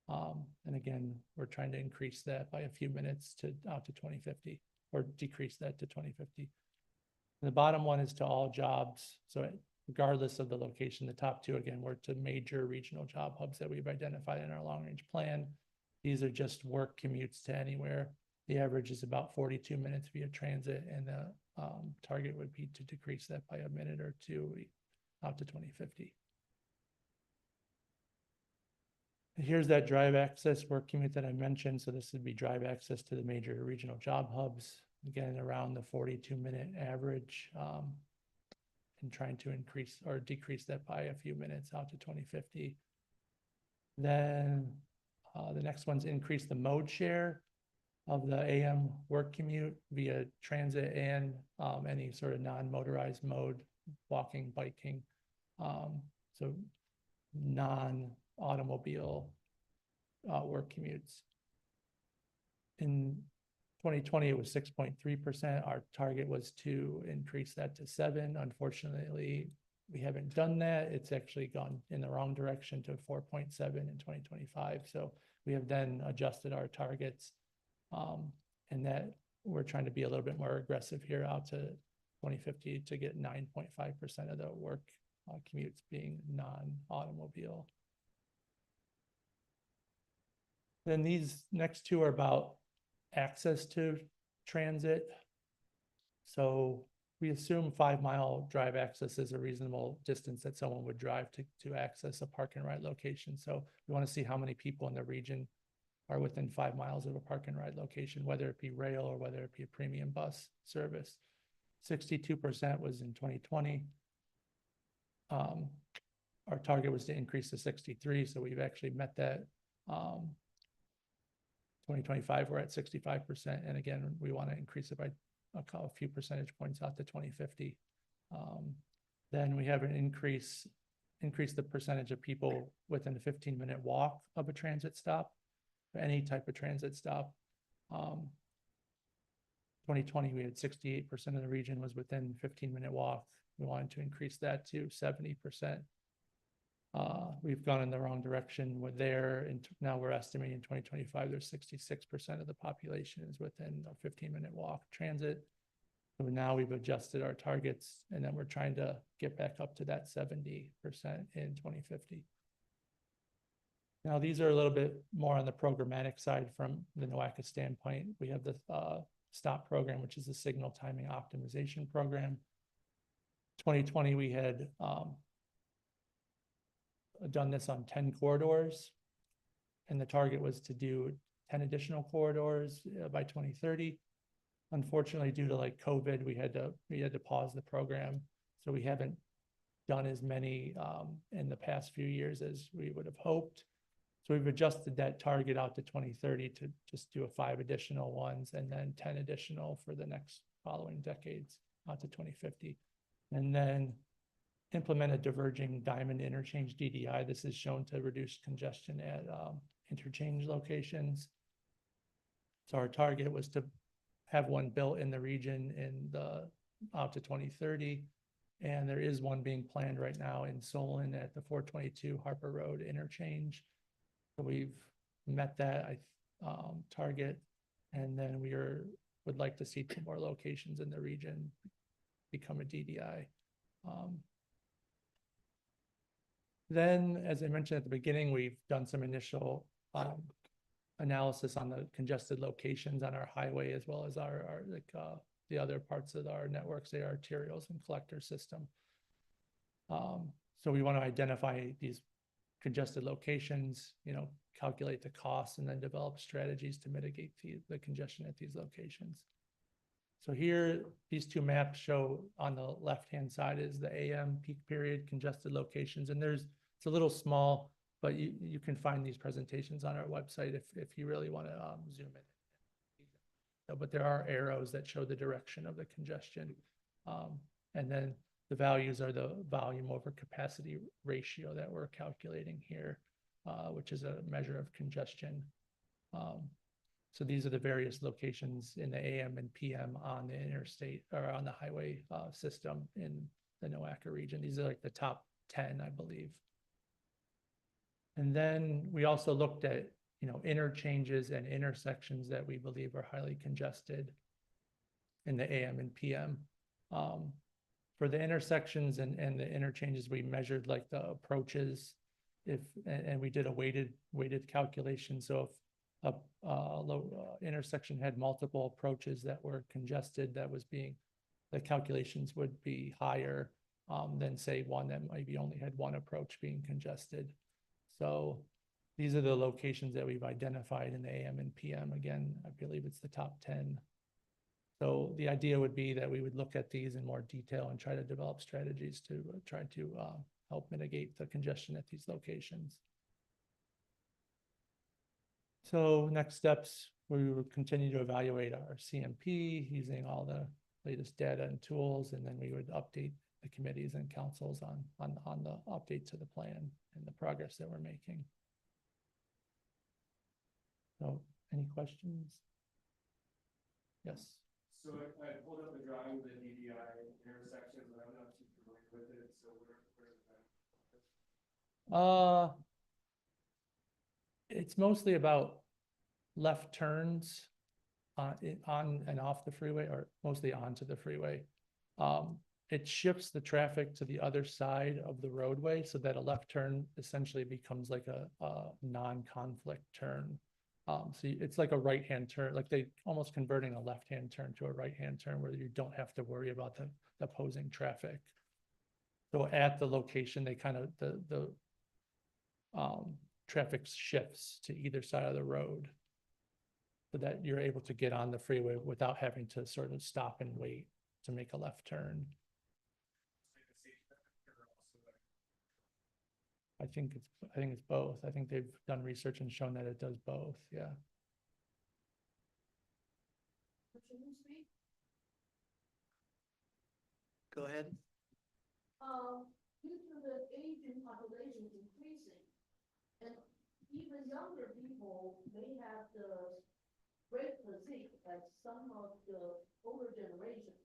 And again, we're trying to increase that by a few minutes out to 2050, or decrease that to 2050. And the bottom one is to all jobs. So regardless of the location, the top two, again, were to major regional job hubs that we've identified in our long range plan. These are just work commutes to anywhere. The average is about 42 minutes via transit, and the target would be to decrease that by a minute or two out to 2050. And here's that drive access work commute that I mentioned. So this would be drive access to the major regional job hubs, again, around the 42-minute average, and trying to increase or decrease that by a few minutes out to 2050. Then the next one's increase the mode share of the AM work commute via transit and any sort of non-motorized mode, walking, biking, so non-automobile work commutes. In 2020, it was 6.3%. Our target was to increase that to 7%. Unfortunately, we haven't done that. It's actually gone in the wrong direction to 4.7 in 2025. So we have then adjusted our targets, and that we're trying to be a little bit more aggressive here out to 2050 to get 9.5% of the work commutes being non-automobile. Then these next two are about access to transit. So we assume 5 mile drive access is a reasonable distance that someone would drive to access a park and ride location. So we want to see how many people in the region are within 5 miles of a park and ride location, whether it be rail or whether it be a premium bus service. 62% was in 2020. Our target was to increase to 63, so we've actually met that. 2025, we're at 65%, and again, we want to increase it by a few percentage points out to 2050. Then we have an increase the percentage of people within a 15-minute walk of a transit stop, any type of transit stop. 2020, we had 68% of the region was within 15-minute walk. We wanted to increase that to 70%. We've gone in the wrong direction with there, and now we're estimating in 2025, there's 66% of the population is within a 15-minute walk transit. So now we've adjusted our targets, and then we're trying to get back up to that 70% in 2050. Now, these are a little bit more on the programmatic side from the NOACA standpoint. We have the STOP program, which is the signal timing optimization program. 2020, we had done this on 10 corridors, and the target was to do 10 additional corridors by 2030. Unfortunately, due to like COVID, we had to pause the program, so we haven't done as many in the past few years as we would have hoped. So we've adjusted that target out to 2030 to just do 5 additional ones and then 10 additional for the next following decades out to 2050. And then implement a diverging diamond interchange DDI. This is shown to reduce congestion at interchange locations. So our target was to have one built in the region out to 2030. And there is one being planned right now in Solon at the 422 Harper Road interchange. So we've met that target, and then would like to see 2 more locations in the region become a DDI. Then, as I mentioned at the beginning, we've done some initial analysis on the congested locations on our highway, as well as the other parts of our networks, the arterials and collector system. So we want to identify these congested locations, calculate the costs, and then develop strategies to mitigate the congestion at these locations. So here, these 2 maps show on the left-hand side is the AM peak period congested locations, and it's a little small, but you can find these presentations on our website if you really want to zoom in. But there are arrows that show the direction of the congestion, and then the values are the volume over capacity ratio that we're calculating here, which is a measure of congestion. So these are the various locations in the AM and PM on the interstate or on the highway system in the NOACA region. These are like the top 10, I believe. And then we also looked at, interchanges and intersections that we believe are highly congested in the AM and PM. For the intersections and the interchanges, we measured like the approaches, and we did a weighted calculation. So if intersection had multiple approaches that were congested, the calculations would be higher than say one that maybe only had one approach being congested. So these are the locations that we've identified in the AM and PM. Again, I believe it's the top 10. So the idea would be that we would look at these in more detail and try to develop strategies to try to help mitigate the congestion at these locations. So next steps, we will continue to evaluate our CMP using all the latest data and tools, and then we would update the committees and councils on the update to the plan and the progress that we're making. So any questions? Yes. So I pulled up the drawing of the DDI intersections, and I'm not too familiar with it. So where is that? It's mostly about left turns on and off the freeway, or mostly onto the freeway. It shifts the traffic to the other side of the roadway so that a left turn essentially becomes like a non-conflict turn. So it's like a right-hand turn, like they almost converting a left-hand turn to a right-hand turn where you don't have to worry about the opposing traffic. So at the location, they kind of, traffic shifts to either side of the road, so that you're able to get on the freeway without having to sort of stop and wait to make a left turn. I think it's both. I think they've done research and shown that it does both, yeah. Go ahead. Due to the aging population increasing, and even younger people may have the great physique like some of the older generations.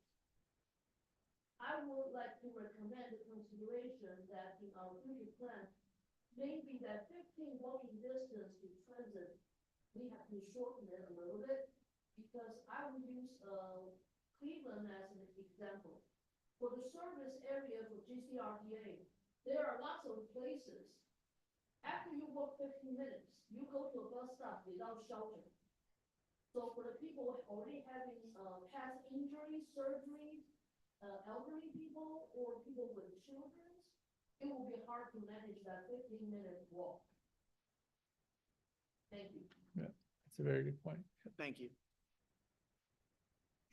I would like to recommend the consideration that in our future plan, maybe that 15 walking distance to transit, we have to shorten it a little bit, because I will use Cleveland as an example. For the service area for GCRDA, there are lots of places. After you walk 15 minutes, you go to a bus stop without shelter. So for the people already having past injuries, surgeries, elderly people, or people with children, it will be hard to manage that 15-minute walk. Thank you. Yeah, that's a very good point. Thank you.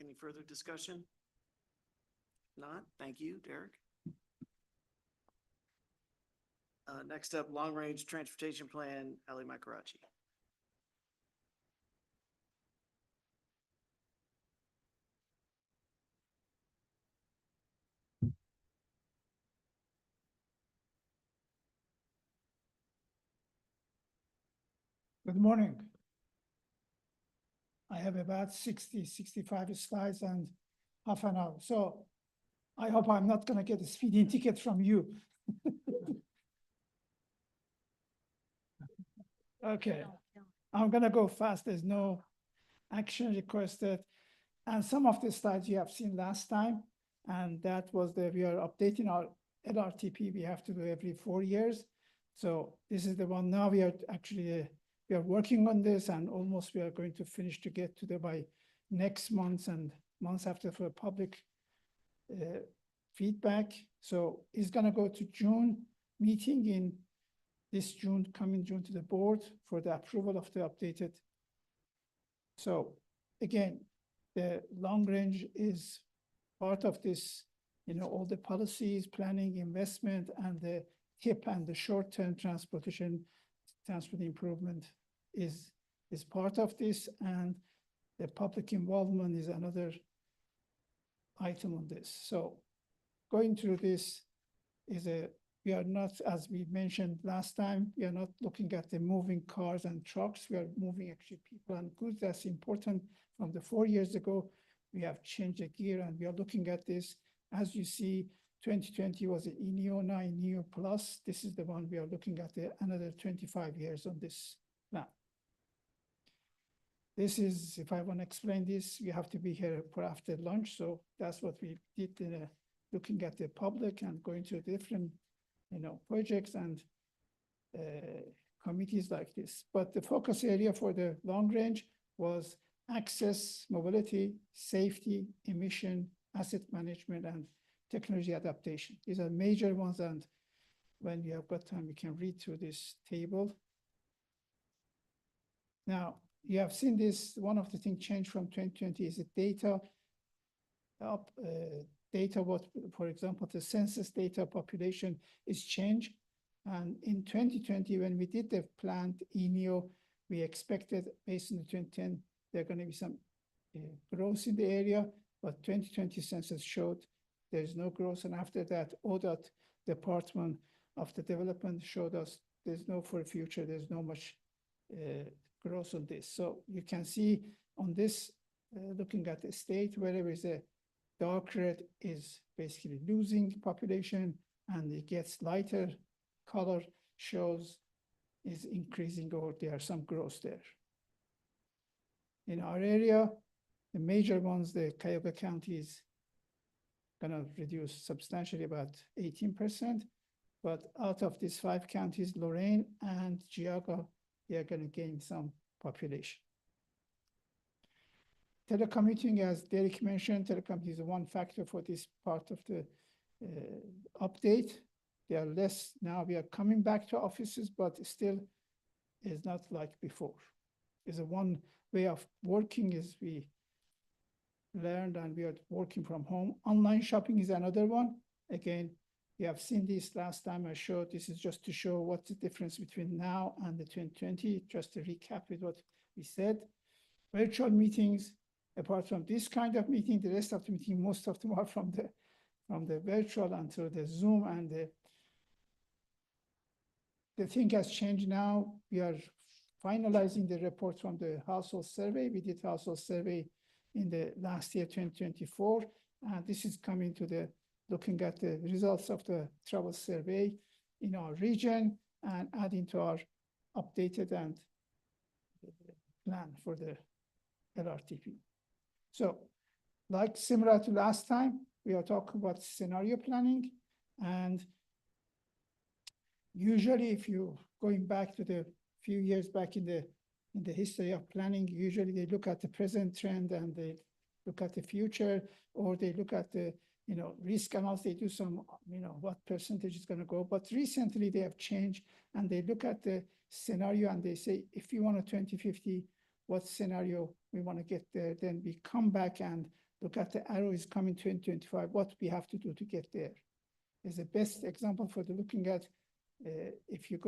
Any further discussion? Not? Thank you, Derek. Next up, Long Range Transportation Plan, Ali Makarachi. Good morning. I have about 65 slides and half an hour. So I hope I'm not going to get a speeding ticket from you. Okay, I'm going to go fast. There's no action requested. And some of the slides you have seen last time, and that was we are updating our LRTP. We have to do every 4 years. So this is the one now we are actually, we are working on this, and almost we are going to finish to get to by next month and months after for public feedback. So it's going to go to June meeting in this June, coming June, to the board for the approval of the updated. So again, the long range is part of this, all the policies, planning, investment, and the HIP and the short-term transport improvement is part of this, and the public involvement is another item on this. So going through this we are not, as we mentioned last time, we are not looking at the moving cars and trucks. We are moving actually people and goods. That's important. From the 4 years ago, we have changed the gear, and we are looking at this. As you see, 2020 was an ENEO 9, NEO Plus. This is the one we are looking at another 25 years on this plan. This is, if I want to explain this, we have to be here for after lunch. So that's what we did, looking at the public and going to different projects and committees like this. But the focus area for the long range was access, mobility, safety, emission, asset management, and technology adaptation. These are major ones, and when we have got time, we can read through this table. Now, you have seen this, one of the things changed from 2020 is the data what, for example, the census data population is changed. And in 2020, when we did the planned ENEO, we expected, based on the 2010, there are going to be some growth in the area, but 2020 census showed there's no growth. And after that, ODOT Department of the Development showed us there's no for the future, there's no much growth on this. So you can see on this, looking at the state, wherever is a dark red is basically losing population, and it gets lighter color shows is increasing, or there are some growth there. In our area, the major ones, the Cuyahoga County is going to reduce substantially, about 18%. But out of these 5 counties, Lorraine and Geauga, they are going to gain some population. Telecommuting, as Derek mentioned, telecommuting is one factor for this part of the update. They are less now. We are coming back to offices, but still is not like before. Is a one way of working is we learned and we are working from home. Online shopping is another one. Again, we have seen this last time I showed. This is just to show what's the difference between now and the 2020, just to recap with what we said. Virtual meetings, apart from this kind of meeting, the rest of the meeting, most of them are from the virtual and through the Zoom, and the thing has changed now. We are finalizing the report from the household survey. We did household survey in the last year, 2024. And this is coming to the, looking at the results of the travel survey in our region and adding to our updated and plan for the LRTP. So like similar to last time, we are talking about scenario planning. And usually if you going back to the few years back in the history of planning, usually they look at the present trend and they look at the future, or they look at the risk analysis. They do some what percentage is going to go. But recently they have changed and they look at the scenario and they say, if you want a 2050, what scenario we want to get there? Then we come back and look at the arrow is coming 2025. What we have to do to get there is the best example for the looking at. If you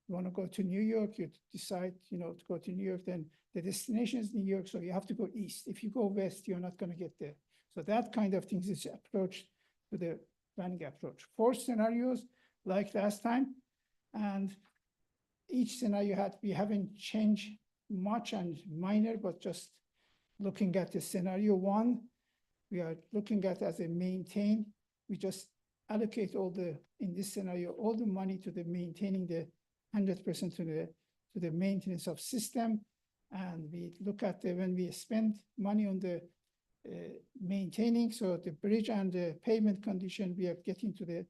want to go to New York, you decide, to go to New York, then the destination is New York, so you have to go east. If you go west, you're not going to get there. So that kind of things is approach to the planning approach. 4 scenarios like last time, and each scenario we haven't changed much and minor, but just looking at the scenario 1, we are looking at as a maintain. We just allocate in this scenario, all the money to the maintaining the 100% to the maintenance of system. And we look at when we spend money on the maintaining, so the bridge and the payment condition, we are getting to the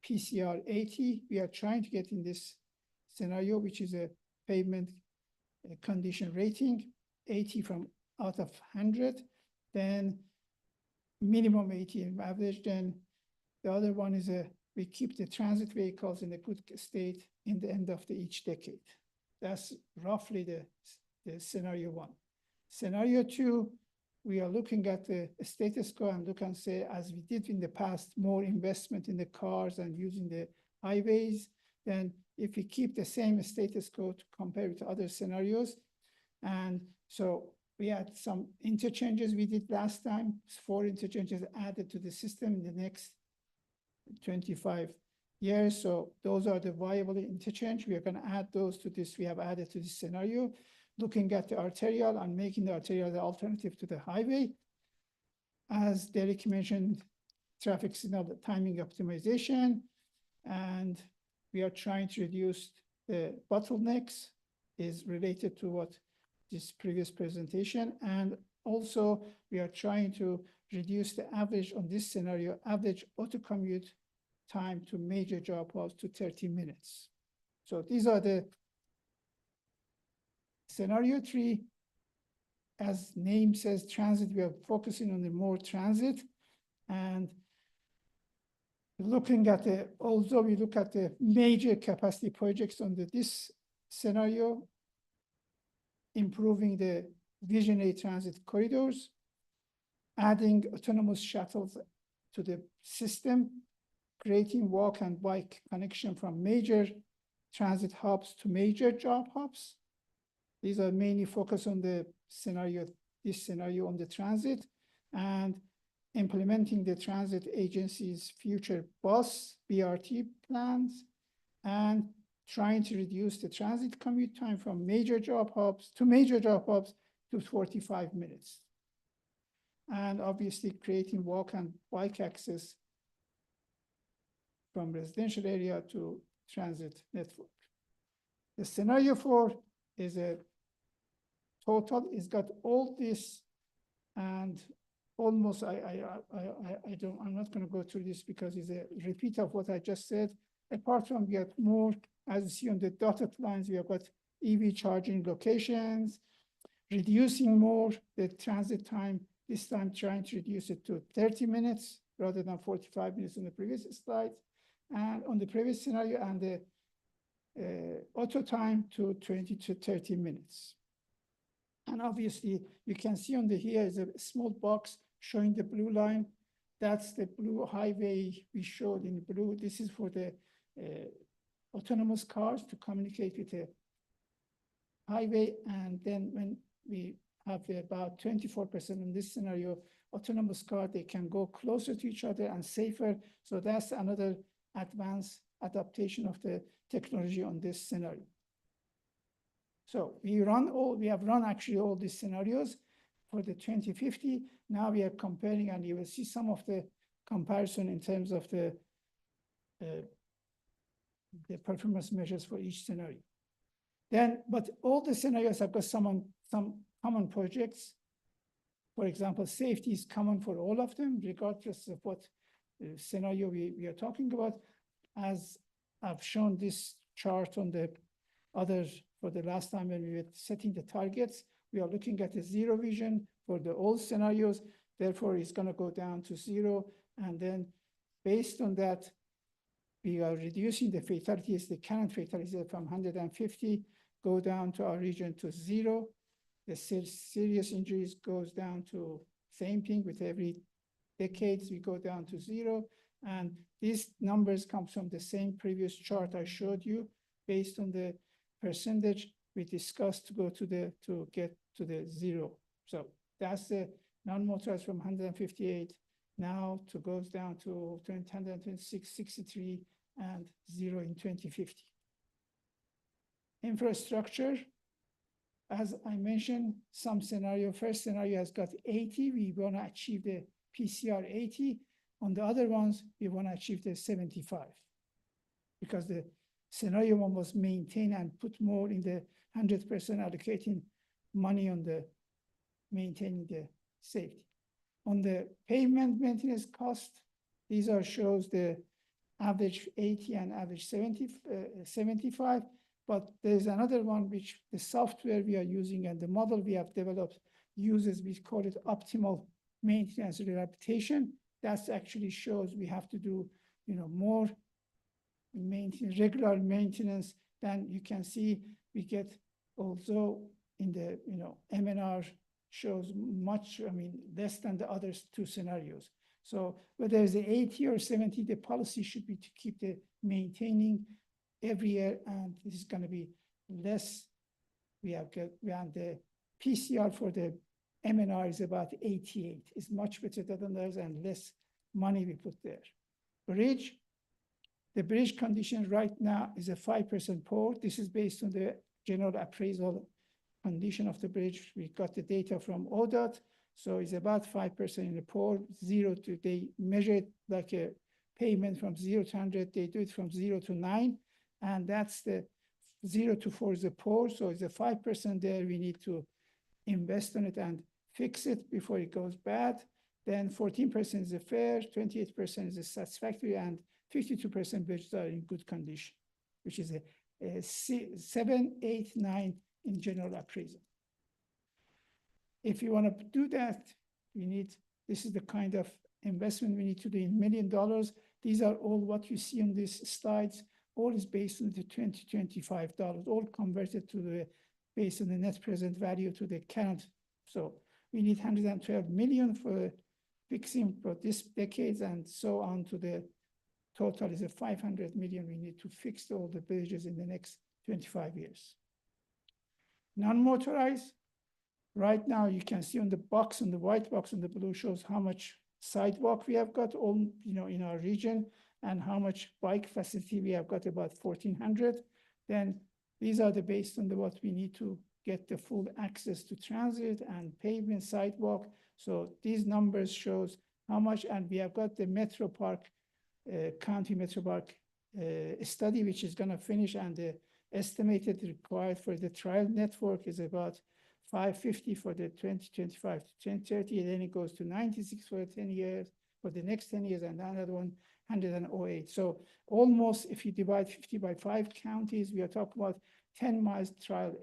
PCR 80. We are trying to get in this scenario, which is a payment condition rating, 80 from out of 100, then minimum 80 in average. Then the other one is we keep the transit vehicles in a good state in the end of each decade. That's roughly the scenario 1. Scenario 2, we are looking at the status quo and look and say, as we did in the past, more investment in the cars and using the highways. Then if we keep the same status quo to compare with other scenarios. And so we had some interchanges we did last time, 4 interchanges added to the system in the next 25 years. So those are the viable interchange. We are going to add those to this. We have added to this scenario, looking at the arterial and making the arterial the alternative to the highway. As Derek mentioned, traffic signal timing optimization, and we are trying to reduce the bottlenecks is related to what this previous presentation. And also we are trying to reduce the average on this scenario, average auto commute time to major job hubs to 30 minutes. So these are the scenario 3. As name says, transit, we are focusing on the more transit. And looking at although we look at the major capacity projects on this scenario, improving the visionary transit corridors, adding autonomous shuttles to the system, creating walk and bike connection from major transit hubs to major job hubs. These are mainly focused on this scenario on the transit, and implementing the transit agency's future bus BRT plans, and trying to reduce the transit commute time from major job hubs to 45 minutes. And obviously creating walk and bike access from residential area to transit network. The scenario 4 is a total. It's got all this, and almost I'm not going to go through this because it's a repeat of what I just said. Apart from we have more, as you see on the dotted lines, we have got EV charging locations, reducing more the transit time, this time trying to reduce it to 30 minutes rather than 45 minutes on the previous slide, and on the previous scenario, and the auto time to 20 to 30 minutes. And obviously, you can see on the here is a small box showing the blue line. That's the blue highway we showed in blue. This is for the autonomous cars to communicate with the highway. And then when we have about 24% in this scenario, autonomous car, they can go closer to each other and safer. So that's another advanced adaptation of the technology on this scenario. So we have run actually all these scenarios for the 2050. Now we are comparing, and you will see some of the comparison in terms of the performance measures for each scenario. Then, but all the scenarios have got some common projects. For example, safety is common for all of them, regardless of what scenario we are talking about. As I've shown this chart on the others for the last time when we were setting the targets, we are looking at a zero vision for the old scenarios. Therefore, it's going to go down to zero. And then based on that, we are reducing the fatalities, the current fatalities from 150 go down to our region to zero. The serious injuries goes down to same thing with every decades, we go down to zero. And these numbers come from the same previous chart I showed you based on the percentage we discussed to go to get to the zero. So that's the non-motorized from 158 now to goes down to 126, 63, and zero in 2050. Infrastructure, as I mentioned, some scenario, first scenario has got 80. We want to achieve the PCR 80. On the other ones, we want to achieve the 75. Because the scenario one was maintain and put more in the 100% allocating money on the maintaining the safety. On the pavement maintenance cost, these are shows the average 80 and average 75. But there's another one which the software we are using and the model we have developed uses, we call it optimal maintenance rehabilitation. That actually shows we have to do, more maintenance, regular maintenance. Then you can see we get also in the, MNR shows much, less than the other two scenarios. So whether it's 80 or 70, the policy should be to keep the maintaining every year, and this is going to be less. We have the PCR for the MNR is about 88. It's much better than those and less money we put there. Bridge, the bridge condition right now is a 5% poor. This is based on the general appraisal condition of the bridge. We got the data from ODOT, so it's about 5% in the poor. They measure it like a payment from 0 to 100. They do it from 0 to 9. And that's the 0 to 4 is the poor. So it's a 5% there. We need to invest on it and fix it before it goes bad. Then 14% is a fair, 28% is a satisfactory, and 52% bridges are in good condition, which is a 7, 8, 9 in general appraisal. If you want to do that, this is the kind of investment we need to do in $1 million. These are all what you see on these slides. All is based on the $2025, all converted to based on the net present value to the current. So we need 112 million for fixing for this decade, and so on to the total is a 500 million we need to fix all the bridges in the next 25 years. Non-motorized, right now you can see on the box, on the white box on the blue shows how much sidewalk we have got all, in our region, and how much bike facility we have got, about 1,400. Then these are based on what we need to get the full access to transit and pavement sidewalk. So these numbers shows how much, and we have got the Metro Park, County Metro Park study, which is going to finish, and the estimated required for the trial network is about 550 for the 2025 to 2030, and then it goes to 96 for 10 years, for the next 10 years, and another one 108. So almost, if you divide 50 by 5 counties, we are talking about 10 miles trial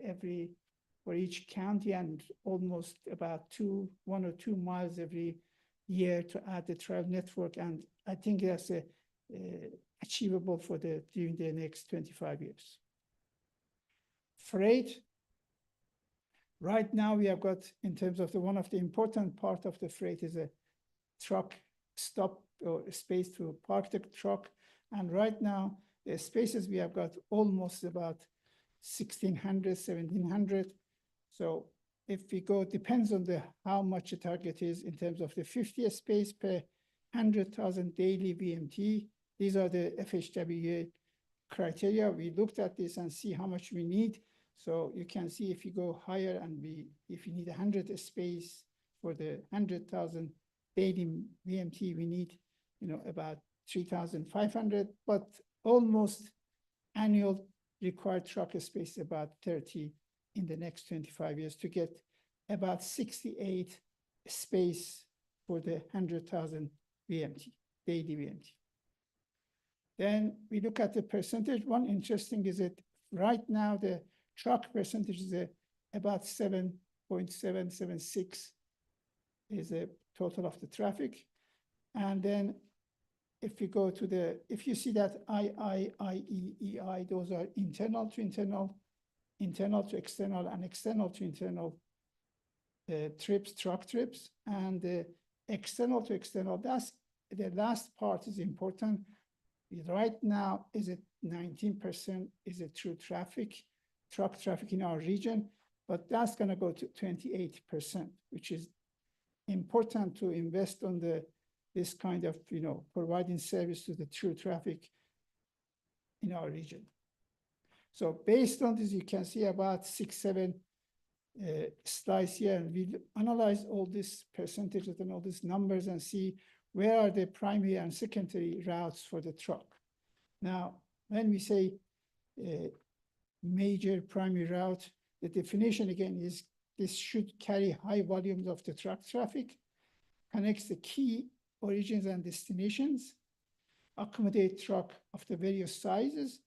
for each county, and almost about 1 or 2 miles every year to add the trial network. And I think that's achievable during the next 25 years. Freight. Right now, we have got, in terms of one of the important part of the freight is a truck stop or space to park the truck. And right now, the spaces we have got almost about 1,600, 1,700. So if we go, depends on how much the target is in terms of the 50 space per 100,000 daily VMT. These are the FHWA criteria. We looked at this and see how much we need. So you can see if you go higher and if you need 100 space for the 100,000 daily VMT, we need, about 3,500, but almost annual required truck space about 30 in the next 25 years to get about 68 space for the 100,000 VMT, daily VMT. Then we look at the percentage. One interesting is that right now the truck percentage is about 7.776 is the total of the traffic. And then if you go to if you see that II, EI, those are internal to internal, internal to external, and external to internal trips, truck trips. And the external to external, that's the last part is important. Right now, is it 19% is it true traffic, truck traffic in our region, but that's going to go to 28%, which is important to invest on this kind of, providing service to the true traffic in our region. So based on this, you can see about 6, 7 slides here, and we analyze all these percentages and all these numbers and see where are the primary and secondary routes for the truck. Now, when we say major primary route, the definition again is this should carry high volumes of the truck traffic, connects the key origins and destinations, accommodate truck of the various sizes,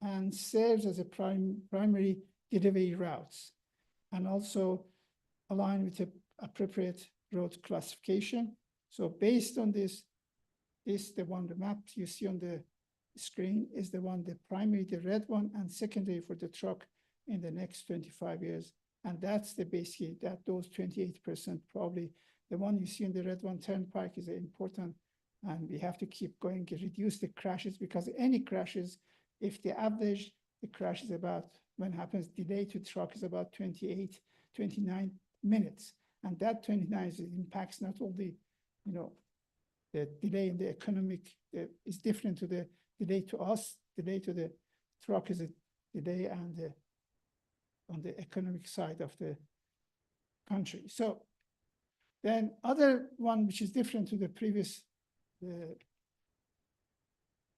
and serves as a primary delivery routes, and also align with the appropriate road classification. So based on this, the map you see on the screen is the primary, the red one, and secondary for the truck in the next 25 years. And that's basically those 28%, probably the one you see in the red one, turnpike, is important. And we have to keep going to reduce the crashes, because any crashes, if the average, the crash is about, when happens, delay to truck is about 28, 29 minutes. And that 29 impacts not only, the delay in the economic is different to the delay to us, delay to the truck is a delay and on the economic side of the country. So then other one, which is different to the previous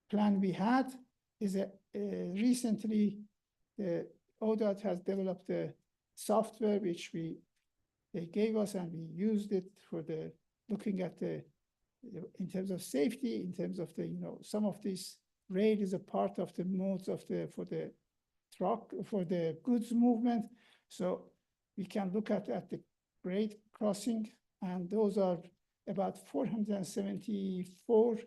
plan we had, is recently the ODOT has developed a software which they gave us, and we used it for looking at in terms of safety, in terms of some of this rail is a part of the modes of for the truck, for the goods movement. So we can look at the grade crossing, and those are about 474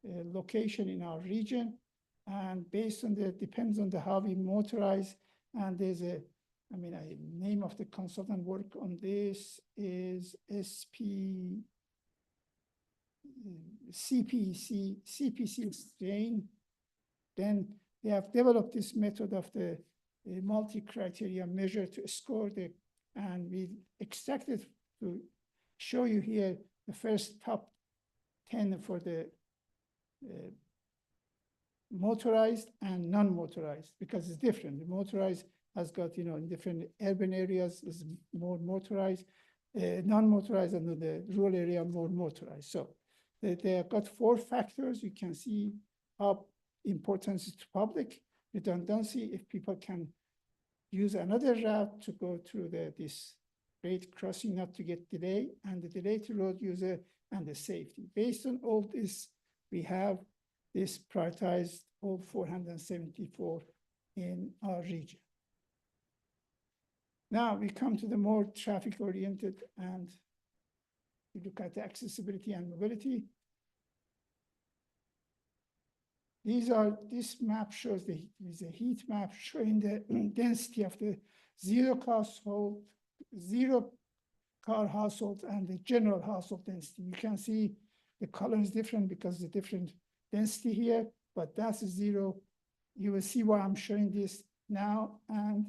location in our region. And based on depends on how we motorize, and there's name of the consultant work on this is CPC strain. Then they have developed this method of the multi-criteria measure to score and we extracted to show you here the first top 10 for the motorized and non-motorized, because it's different. The motorized has got, in different urban areas is more motorized, non-motorized, and the rural area more motorized. So they have got 4 factors. You can see how important is to public redundancy, if people can use another route to go through this grade crossing, not to get delay, and the delay to road user, and the safety. Based on all this, we have this prioritized all 474 in our region. Now we come to the more traffic-oriented, and we look at the accessibility and mobility. This map shows is a heat map showing the density of the zero car household and the general household density. You can see the color is different because the different density here, but that's a zero. You will see why I'm showing this now and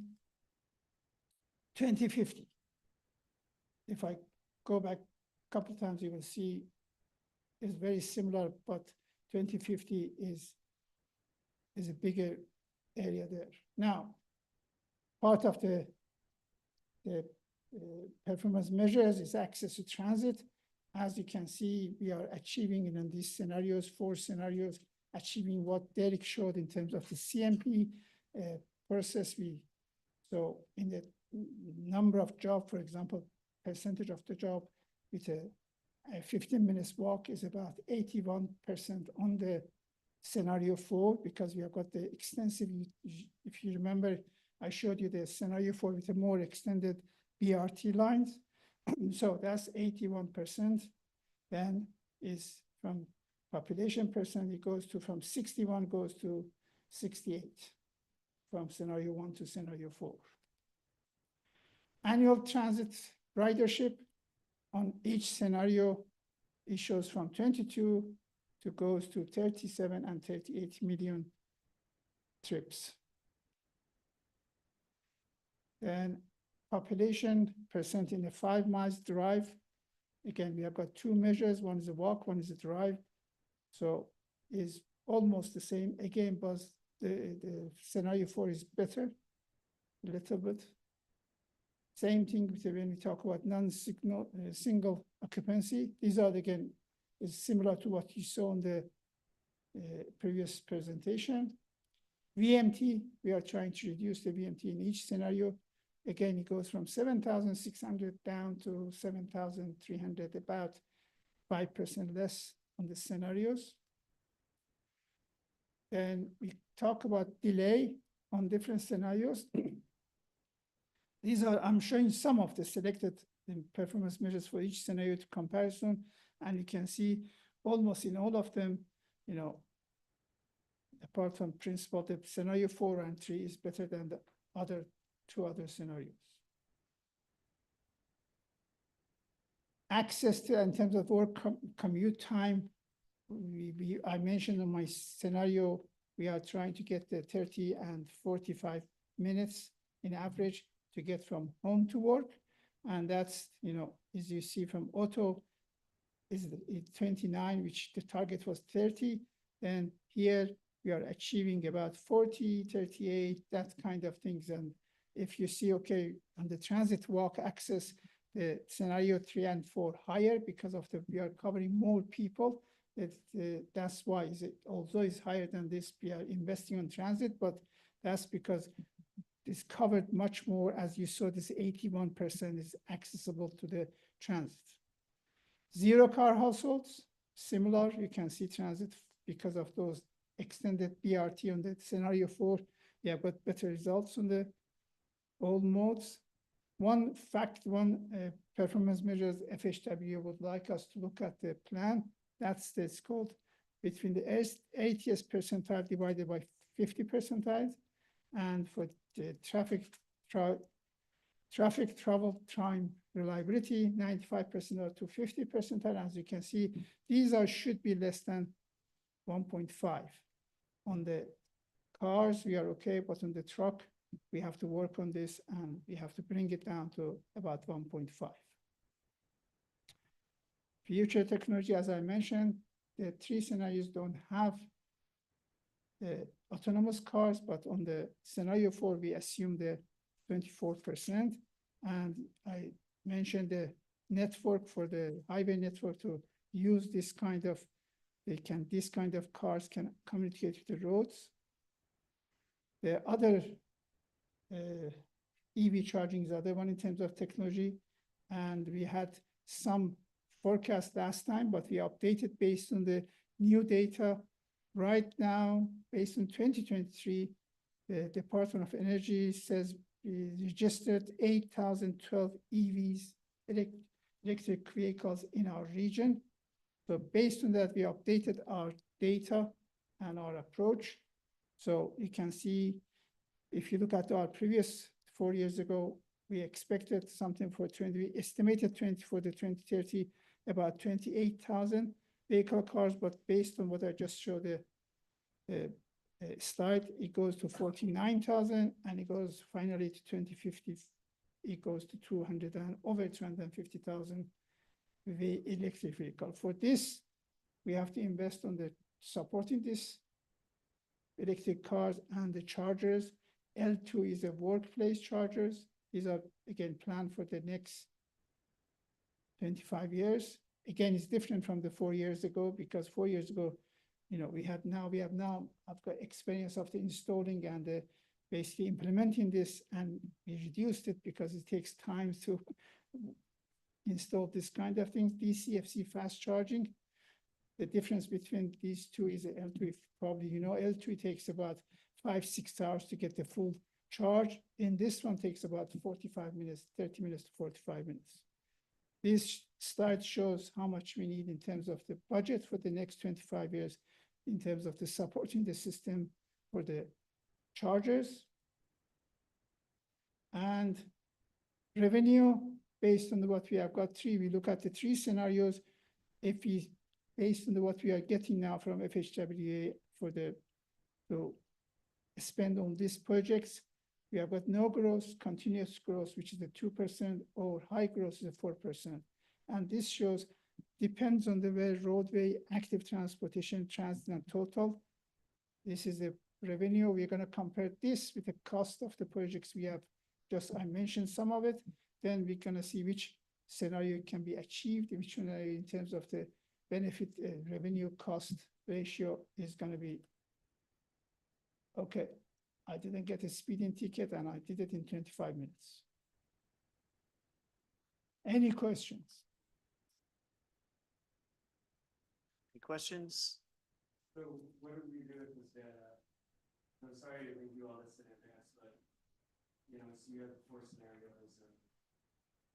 2050. If I go back a couple of times, you will see it's very similar, but 2050 is a bigger area there. Now, part of the performance measures is access to transit. As you can see, we are achieving in these scenarios, 4 scenarios, achieving what Derek showed in terms of the CMP process. So in the number of job, for example, percentage of the job with a 15 minutes walk is about 81% on the scenario 4, because we have got the extensive, if you remember, I showed you the scenario 4 with a more extended BRT lines. So that's 81%. Then is from population percent, it goes to from 61 goes to 68 from scenario 1 to scenario 4. Annual transit ridership on each scenario, it shows from 22 to goes to 37 and 38 million trips. Then population percent in a 5 miles drive. Again, we have got 2 measures. One is a walk, one is a drive. So is almost the same. Again, but the scenario 4 is better, a little bit. Same thing with when we talk about single occupancy. These are, again, is similar to what you saw in the previous presentation. VMT, we are trying to reduce the VMT in each scenario. Again, it goes from 7,600 down to 7,300, about 5% less on the scenarios. Then we talk about delay on different scenarios. These are, I'm showing some of the selected performance measures for each scenario to comparison. And you can see almost in all of them, you know, apart from principal, the scenario 4 and 3 is better than the other 2 other scenarios. Access to, in terms of work commute time, I mentioned in my scenario, we are trying to get the 30 and 45 minutes in average to get from home to work. And that's, you know, as you see from auto, is 29, which the target was 30. Then here we are achieving about 40, 38, that kind of things. And if you see, okay, on the transit walk access, the scenario 3 and 4 higher because of the, we are covering more people. That's why although it's higher than this, we are investing on transit, but that's because it's covered much more. As you saw, this 81% is accessible to the transit. Zero car households, similar, you can see transit because of those extended BRT on the scenario 4. Yeah, but better results on the old modes. One performance measures FHW would like us to look at the plan. That's this called between the 80th percentile divided by 50 percentiles. And for the traffic travel time reliability, 95% to 50 percentile. As you can see, these should be less than 1.5. On the cars, we are okay, but on the truck, we have to work on this and we have to bring it down to about 1.5. Future technology, as I mentioned, the 3 scenarios don't have the autonomous cars, but on the scenario 4, we assume the 24%. And I mentioned the network for the highway network to use this kind of, this kind of cars can communicate with the roads. The other EV charging is the other one in terms of technology. And we had some forecast last time, but we updated based on the new data. right now, based on 2023, the Department of Energy says we registered 8,012 EVs, electric vehicles in our region. So based on that, we updated our data and our approach. So you can see, if you look at our previous 4 years ago, we expected something for we estimated for the 2030, about 28,000 vehicle cars, but based on what I just showed the slide, it goes to 49,000, and it goes finally to 2050, it goes to over 250,000 electric vehicle. For this, we have to invest on the supporting this electric cars and the chargers. L2 is a workplace chargers. These are, again, planned for the next 25 years. Again, it's different from the 4 years ago, because 4 years ago, we have now, I've got experience of the installing and basically implementing this, and we reduced it because it takes time to install this kind of things. DCFC fast charging. The difference between these two is the L2, probably L2 takes about 5-6 hours to get the full charge. In this one takes about 45 minutes, 30 minutes to 45 minutes. This slide shows how much we need in terms of the budget for the next 25 years, in terms of the supporting the system for the chargers. And revenue, based on what we have got we look at the 3 scenarios. If we, based on what we are getting now from FHWA for to spend on these projects, we have got no growth, continuous growth, which is the 2%, or high growth is a 4%. And this shows, depends on the way roadway, active transportation, transit, and total. This is the revenue. We're going to compare this with the cost of the projects we have I mentioned some of it. Then we're going to see which scenario can be achieved, which one in terms of the benefit revenue cost ratio is going to be. Okay, I didn't get a speeding ticket and I did it in 25 minutes. Any questions? Any questions? So what do we do with this data? I'm sorry to review all this in advance, but so you have 4 scenarios.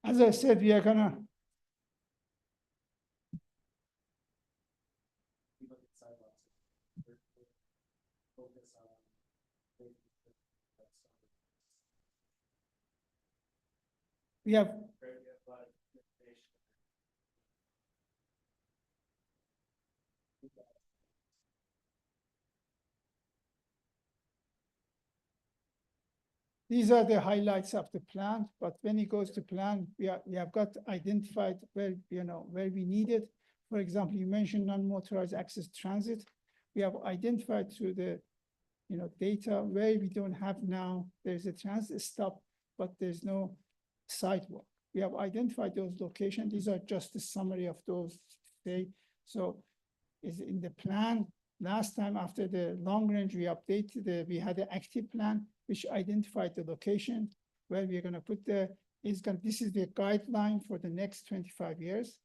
As I said, we are gonna. We have. These are the highlights of the plan, but when it goes to plan, we have got identified where we need it. For example, you mentioned non-motorized access transit. We have identified through the data where we don't have now. There's a transit stop, but there's no sidewalk. We have identified those locations. These are just a summary of those today. So is in the plan. Last time after the long range, we updated we had an active plan which identified the location where we're going to put this is the guideline for the next 25 years.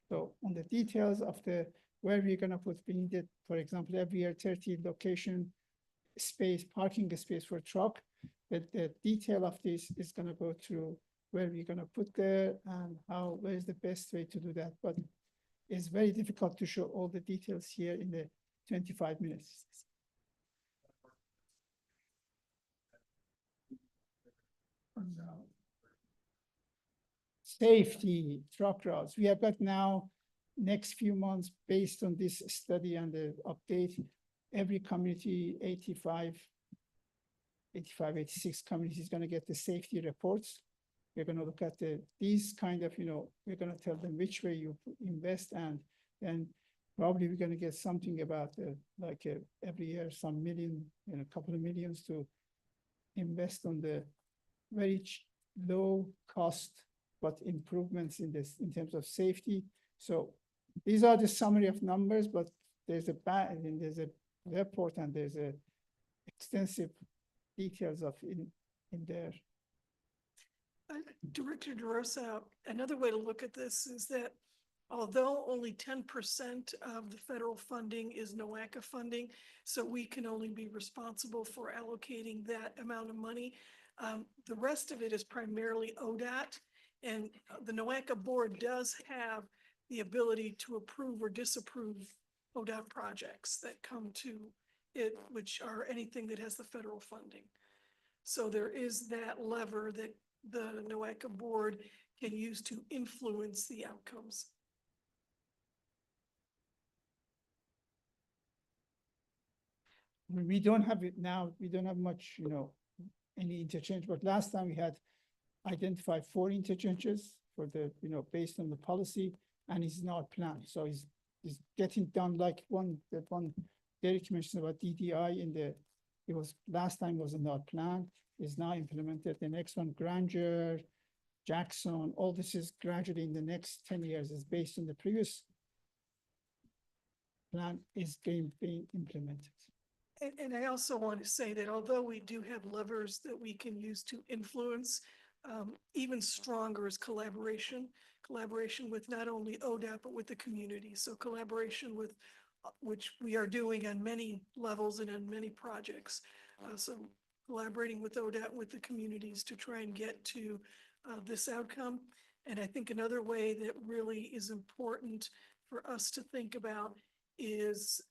So on the details of where we're going to put, we needed, for example, every year 30 location space, parking space for truck. The detail of this is going to go through where we're going to put there and where is the best way to do that. But it's very difficult to show all the details here in the 25 minutes. Safety, truck routes. We have got now next few months based on this study and the update, every community, 85, 86 communities is going to get the safety reports. We're going to look at these kind of, we're going to tell them which way you invest, and then probably we're going to get something about every year, some million, a couple of millions to invest on the very low cost, but improvements in terms of safety. So these are the summary of numbers, but there's a report and there's a extensive details of in there. Director DeRosa, another way to look at this is that Although only 10% of the federal funding is NOACA funding, so we can only be responsible for allocating that amount of money. The rest of it is primarily ODOT, and the NOACA board does have the ability to approve or disapprove ODOT projects that come to it, which are anything that has the federal funding. So there is that lever that the NOACA board can use to influence the outcomes. We don't have it now, we don't have much, any interchange, but last time we had identified 4 interchanges for the, based on the policy, and it's not planned, so it's getting done like that one Derek mentioned about DDI it was, last time was not planned, is now implemented. The next one, Granger, Jackson, all this is gradually in the next 10 years is based on the previous plan is being implemented. And I also want to say that although we do have levers that we can use to influence, even stronger is collaboration with not only ODOT, but with the community. So collaboration with, which we are doing on many levels and on many projects. So collaborating with ODOT, with the communities to try and get to this outcome. And I think another way that really is important for us to think about is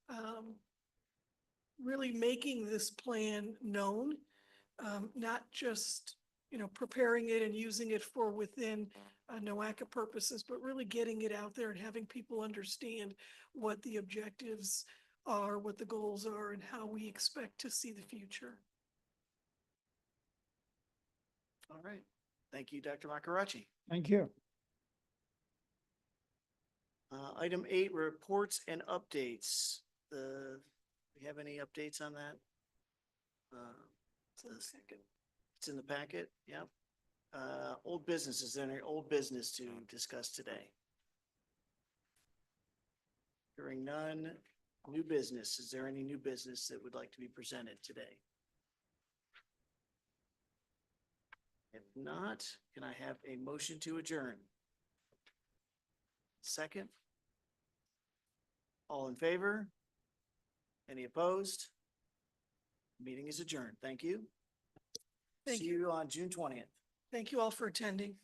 really making this plan known, not just, preparing it and using it for within NOACA purposes, but really getting it out there and having people understand what the objectives are, what the goals are, and how we expect to see the future. All right. Thank you, Dr. Makarachi. Thank you. Item 8, reports and updates. We have any updates on that? It's in the packet, yep. Old business, is there any old business to discuss today? Hearing none. New business, is there any new business that would like to be presented today? If not, can I have a motion to adjourn? Second? All in favor? Any opposed? Meeting is adjourned. Thank you. Thank See you on June 20th. Thank you all for attending.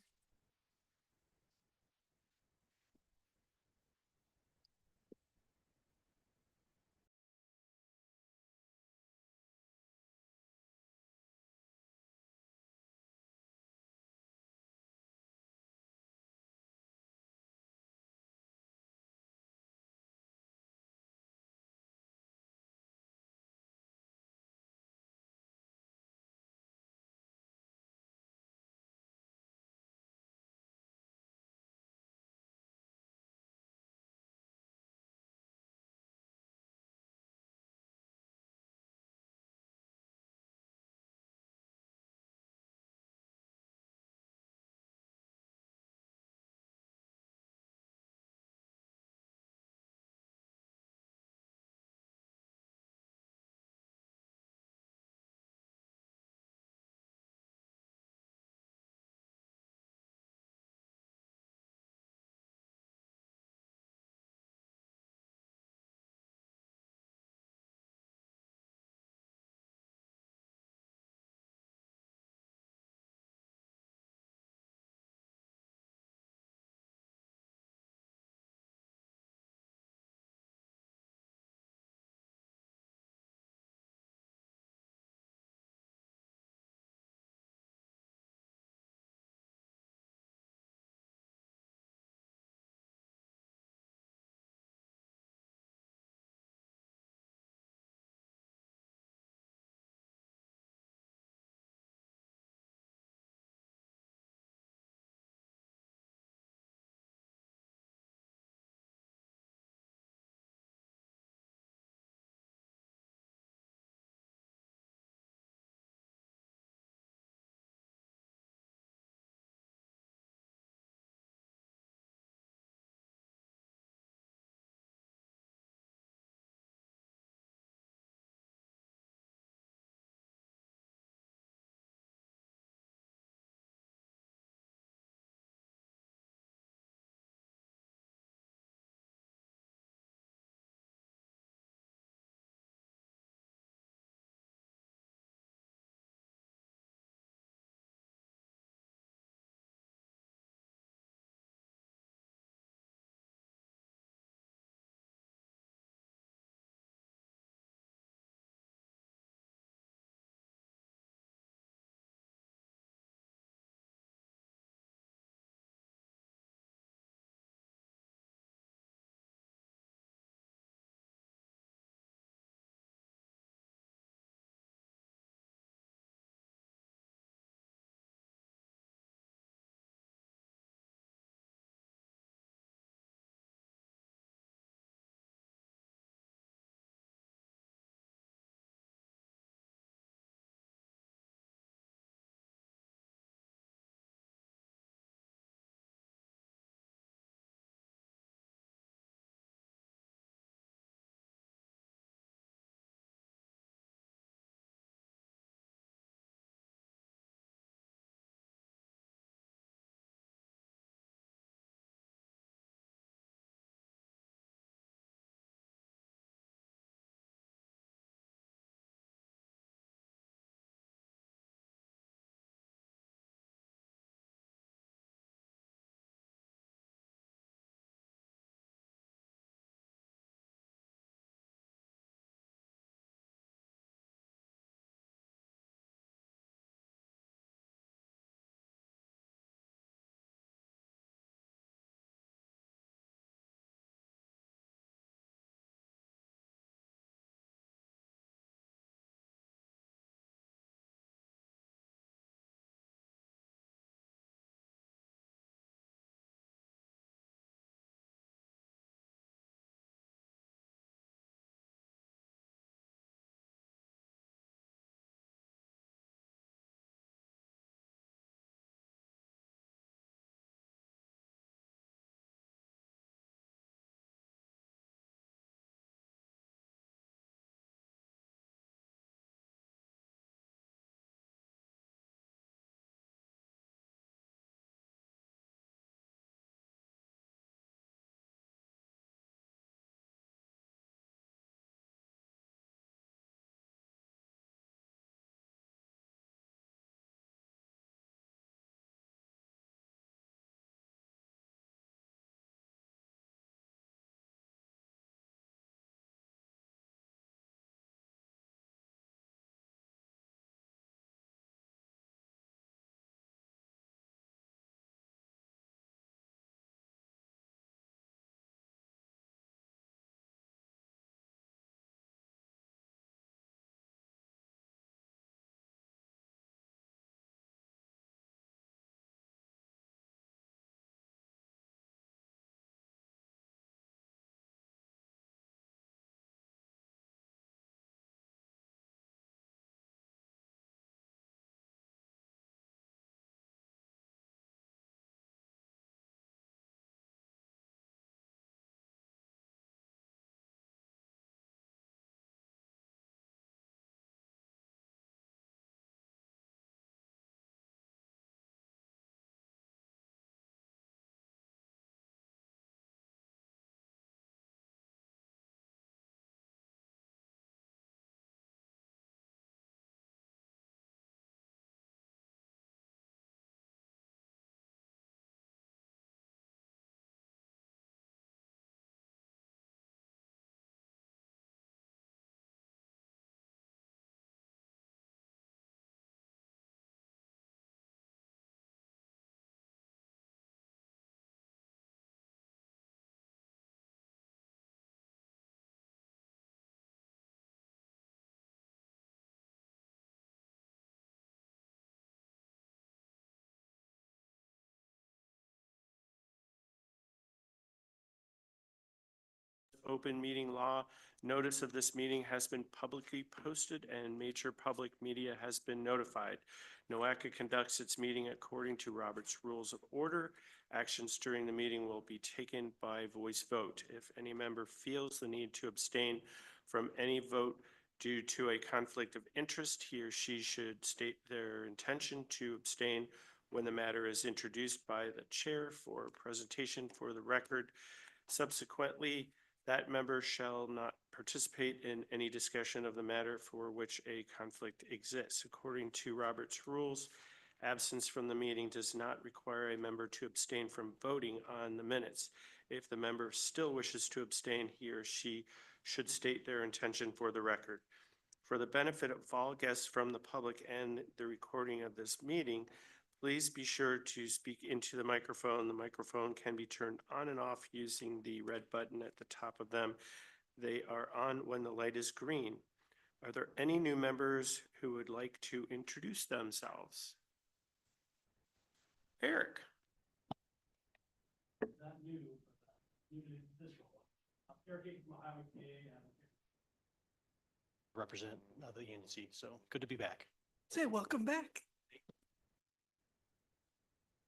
open meeting law, notice of this meeting has been publicly posted and major public media has been notified. NOACA conducts its meeting according to Robert's Rules of Order. Actions during the meeting will be taken by voice vote. If any member feels the need to abstain from any vote due to a conflict of interest, he or she should state their intention to abstain when the matter is introduced by the chair for presentation for the record. Subsequently, that member shall not participate in any discussion of the matter for which a conflict exists. According to Robert's rules, absence from the meeting does not require a member to abstain from voting on the minutes. If the member still wishes to abstain, he or she should state their intention for the record. For the benefit of all guests from the public and the recording of this meeting, please be sure to speak into the microphone. The microphone can be turned on and off using the red button at the top of them. They are on when the light is green. Are there any new members who would like to introduce themselves? Eric. Not new, but new to this role. Eric from Ohio PA. Represent the ENC, so good to be back. Say, welcome back.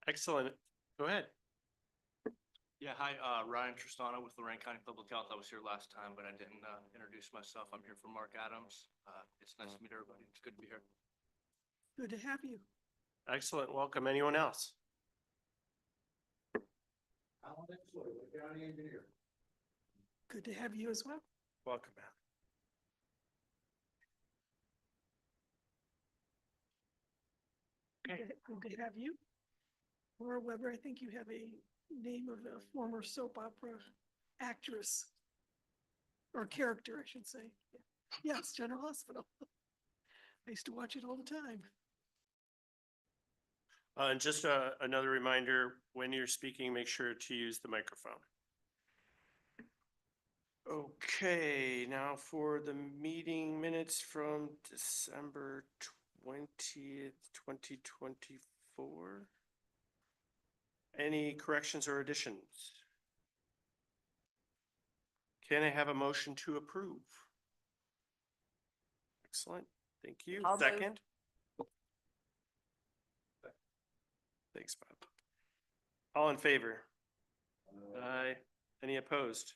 Excellent. Go ahead. Yeah, hi, Ryan Tristano with Lorraine County Public Health. I was here last time, but I didn't introduce myself. I'm here for Mark Adams. It's nice to meet everybody. It's good to be here. Good to have you. Excellent. Welcome. Anyone else? County engineer. Good to have you as well. Welcome, Matt. Okay, good to have you. Laura Weber, I think you have a name of a former soap opera actress or character, I should say. Yes, General Hospital. I used to watch it all the time. And just another reminder, when you're speaking, make sure to use the microphone. Okay, now for the meeting minutes from December 20th, 2024. Any corrections or additions? Can I have a motion to approve? Excellent, thank you. I'll move. Second? Thanks, Bob. All in favor? Aye. Any opposed?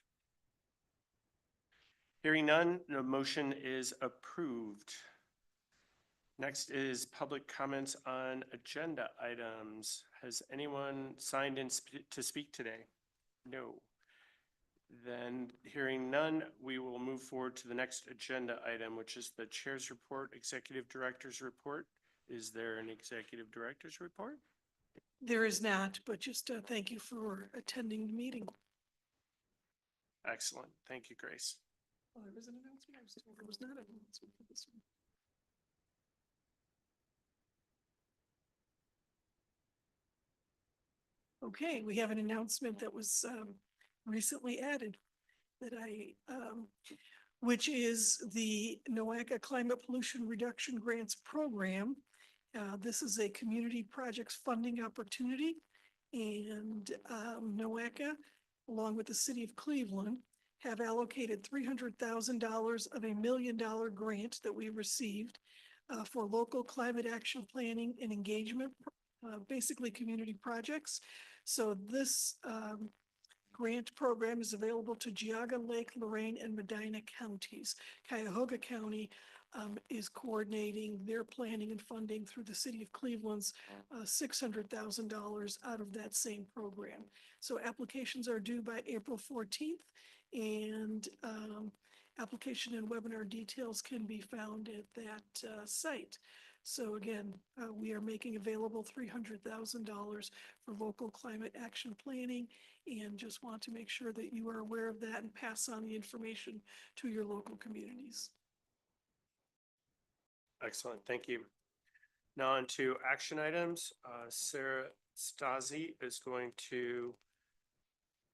Hearing none, the motion is approved. Next is public comments on agenda items. Has anyone signed in to speak today? No. Then hearing none, we will move forward to the next agenda item, which is the chair's report, executive director's report. Is there an executive director's report? There is not, but just thank you for attending the meeting. Excellent. Thank you, Grace. Oh, there was an announcement. I was told there was not an announcement for this one. Okay, we have an announcement that was recently added that which is the NOACA Climate Pollution Reduction Grants Program. This is a community projects funding opportunity, and NOACA, along with the city of Cleveland, have allocated $300,000 of $1 million grant that we received for local climate action planning and engagement, basically community projects. So this grant program is available to Geauga, Lake, Lorraine, and Medina counties. Cuyahoga County is coordinating their planning and funding through the city of Cleveland's $600,000 out of that same program. So applications are due by April 14th, and application and webinar details can be found at that site. So again, we are making available $300,000 for local climate action planning, and just want to make sure that you are aware of that and pass on the information to your local communities. Excellent, thank you. Now on to action items. Sarah Stasi is going to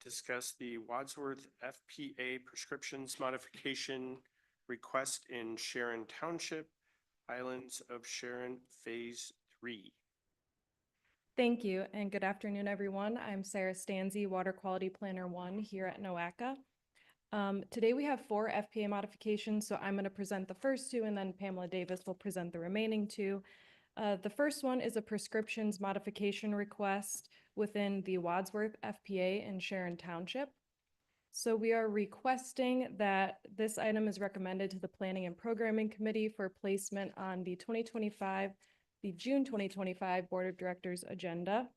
discuss the Wadsworth FPA prescriptions modification request in Sharon Township, Islands of Sharon, Phase 3. Thank you, and good afternoon, everyone. I'm Sarah Stanzi, Water Quality Planner 1 here at NOACA. Today we have 4 FPA modifications, so I'm going to present the first 2 and then Pamela Davis will present the remaining 2. The first one is a prescriptions modification request within the Wadsworth FPA in Sharon Township. So we are requesting that this item is recommended to the Planning and Programming Committee for placement on the June 2025 Board of Directors agenda.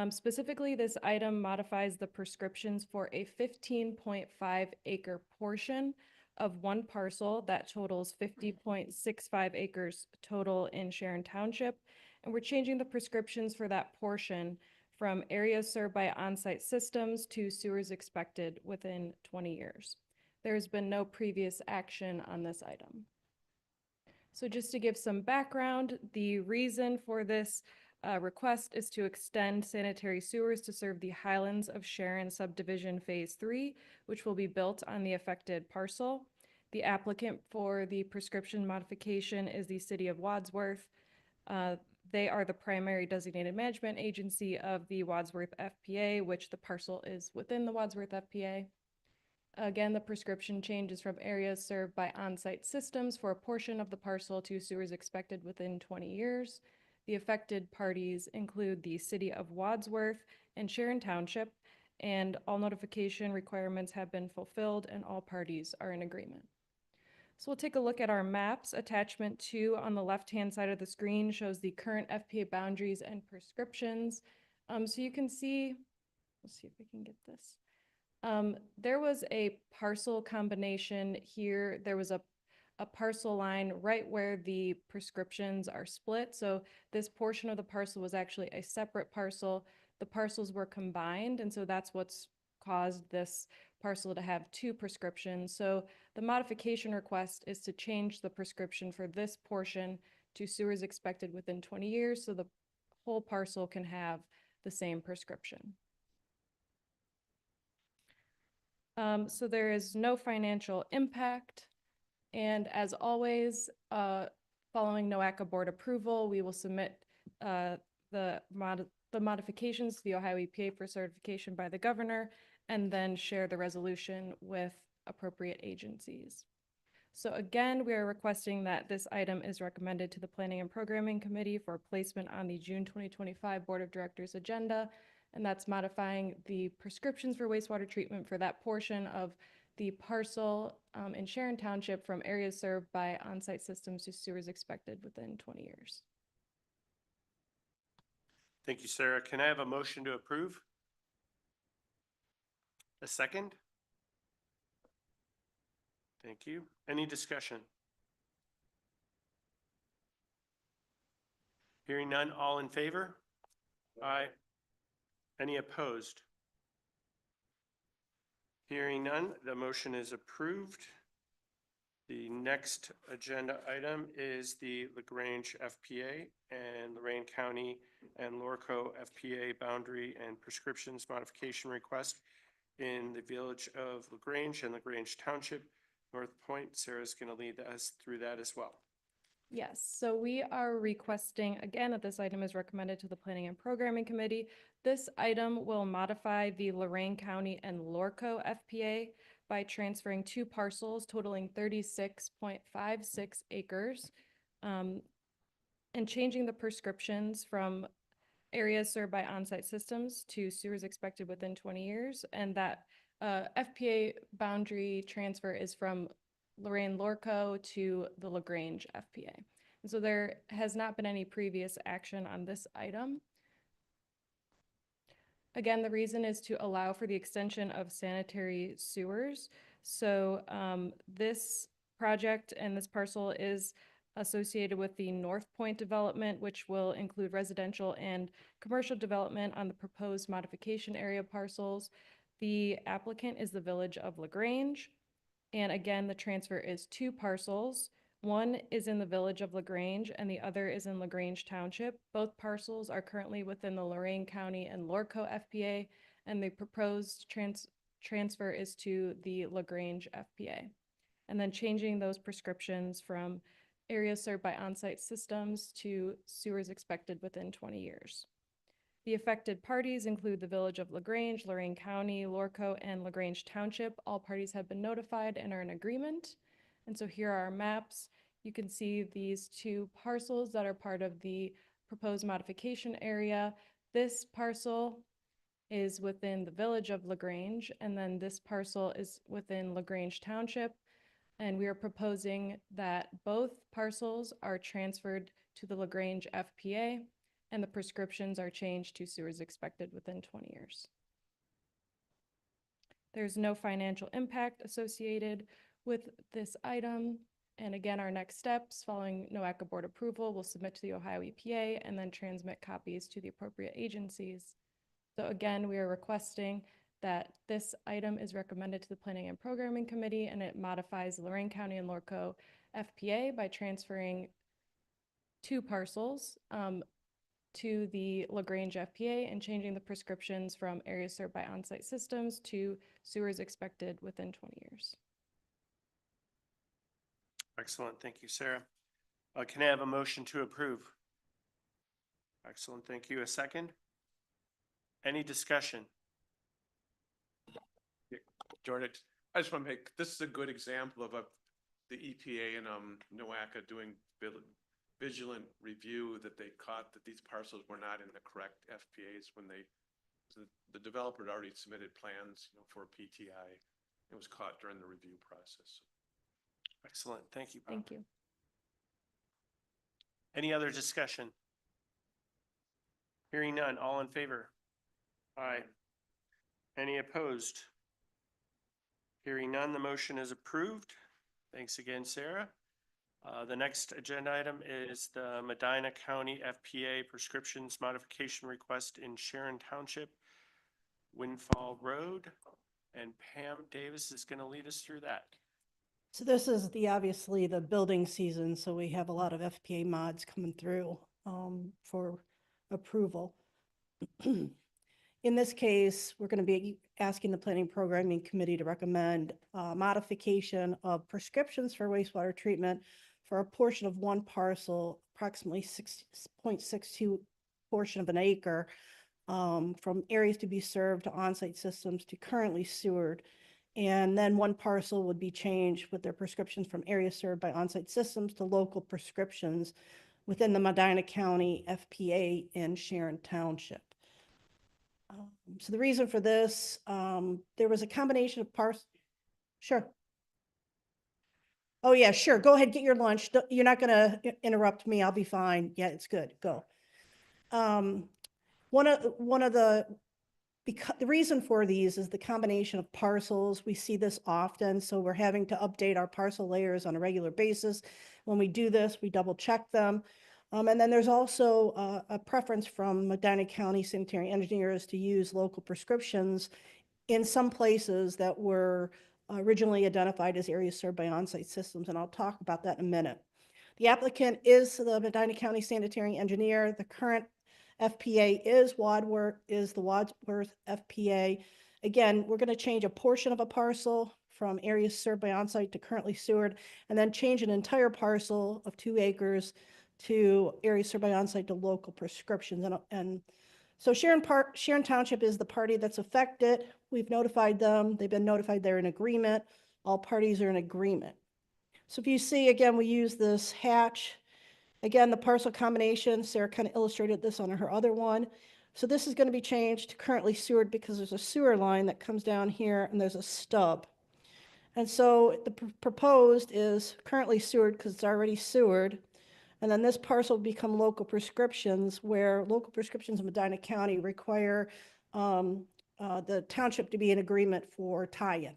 Specifically, this item modifies the prescriptions for a 15.5 acre portion of one parcel that totals 50.65 acres total in Sharon Township. And we're changing the prescriptions for that portion from areas served by on-site systems to sewers expected within 20 years. There's been no previous action on this item. So just to give some background, the reason for this request is to extend sanitary sewers to serve the Highlands of Sharon subdivision phase 3, which will be built on the affected parcel. The applicant for the prescription modification is the City of Wadsworth. They are the primary designated management agency of the Wadsworth FPA, which the parcel is within the Wadsworth FPA. Again, the prescription changes from areas served by on-site systems for a portion of the parcel to sewers expected within 20 years. The affected parties include the City of Wadsworth and Sharon Township, and all notification requirements have been fulfilled and all parties are in agreement. So we'll take a look at our maps. Attachment 2 on the left-hand side of the screen shows the current FPA boundaries and prescriptions. So you can see, let's see if we can get this. There was a parcel combination here. There was a parcel line right where the prescriptions are split. So this portion of the parcel was actually a separate parcel. The parcels were combined, and so that's what's caused this parcel to have 2 prescriptions. So the modification request is to change the prescription for this portion to sewers expected within 20 years so the whole parcel can have the same prescription. So there is no financial impact. And as always, following NOACA board approval, we will submit the modifications to the Ohio EPA for certification by the governor and then share the resolution with appropriate agencies. So again, we are requesting that this item is recommended to the Planning and Programming Committee for placement on the June 2025 Board of Directors agenda, and that's modifying the prescriptions for wastewater treatment for that portion of the parcel in Sharon Township from areas served by on-site systems to sewers expected within 20 years. Thank you, Sarah. Can I have a motion to approve? A second? Thank you. Any discussion? Hearing none, all in favor? Aye. Any opposed? Hearing none, the motion is approved. The next agenda item is the LaGrange FPA and Lorain County and Lorco FPA boundary and prescriptions modification request in the village of LaGrange and LaGrange Township, North Point. Sarah's going to lead us through that as well. Yes, so we are requesting again that this item is recommended to the Planning and Programming Committee. This item will modify the Lorain County and Lorco FPA by transferring 2 parcels totaling 36.56 acres and changing the prescriptions from areas served by on-site systems to sewers expected within 20 years. And that FPA boundary transfer is from Lorain Lorco to the LaGrange FPA. And so there has not been any previous action on this item. Again, the reason is to allow for the extension of sanitary sewers. So this project and this parcel is associated with the North Point development, which will include residential and commercial development on the proposed modification area parcels. The applicant is the village of LaGrange. And again, the transfer is 2 parcels. One is in the village of LaGrange and the other is in LaGrange Township. Both parcels are currently within the Lorain County and Lorco FPA, and the proposed transfer is to the LaGrange FPA. And then changing those prescriptions from areas served by on-site systems to sewers expected within 20 years. The affected parties include the Village of LaGrange, Lorraine County, Lorco, and LaGrange Township. All parties have been notified and are in agreement. And so here are our maps. You can see these two parcels that are part of the proposed modification area. This parcel is within the Village of LaGrange, and then this parcel is within LaGrange Township. And we are proposing that both parcels are transferred to the LaGrange FPA, and the prescriptions are changed to sewers expected within 20 years. There's no financial impact associated with this item. And again, our next steps following NOACA board approval, we'll submit to the Ohio EPA and then transmit copies to the appropriate agencies. So again, we are requesting that this item is recommended to the Planning and Programming Committee, and it modifies Lorraine County and Lorco FPA by transferring two parcels to the LaGrange FPA and changing the prescriptions from areas served by on-site systems to sewers expected within 20 years. Excellent. Thank you, Sarah. Can I have a motion to approve? Excellent. Thank you. A second? Any discussion? Jordan, I just want to make, this is a good example of the EPA and NOACA doing vigilant review that they caught that these parcels were not in the correct FPAs when the developer had already submitted plans, for PTI. It was caught during the review process. Excellent. Thank you, Bob. Thank you. Any other discussion? Hearing none. All in favor? Aye. Any opposed? Hearing none, the motion is approved. Thanks again, Sarah. The next agenda item is the Medina County FPA prescriptions modification request in Sharon Township, Windfall Road. And Pam Davis is going to lead us through that. So this is obviously the building season, so we have a lot of FPA mods coming through for approval. In this case, we're going to be asking the Planning Programming Committee to recommend modification of prescriptions for wastewater treatment for a portion of one parcel, approximately 6.62 portion of an acre, from areas to be served to on-site systems to currently sewered. And then one parcel would be changed with their prescriptions from areas served by on-site systems to local prescriptions within the Medina County FPA in Sharon Township. So the reason for this, there was a combination of parcels. Sure. Oh yeah, sure. Go ahead, get your lunch. You're not going to interrupt me. I'll be fine. Yeah, it's good. Go. Because the reason for these is the combination of parcels. We see this often, so we're having to update our parcel layers on a regular basis. When we do this, we double check them. And then there's also a preference from Medina County sanitary engineers to use local prescriptions in some places that were originally identified as areas served by on-site systems, and I'll talk about that in a minute. The applicant is the Medina County sanitary engineer. The current FPA is the Wadsworth FPA. Again, we're going to change a portion of a parcel from areas served by on-site to currently sewered, and then change an entire parcel of 2 acres to areas served by on-site to local prescriptions. And so Sharon Township is the party that's affected. We've notified them. They've been notified they're in agreement. All parties are in agreement. So if you see, again, we use this hatch. Again, the parcel combination, Sarah kind of illustrated this on her other one. So this is going to be changed to currently sewered because there's a sewer line that comes down here and there's a stub. And so the proposed is currently sewered because it's already sewered. And then this parcel will become local prescriptions, where local prescriptions in Medina County require the township to be in agreement for tie-in.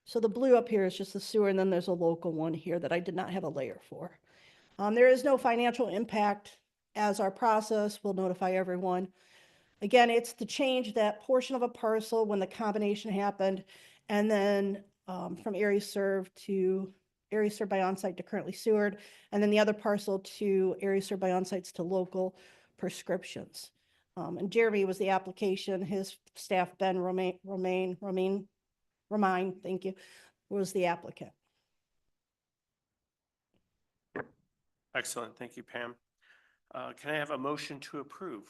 So the blue up here is just the sewer, and then there's a local one here that I did not have a layer for. There is no financial impact. As our process, we'll notify everyone. Again, it's to change that portion of a parcel when the combination happened, and then from areas served by on-site to currently sewered, and then the other parcel to areas served by on-sites to local prescriptions. And Jeremy was the application. His staff, Ben Romaine, thank you, was the applicant. Excellent. Thank you, Pam. Can I have a motion to approve?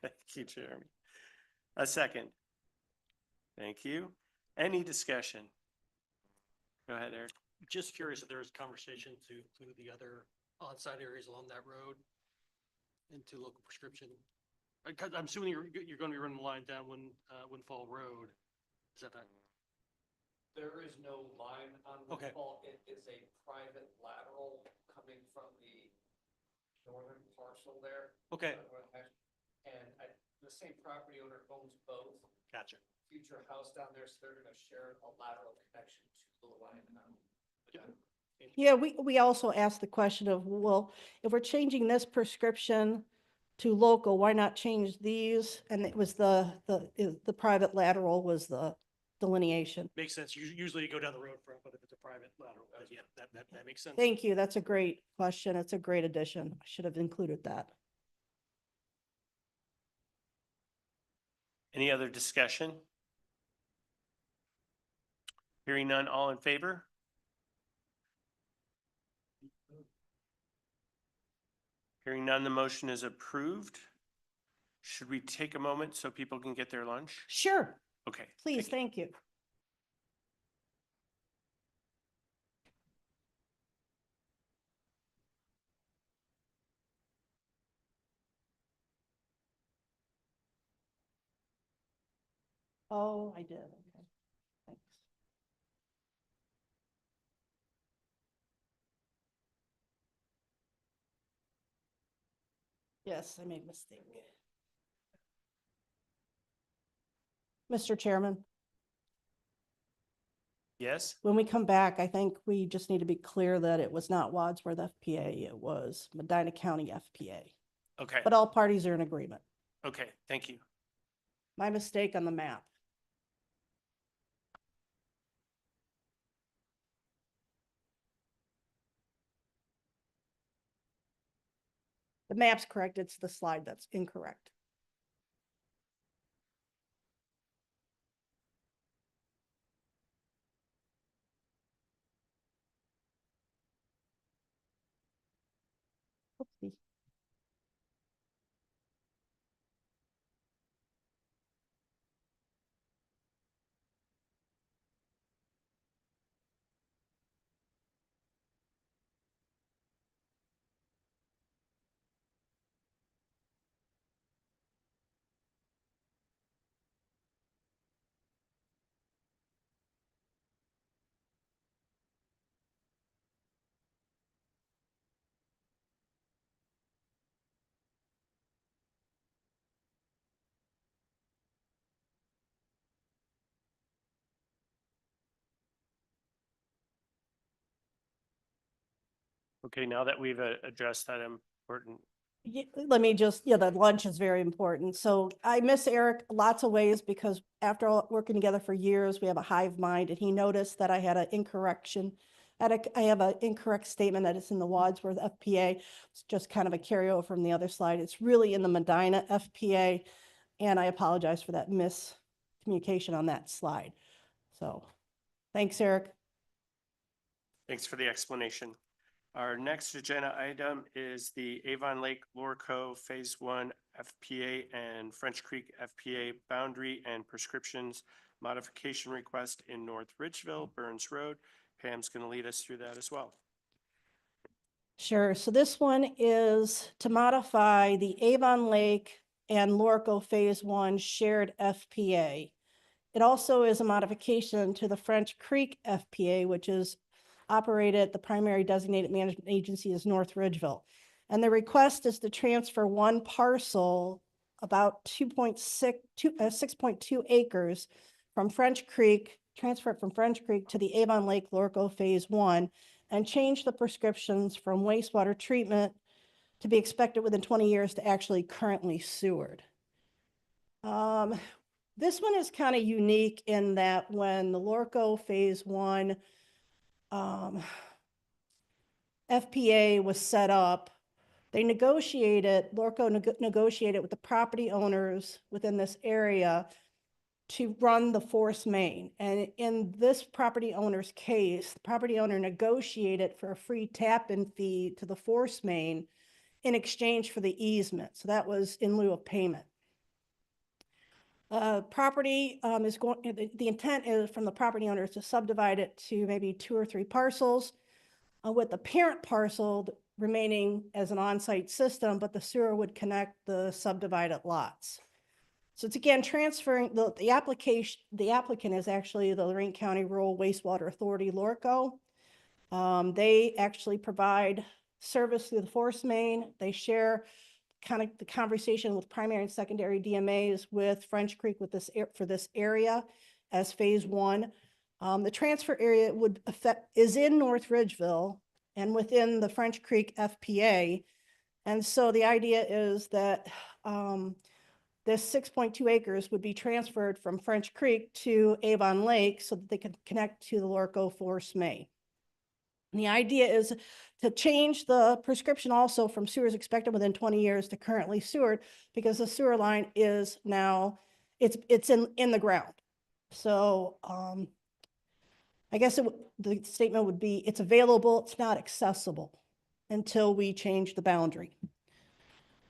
Thank you, Jeremy. A second. Thank you. Any discussion? Go ahead, Eric. Just curious if there was conversation to include the other on-site areas along that road into local prescription. I'm assuming you're going to be running the line down Windfall Road. Is that not? There is no line on Okay. Windfall. It is a private lateral coming from the northern parcel there. Okay. And the same property owner owns both. Gotcha. Future house down there, so they're gonna share a lateral connection to the line. Yeah, we also asked the question of, well, if we're changing this prescription to local, why not change these? And it was the private lateral was the delineation. Makes sense. Usually you go down the road for it, but if it's a private lateral, yeah, that makes sense. Thank you. That's a great question. It's a great addition. I should have included that. Any other discussion? Hearing none, all in favor? Hearing none, the motion is approved. Should we take a moment so people can get their lunch? Sure, Okay. please, thank you. Oh, I did, okay, thanks. Yes, I made a mistake. Mr. Chairman, Yes? when we come back, I think we just need to be clear that it was not Wadsworth FPA, it was Medina County FPA. Okay. But all parties are in agreement. Okay, thank you. My mistake on the map. The map's correct, it's the slide that's incorrect. Oopsie. Okay, now that we've addressed that important. Let me just, the lunch is very important. So I miss Eric lots of ways because after working together for years, we have a hive mind, and he noticed that I had an incorrection. I have an incorrect statement that it's in the Wadsworth FPA. It's just kind of a carryover from the other slide. It's really in the Medina FPA, and I apologize for that miscommunication on that slide. So, thanks, Eric. Thanks for the explanation. Our next agenda item is the Avon Lake Lorco Phase 1 FPA and French Creek FPA boundary and prescriptions modification request in North Ridgeville, Burns Road. Pam's going to lead us through that as well. Sure. So this one is to modify the Avon Lake and Lorco Phase 1 shared FPA. It also is a modification to the French Creek FPA, which is operated, the primary designated management agency is North Ridgeville. And the request is to transfer one parcel, about 6.2 acres from French Creek, transfer it from French Creek to the Avon Lake Lorco Phase 1, and change the prescriptions from wastewater treatment to be expected within 20 years to actually currently sewered. This one is kind of unique in that when the Lorco Phase 1 FPA was set up, they negotiated, Lorco negotiated with the property owners within this area to run the force main. And in this property owner's case, the property owner negotiated for a free tap-in fee to the force main in exchange for the easement. So that was in lieu of payment. Property is going, the intent is from the property owners to subdivide it to maybe 2 or 3 parcels, with the parent parcel remaining as an on-site system, but the sewer would connect the subdivided lots. So it's again transferring the application. The applicant is actually the Lorraine County Rural Wastewater Authority, LORCO. They actually provide service through the force main. They share kind of the conversation with primary and secondary DMAs with French Creek with this for this area as phase 1. The transfer area is in North Ridgeville and within the French Creek FPA. And so the idea is that this 6.2 acres would be transferred from French Creek to Avon Lake so that they could connect to the Lorco force main. And the idea is to change the prescription also from sewers expected within 20 years to currently sewered, because the sewer line is now, it's in the ground. So I guess the statement would be, it's available, it's not accessible until we change the boundary.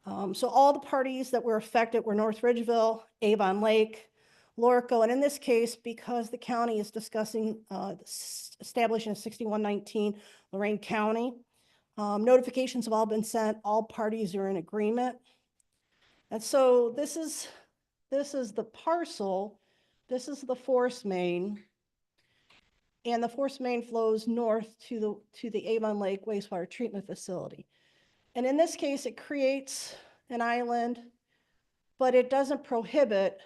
So all the parties that were affected were North Ridgeville, Avon Lake, Lorco, and in this case, because the county is discussing establishing a 6119 Lorraine County, notifications have all been sent, all parties are in agreement. And so this is the parcel, this is the force main, and the force main flows north to the Avon Lake wastewater treatment facility. And in this case, it creates an island, but it doesn't prohibit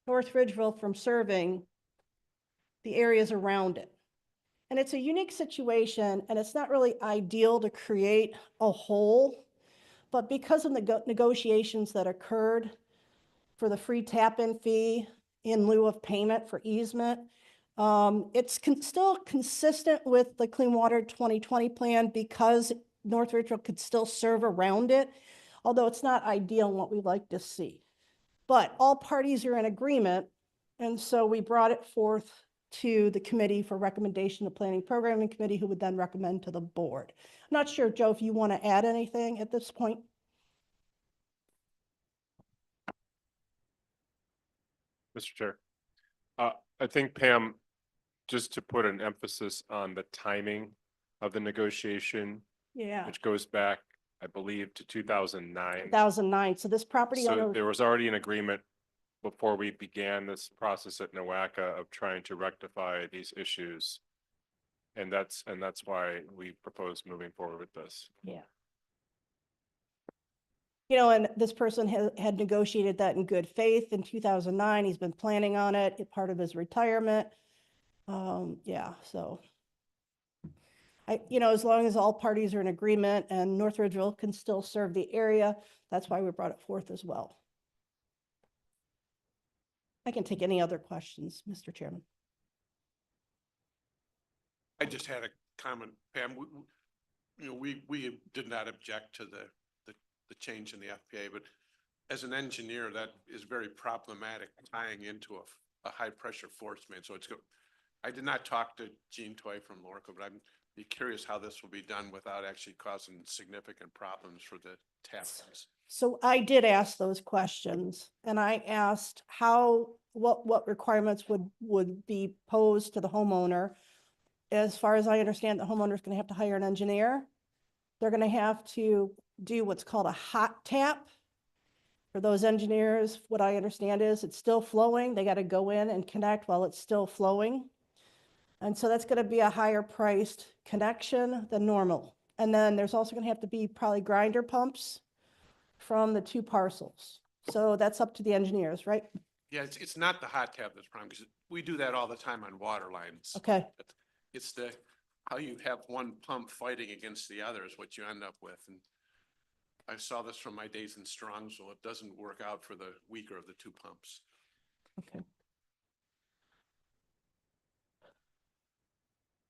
North Ridgeville from serving the areas around it. And it's a unique situation, and it's not really ideal to create a hole, but because of the negotiations that occurred for the free tap-in fee in lieu of payment for easement, it's still consistent with the Clean Water 2020 plan because North Ridgeville could still serve around it, although it's not ideal in what we'd like to see. But all parties are in agreement, and so we brought it forth to the committee for recommendation, the Planning Programming Committee, who would then recommend to the board. I'm not sure, Joe, if you want to add anything at this point. Mr. Chair. I think, Pam, just to put an emphasis on the timing of the negotiation, Yeah. which goes back, I believe, to 2009. 2009. So this property owner. So there was already an agreement before we began this process at NOACA of trying to rectify these issues. And that's why we propose moving forward with this. Yeah. You know, and this person had negotiated that in good faith in 2009. He's been planning on it, part of his retirement. Yeah, so as long as all parties are in agreement and North Ridgeville can still serve the area, that's why we brought it forth as well. I can take any other questions, Mr. Chairman. I just had a comment, Pam. We did not object to the change in the FPA, but as an engineer, that is very problematic tying into a high pressure force main. So I did not talk to Gene Toy from Lorca, but I'm curious how this will be done without actually causing significant problems for the taps. So I did ask those questions, and I asked what requirements would be posed to the homeowner. As far as I understand, the homeowner is going to have to hire an engineer. They're going to have to do what's called a hot tap. For those engineers, what I understand is it's still flowing. They got to go in and connect while it's still flowing. And so that's going to be a higher priced connection than normal. And then there's also going to have to be probably grinder pumps from the 2 parcels. So that's up to the engineers, right? Yeah, it's not the hot tap that's the problem, because we do that all the time on water lines. Okay. It's how you have one pump fighting against the other is what you end up with. And I saw this from my days in Strongsville. It doesn't work out for the weaker of the 2 pumps. Okay.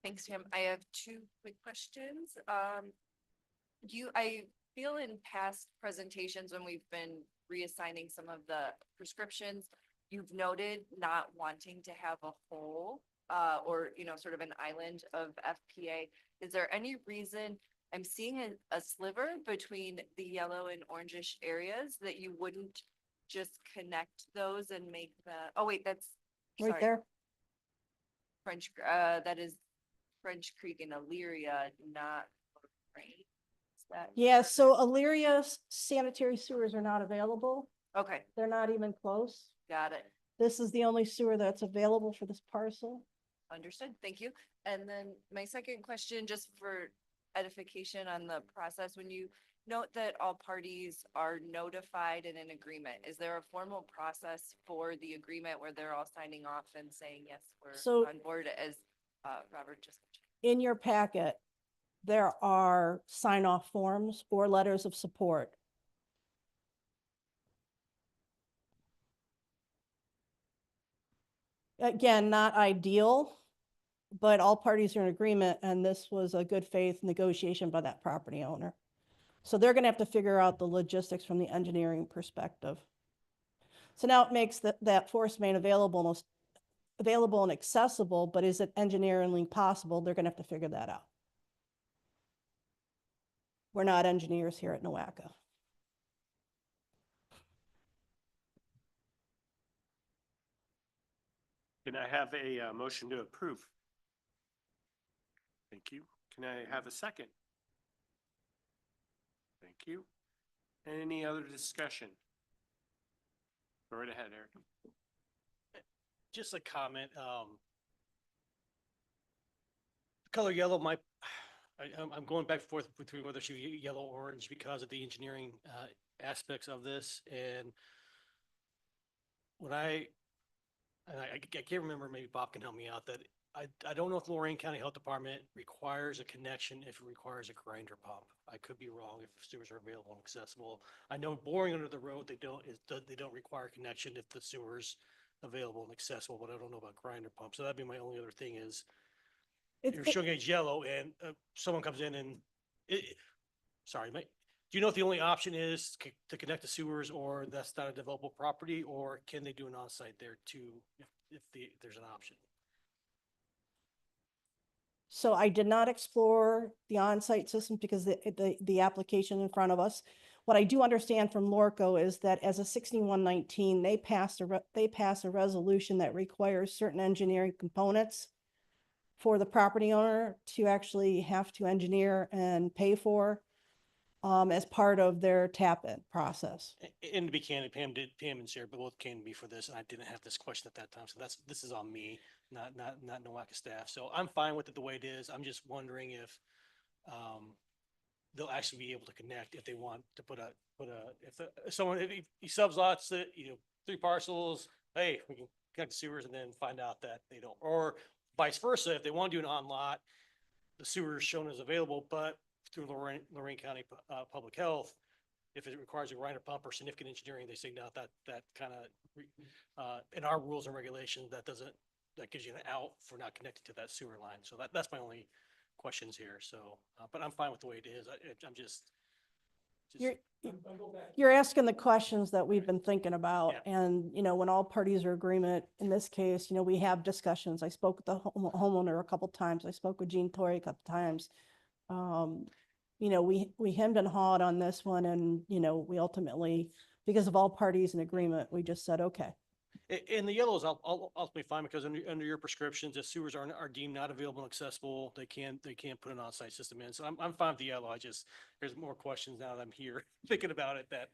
Thanks, Tim. I have 2 quick questions. I feel in past presentations when we've been reassigning some of the prescriptions, you've noted not wanting to have a hole, or, you know, sort of an island of FPA. Is there any reason, I'm seeing a sliver between the yellow and orangish areas that you wouldn't just connect those and make oh wait, that's, Right sorry, there. that is French Creek and Elyria, not right? Is that? Yeah, so Illyria's sanitary sewers are not available. Okay, They're not even close. got it. This is the only sewer that's available for this parcel. Understood. Thank you. And then my second question, just for edification on the process, when you note that all parties are notified in an agreement, is there a formal process for the agreement where they're all signing off and saying, yes, So- we're on board, as Robert just mentioned? In your packet, there are sign-off forms or letters of support. Again, not ideal, but all parties are in agreement, and this was a good faith negotiation by that property owner. So they're gonna have to figure out the logistics from the engineering perspective. So now it makes that force main available and accessible, but is it engineeringly possible? They're gonna have to figure that out. We're not engineers here at NOACA. Can I have a motion to approve? Thank you. Can I have a second? Thank you. Any other discussion? Go right ahead, Eric. Just a comment, color yellow might, I'm going back and forth between whether it should be yellow or orange because of the engineering, aspects of this. And when I can't remember, maybe Bob can help me out, that I don't know if Lorraine County Health Department requires a connection if it requires a grinder pump. I could be wrong if sewers are available and accessible. I know boring under the road, they don't require connection if the sewer's available and accessible, but I don't know about grinder pump. So that'd be my only other thing is you're showing it's yellow and someone comes in and sorry, do you know if the only option is to connect the sewers, or that's not a developable property, or can they do an onsite there too if there's an option? So I did not explore the on-site system because the application in front of us. What I do understand from Lorco is that as a 6119, they passed a resolution that requires certain engineering components for the property owner to actually have to engineer and pay for as part of their tap-in process. And to be candid, Pam and Sarah both came to me for this, and I didn't have this question at that time. So this is on me, not NOACA staff. So I'm fine with it the way it is. I'm just wondering if they'll actually be able to connect if they want to if someone, if he subs lots, 3 parcels, hey, we can connect the sewers, and then find out that they don't, or vice versa. If they want to do an on lot, the sewer is shown as available, but through Lorraine County Public Health, if it requires a grinder pump or significant engineering, they say no, that kind of in our rules and regulations, that gives you an out for not connected to that sewer line. So that's my only questions here. So, but I'm fine with the way it is. I'm just. You're asking the questions that we've been thinking about. Yeah. And, when all parties are agreement, in this case, we have discussions. I spoke with the homeowner a couple times. I spoke with Jean Torrey a couple times. We hemmed and hawed on this one, and, we ultimately, because of all parties in agreement, we just said, okay. In the yellows, I'll be fine because under your prescriptions, if sewers are deemed not available and accessible, they can't put an on-site system in. So I'm fine with the yellow. There's more questions now that I'm here thinking about it that,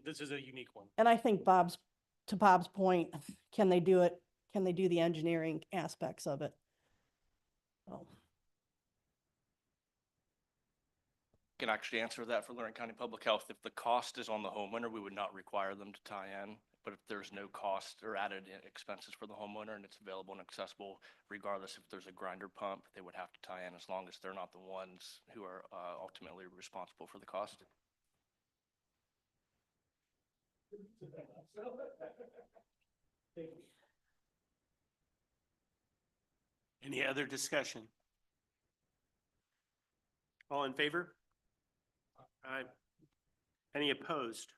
this is a unique one. And I think to Bob's point, can they do it? Can they do the engineering aspects of it? Oh. Can actually answer that for Lorraine County Public Health. If the cost is on the homeowner, we would not require them to tie in. But if there's no cost or added expenses for the homeowner and it's available and accessible, regardless if there's a grinder pump, they would have to tie in as long as they're not the ones who are ultimately responsible for the cost. Any other discussion? All in favor? Aye. Any opposed?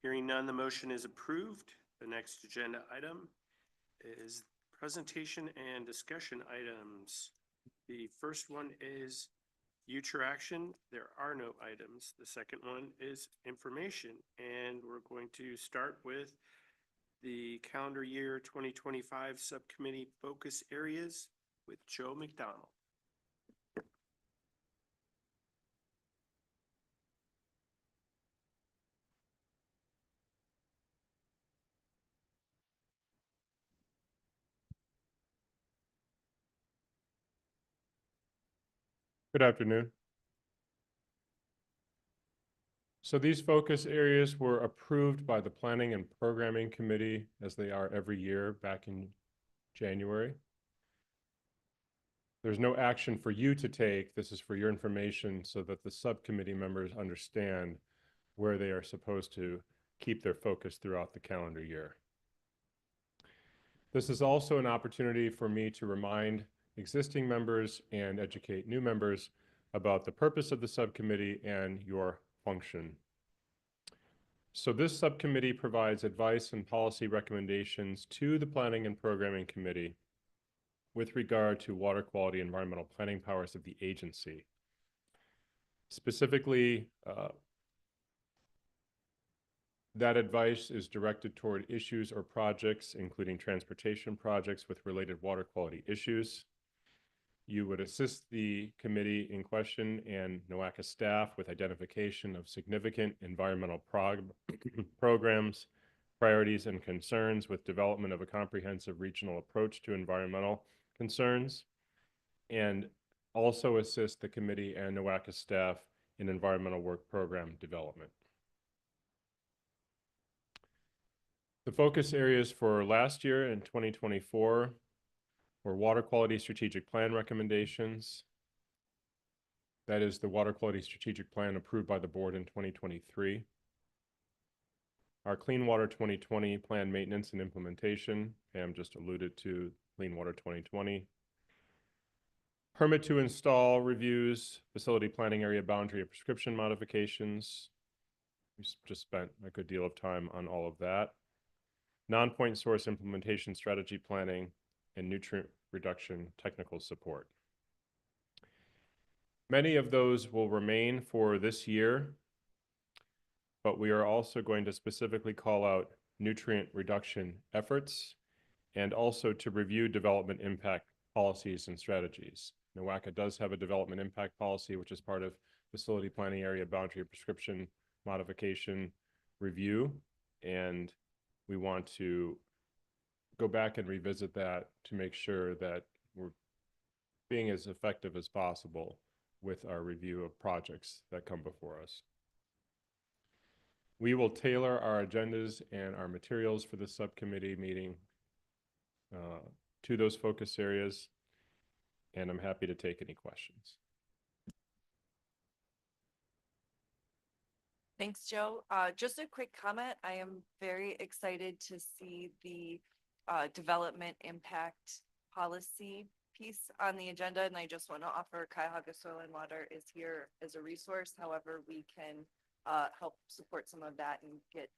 Hearing none, the motion is approved. The next agenda item is presentation and discussion items. The first one is future action. There are no items. The second one is information, and we're going to start with the calendar year 2025 subcommittee focus areas with Joe McDonald. Good afternoon. So these focus areas were approved by the Planning and Programming Committee, as they are every year, back in January. There's no action for you to take. This is for your information so that the subcommittee members understand where they are supposed to keep their focus throughout the calendar year. This is also an opportunity for me to remind existing members and educate new members about the purpose of the subcommittee and your function. So this subcommittee provides advice and policy recommendations to the Planning and Programming Committee with regard to water quality and environmental planning powers of the agency. Specifically, that advice is directed toward issues or projects, including transportation projects with related water quality issues. You would assist the committee in question and NOACA staff with identification of significant environmental programs, priorities, and concerns with development of a comprehensive regional approach to environmental concerns, and also assist the committee and NOACA staff in environmental work program development. The focus areas for last year in 2024 were water quality strategic plan recommendations. That is the water quality strategic plan approved by the board in 2023. Our Clean Water 2020 plan maintenance and implementation, Pam just alluded to Clean Water 2020. Permit to install reviews, facility planning area boundary and prescription modifications. We just spent a good deal of time on all of that. Non-point source implementation strategy planning, and nutrient reduction technical support. Many of those will remain for this year, but we are also going to specifically call out nutrient reduction efforts and also to review development impact policies and strategies. NOACA does have a development impact policy, which is part of facility planning area boundary prescription modification review, and we want to go back and revisit that to make sure that we're being as effective as possible with our review of projects that come before us. We will tailor our agendas and our materials for the subcommittee meeting to those focus areas, and I'm happy to take any questions. Thanks, Joe. Just a quick comment. I am very excited to see the development impact policy piece on the agenda, and I just want to offer Cuyahoga Soil and Water is here as a resource. However, we can help support some of that and get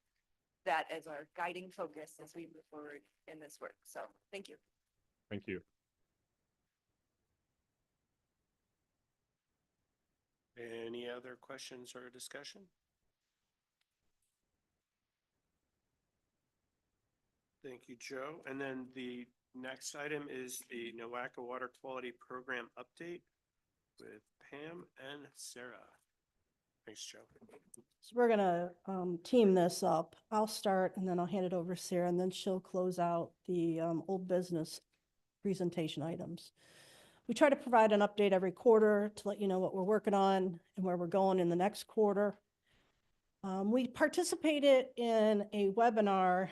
that as our guiding focus as we move forward in this work. So thank you. Thank you. Any other questions or discussion? Thank you, Joe. And then the next item is the NOACA Water Quality Program update with Pam and Sarah. Thanks, Joe. So we're gonna team this up. I'll start and then I'll hand it over to Sarah, and then she'll close out the old business presentation items. We try to provide an update every quarter to let you know what we're working on and where we're going in the next quarter. We participated in a webinar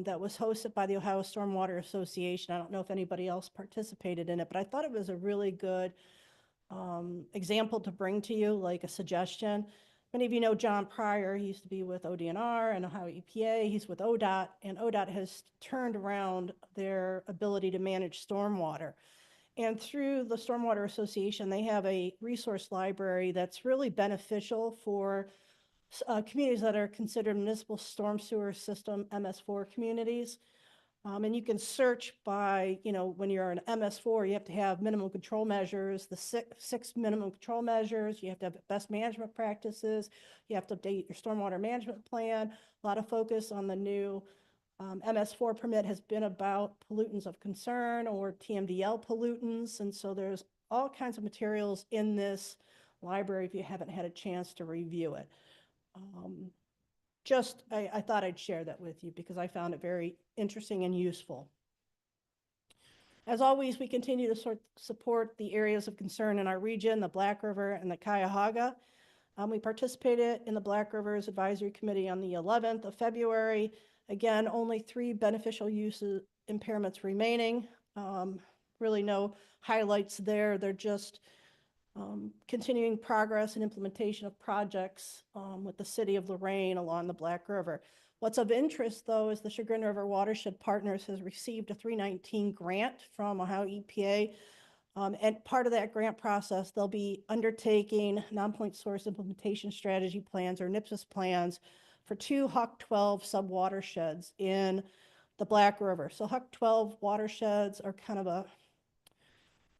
that was hosted by the Ohio Stormwater Association. I don't know if anybody else participated in it, but I thought it was a really good example to bring to you, like a suggestion. Many of you know John Pryor. He used to be with ODNR and Ohio EPA. He's with ODOT, and ODOT has turned around their ability to manage stormwater. And through the Stormwater Association, they have a resource library that's really beneficial for communities that are considered municipal storm sewer system MS4 communities. And you can search by, when you're an MS4, you have to have minimum control measures, the six minimum control measures, you have to have best management practices, you have to update your stormwater management plan. A lot of focus on the new MS4 permit has been about pollutants of concern or TMDL pollutants. And so there's all kinds of materials in this library if you haven't had a chance to review it. I thought I'd share that with you because I found it very interesting and useful. As always, we continue to support the areas of concern in our region, the Black River and the Cuyahoga. We participated in the Black Rivers Advisory Committee on the 11th of February. Again, only 3 beneficial uses impairments remaining. Really no highlights there. They're just continuing progress and implementation of projects with the city of Lorraine along the Black River. What's of interest, though, is the Chagrin River Watershed Partners has received a 319 grant from Ohio EPA. And part of that grant process, they'll be undertaking non-point source implementation strategy plans or NPSIS plans for 2 Huck 12 subwatersheds in the Black River. So Huck 12 watersheds are kind of a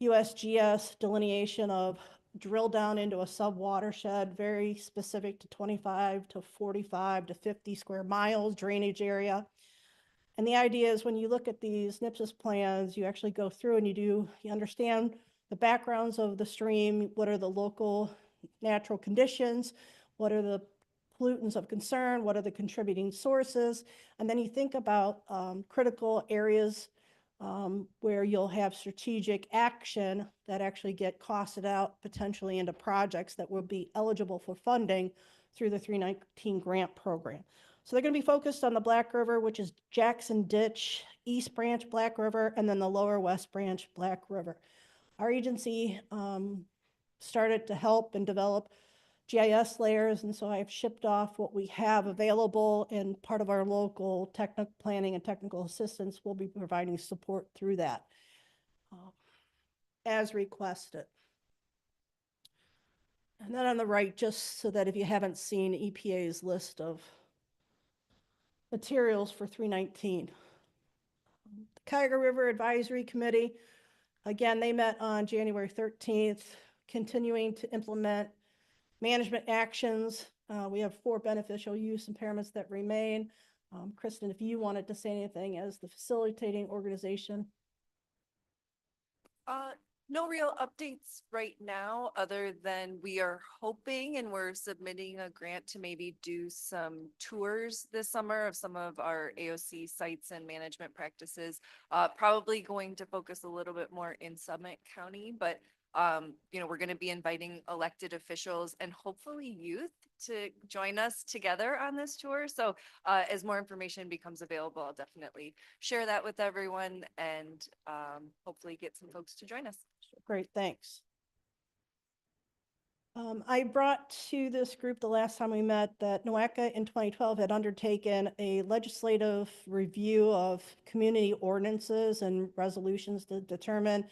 USGS delineation of drill down into a subwatershed, very specific to 25 to 45 to 50 square miles drainage area. And the idea is when you look at these NPSIS plans, you actually go through and you understand the backgrounds of the stream, what are the local natural conditions, what are the pollutants of concern, what are the contributing sources, and then you think about critical areas where you'll have strategic action that actually get costed out potentially into projects that will be eligible for funding through the 319 grant program. So they're going to be focused on the Black River, which is Jackson Ditch, East Branch Black River, and then the Lower West Branch Black River. Our agency started to help and develop GIS layers, and so I've shipped off what we have available, and part of our local technical planning and technical assistance will be providing support through that as requested. And then on the right, just so that if you haven't seen EPA's list of materials for 319. The Cuyahoga River Advisory Committee, again, they met on January 13th, continuing to implement management actions. We have 4 beneficial use impairments that remain. Kristen, if you wanted to say anything as the facilitating organization. No real updates right now, other than we are hoping and we're submitting a grant to maybe do some tours this summer of some of our AOC sites and management practices. Probably going to focus a little bit more in Summit County, but we're going to be inviting elected officials and hopefully youth to join us together on this tour. So as more information becomes available, I'll definitely share that with everyone and hopefully get some folks to join us. Great, thanks. I brought to this group the last time we met that NOACA in 2012 had undertaken a legislative review of community ordinances and resolutions to determine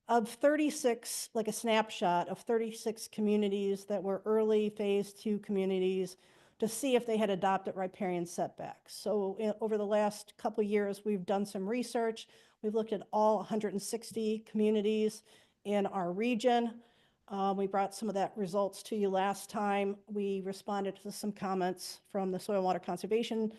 of 36, like a snapshot of 36 communities that were early phase 2 communities to see if they had adopted riparian setbacks. So over the last couple of years, we've done some research. We've looked at all 160 communities in our region. We brought some of that results to you last time. We responded to some comments from the Soil and Water Conservation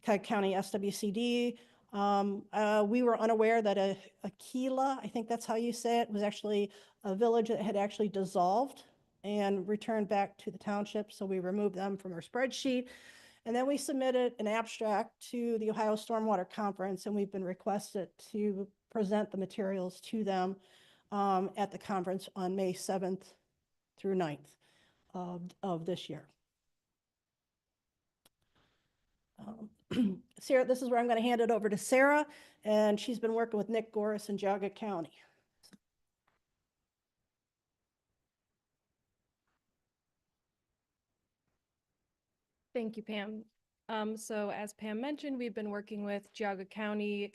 County SWCD. We were unaware that Aquila, I think that's how you say it, was actually a village that had actually dissolved and returned back to the township. So we removed them from our spreadsheet. And then we submitted an abstract to the Ohio Stormwater Conference, and we've been requested to present the materials to them at the conference on May 7th through 9th of this year. Sarah, this is where I'm going to hand it over to Sarah, and she's been working with Nick Goris in Geauga County. Thank you, Pam. So as Pam mentioned, we've been working with Geauga County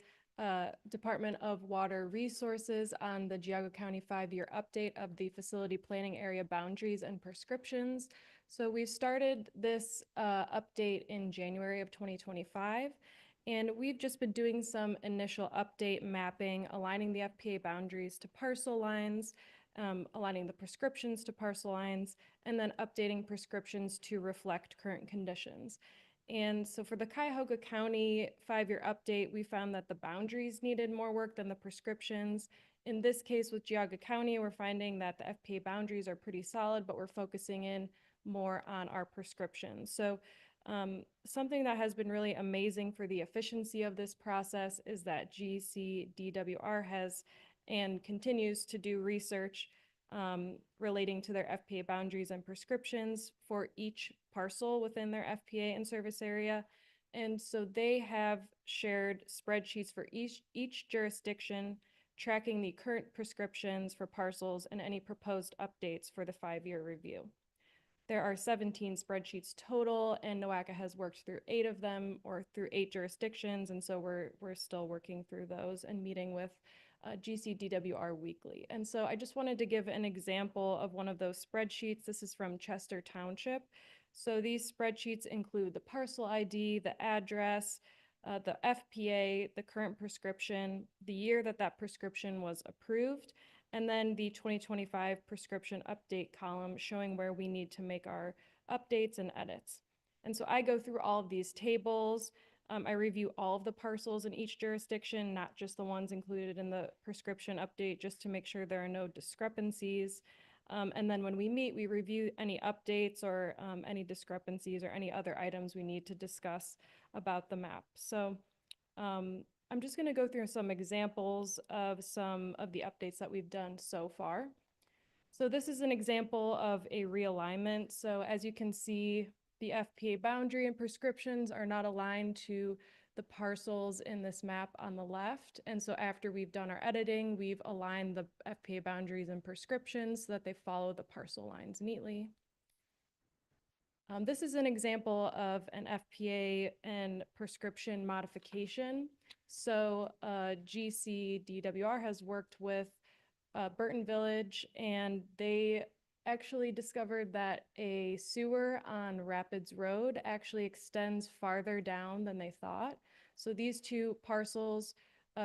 Department of Water Resources on the Geauga County 5-year update of the facility planning area boundaries and prescriptions. So we started this update in January of 2025, and we've just been doing some initial update mapping, aligning the FPA boundaries to parcel lines, aligning the prescriptions to parcel lines, and then updating prescriptions to reflect current conditions. And so for the Cuyahoga County 5-year update, we found that the boundaries needed more work than the prescriptions. In this case with Geauga County, we're finding that the FPA boundaries are pretty solid, but we're focusing in more on our prescriptions. So something that has been really amazing for the efficiency of this process is that GCDWR has and continues to do research relating to their FPA boundaries and prescriptions for each parcel within their FPA and service area. And so they have shared spreadsheets for each jurisdiction, tracking the current prescriptions for parcels and any proposed updates for the 5-year review. There are 17 spreadsheets total, and NOACA has worked through 8 of them, or through 8 jurisdictions, and so we're still working through those and meeting with GCDWR weekly. And so I just wanted to give an example of one of those spreadsheets. This is from Chester Township. So these spreadsheets include the parcel ID, the address, the FPA, the current prescription, the year that that prescription was approved, and then the 2025 prescription update column showing where we need to make our updates and edits. And so I go through all of these tables. I review all of the parcels in each jurisdiction, not just the ones included in the prescription update, just to make sure there are no discrepancies. And then when we meet, we review any updates or any discrepancies or any other items we need to discuss about the map. So I'm just going to go through some examples of some of the updates that we've done so far. So this is an example of a realignment. So as you can see, the FPA boundary and prescriptions are not aligned to the parcels in this map on the left. And so after we've done our editing, we've aligned the FPA boundaries and prescriptions so that they follow the parcel lines neatly. This is an example of an FPA and prescription modification. So GCDWR has worked with Burton Village, and they actually discovered that a sewer on Rapids Road actually extends farther down than they thought. So these 2 parcels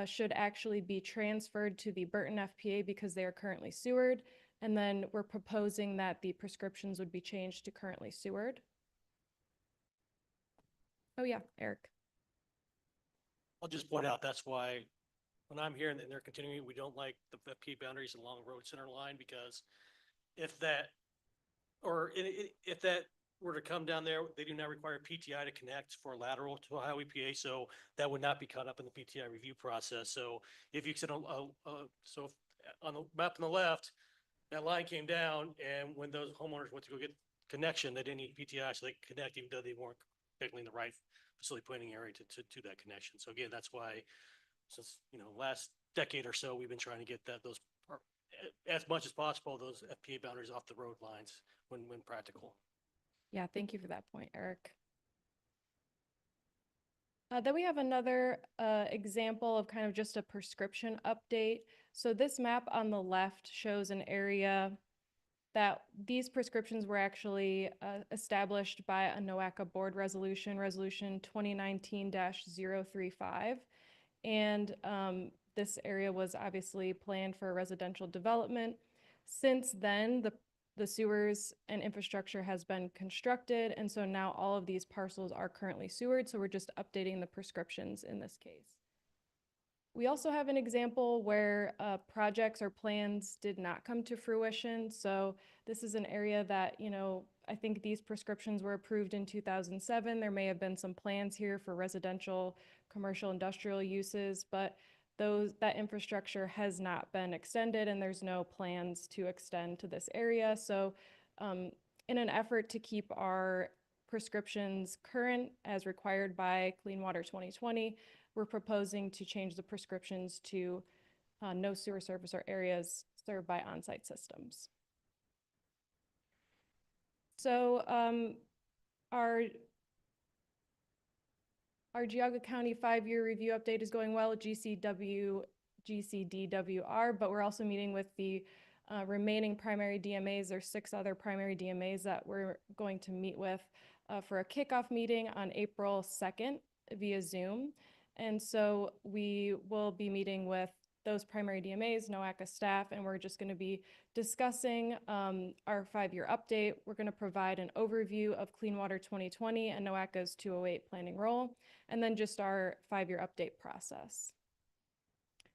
should actually be transferred to the Burton FPA because they are currently sewered. And then we're proposing that the prescriptions would be changed to currently sewered. Oh yeah, Eric. I'll just point out, that's why when I'm here and they're continuing, we don't like the FPA boundaries along road center line, because if that were to come down there, they do not require PTI to connect for lateral to Ohio EPA, so that would not be caught up in the PTI review process. So if you said, so if on the map on the left, that line came down, and when those homeowners went to go get connection, they didn't need PTI, so they could connect even though they weren't technically in the right facility planning area to that connection. So again, that's why, since, last decade or so, we've been trying to get those as much as possible, those FPA boundaries off the road lines when practical. Yeah, thank you for that point, Eric. Then we have another example of kind of just a prescription update. So this map on the left shows an area that these prescriptions were actually established by a NOACA board resolution, resolution 2019-035. And this area was obviously planned for residential development. Since then, the sewers and infrastructure has been constructed, and so now all of these parcels are currently sewered, so we're just updating the prescriptions in this case. We also have an example where projects or plans did not come to fruition. So this is an area that, I think these prescriptions were approved in 2007. There may have been some plans here for residential, commercial, industrial uses, but that infrastructure has not been extended, and there's no plans to extend to this area. So in an effort to keep our prescriptions current as required by Clean Water 2020, we're proposing to change the prescriptions to no sewer service or areas served by on-site systems. So our Geauga County 5-year review update is going well at GCDWR, but we're also meeting with the Remaining primary DMAs, there's 6 other primary DMAs that we're going to meet with for a kickoff meeting on April 2nd via Zoom. And so we will be meeting with those primary DMAs, NOACA staff, and we're just going to be discussing our 5-year update. We're going to provide an overview of Clean Water 2020 and NOACA's 208 planning role, and then just our 5-year update process.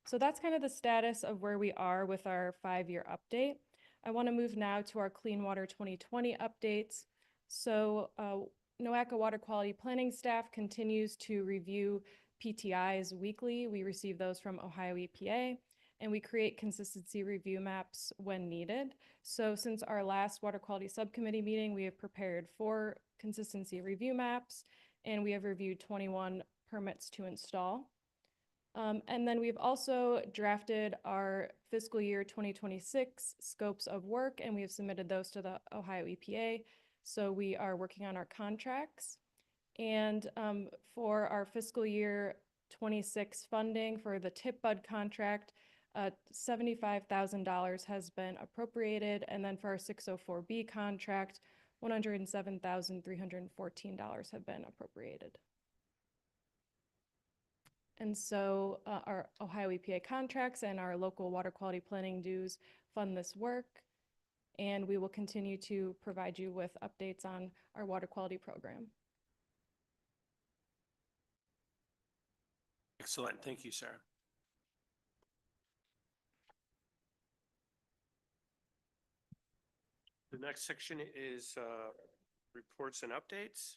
So that's kind of the status of where we are with our 5-year update. I want to move now to our Clean Water 2020 updates. So NOACA Water Quality Planning staff continues to review PTIs weekly. We receive those from Ohio EPA, and we create consistency review maps when needed. So since our last Water Quality Subcommittee meeting, we have prepared 4 consistency review maps, and we have reviewed 21 permits to install. And then we've also drafted our fiscal year 2026 scopes of work, and we have submitted those to the Ohio EPA. So we are working on our contracts. And for our fiscal year 26 funding for the tip bud contract, $75,000 has been appropriated. And then for our 604B contract, $107,314 have been appropriated. And so our Ohio EPA contracts and our local water quality planning dues fund this work. And we will continue to provide you with updates on our water quality program. Excellent. Thank you, Sarah. The next section is reports and updates.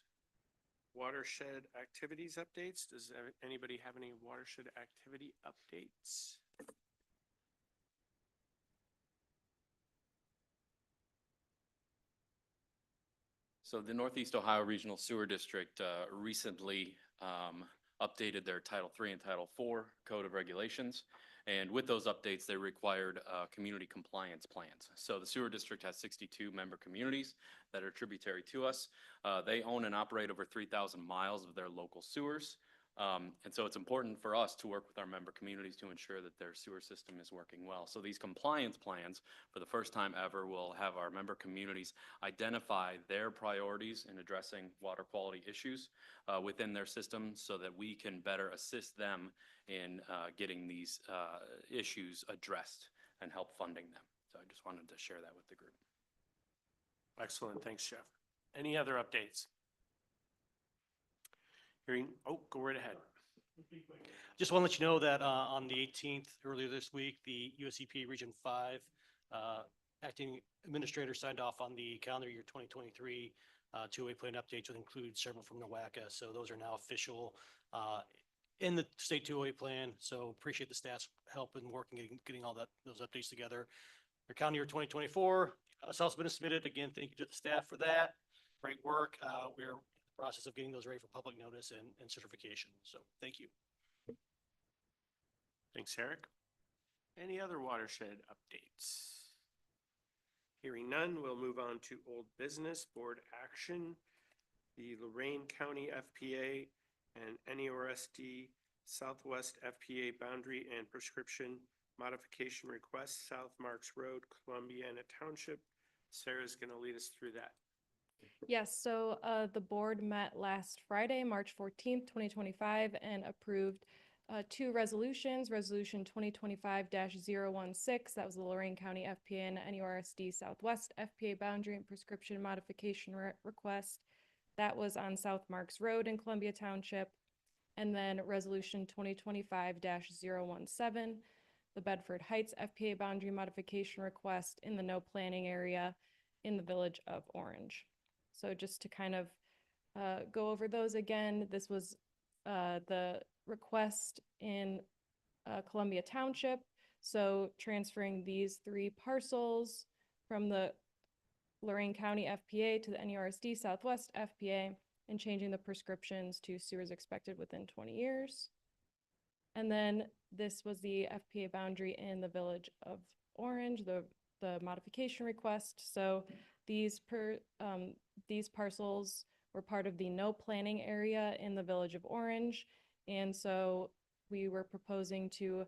Watershed activities updates. Does anybody have any watershed activity updates? So the Northeast Ohio Regional Sewer District recently updated their Title III and Title IV Code of Regulations. And with those updates, they required community compliance plans. So the sewer district has 62 member communities that are tributary to us. They own and operate over 3,000 miles of their local sewers. And so it's important for us to work with our member communities to ensure that their sewer system is working well. So these compliance plans, for the first time ever, will have our member communities identify their priorities in addressing water quality issues within their system so that we can better assist them in getting these issues addressed and help funding them. So I just wanted to share that with the group. Excellent. Thanks, Jeff. Any other updates? Hearing, oh, go right ahead. Just want to let you know that on the 18th, earlier this week, the US EPA Region 5 acting administrator signed off on the calendar year 2023 208 plan updates, which include several from NOACA. So those are now official in the state 208 plan. So appreciate the staff's help in working, getting all those updates together. Our calendar year 2024 has also been submitted. Again, thank you to the staff for that. Great work. We're in the process of getting those ready for public notice and certification. So thank you. Thanks, Eric. Any other watershed updates? Hearing none, we'll move on to old business board action. The Lorain County FPA and NERSD Southwest FPA boundary and prescription modification request, South Marks Road, Columbiana Township. Sarah's going to lead us through that. Yes, so the board met last Friday, March 14th, 2025, and approved 2 resolutions. Resolution 2025-016, that was the Lorain County FPA and NERSD Southwest FPA boundary and prescription modification request. That was on South Marks Road in Columbia Township. And then Resolution 2025-017, the Bedford Heights FPA boundary modification request in the no planning area in the village of Orange. So just to kind of go over those again, this was the request in Columbia Township. So transferring these 3 parcels from the Lorain County FPA to the NERSD Southwest FPA and changing the prescriptions to sewers expected within 20 years. And then this was the FPA boundary in the village of Orange, the modification request. So these parcels were part of the no planning area in the village of Orange. And so we were proposing to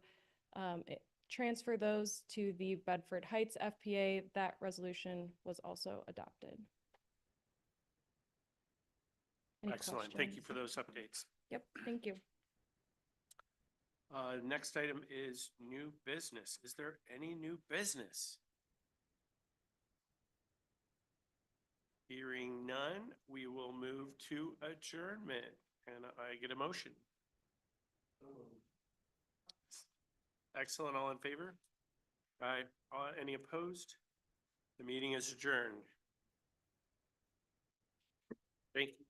transfer those to the Bedford Heights FPA. That resolution was also adopted. Any Excellent. Thank you questions? for those updates. Yep, thank you. Next item is new business. Is there any new business? Hearing none, we will move to adjournment. And I get a motion. Excellent. All in favor? Aye. Any opposed? The meeting is adjourned. Thank you.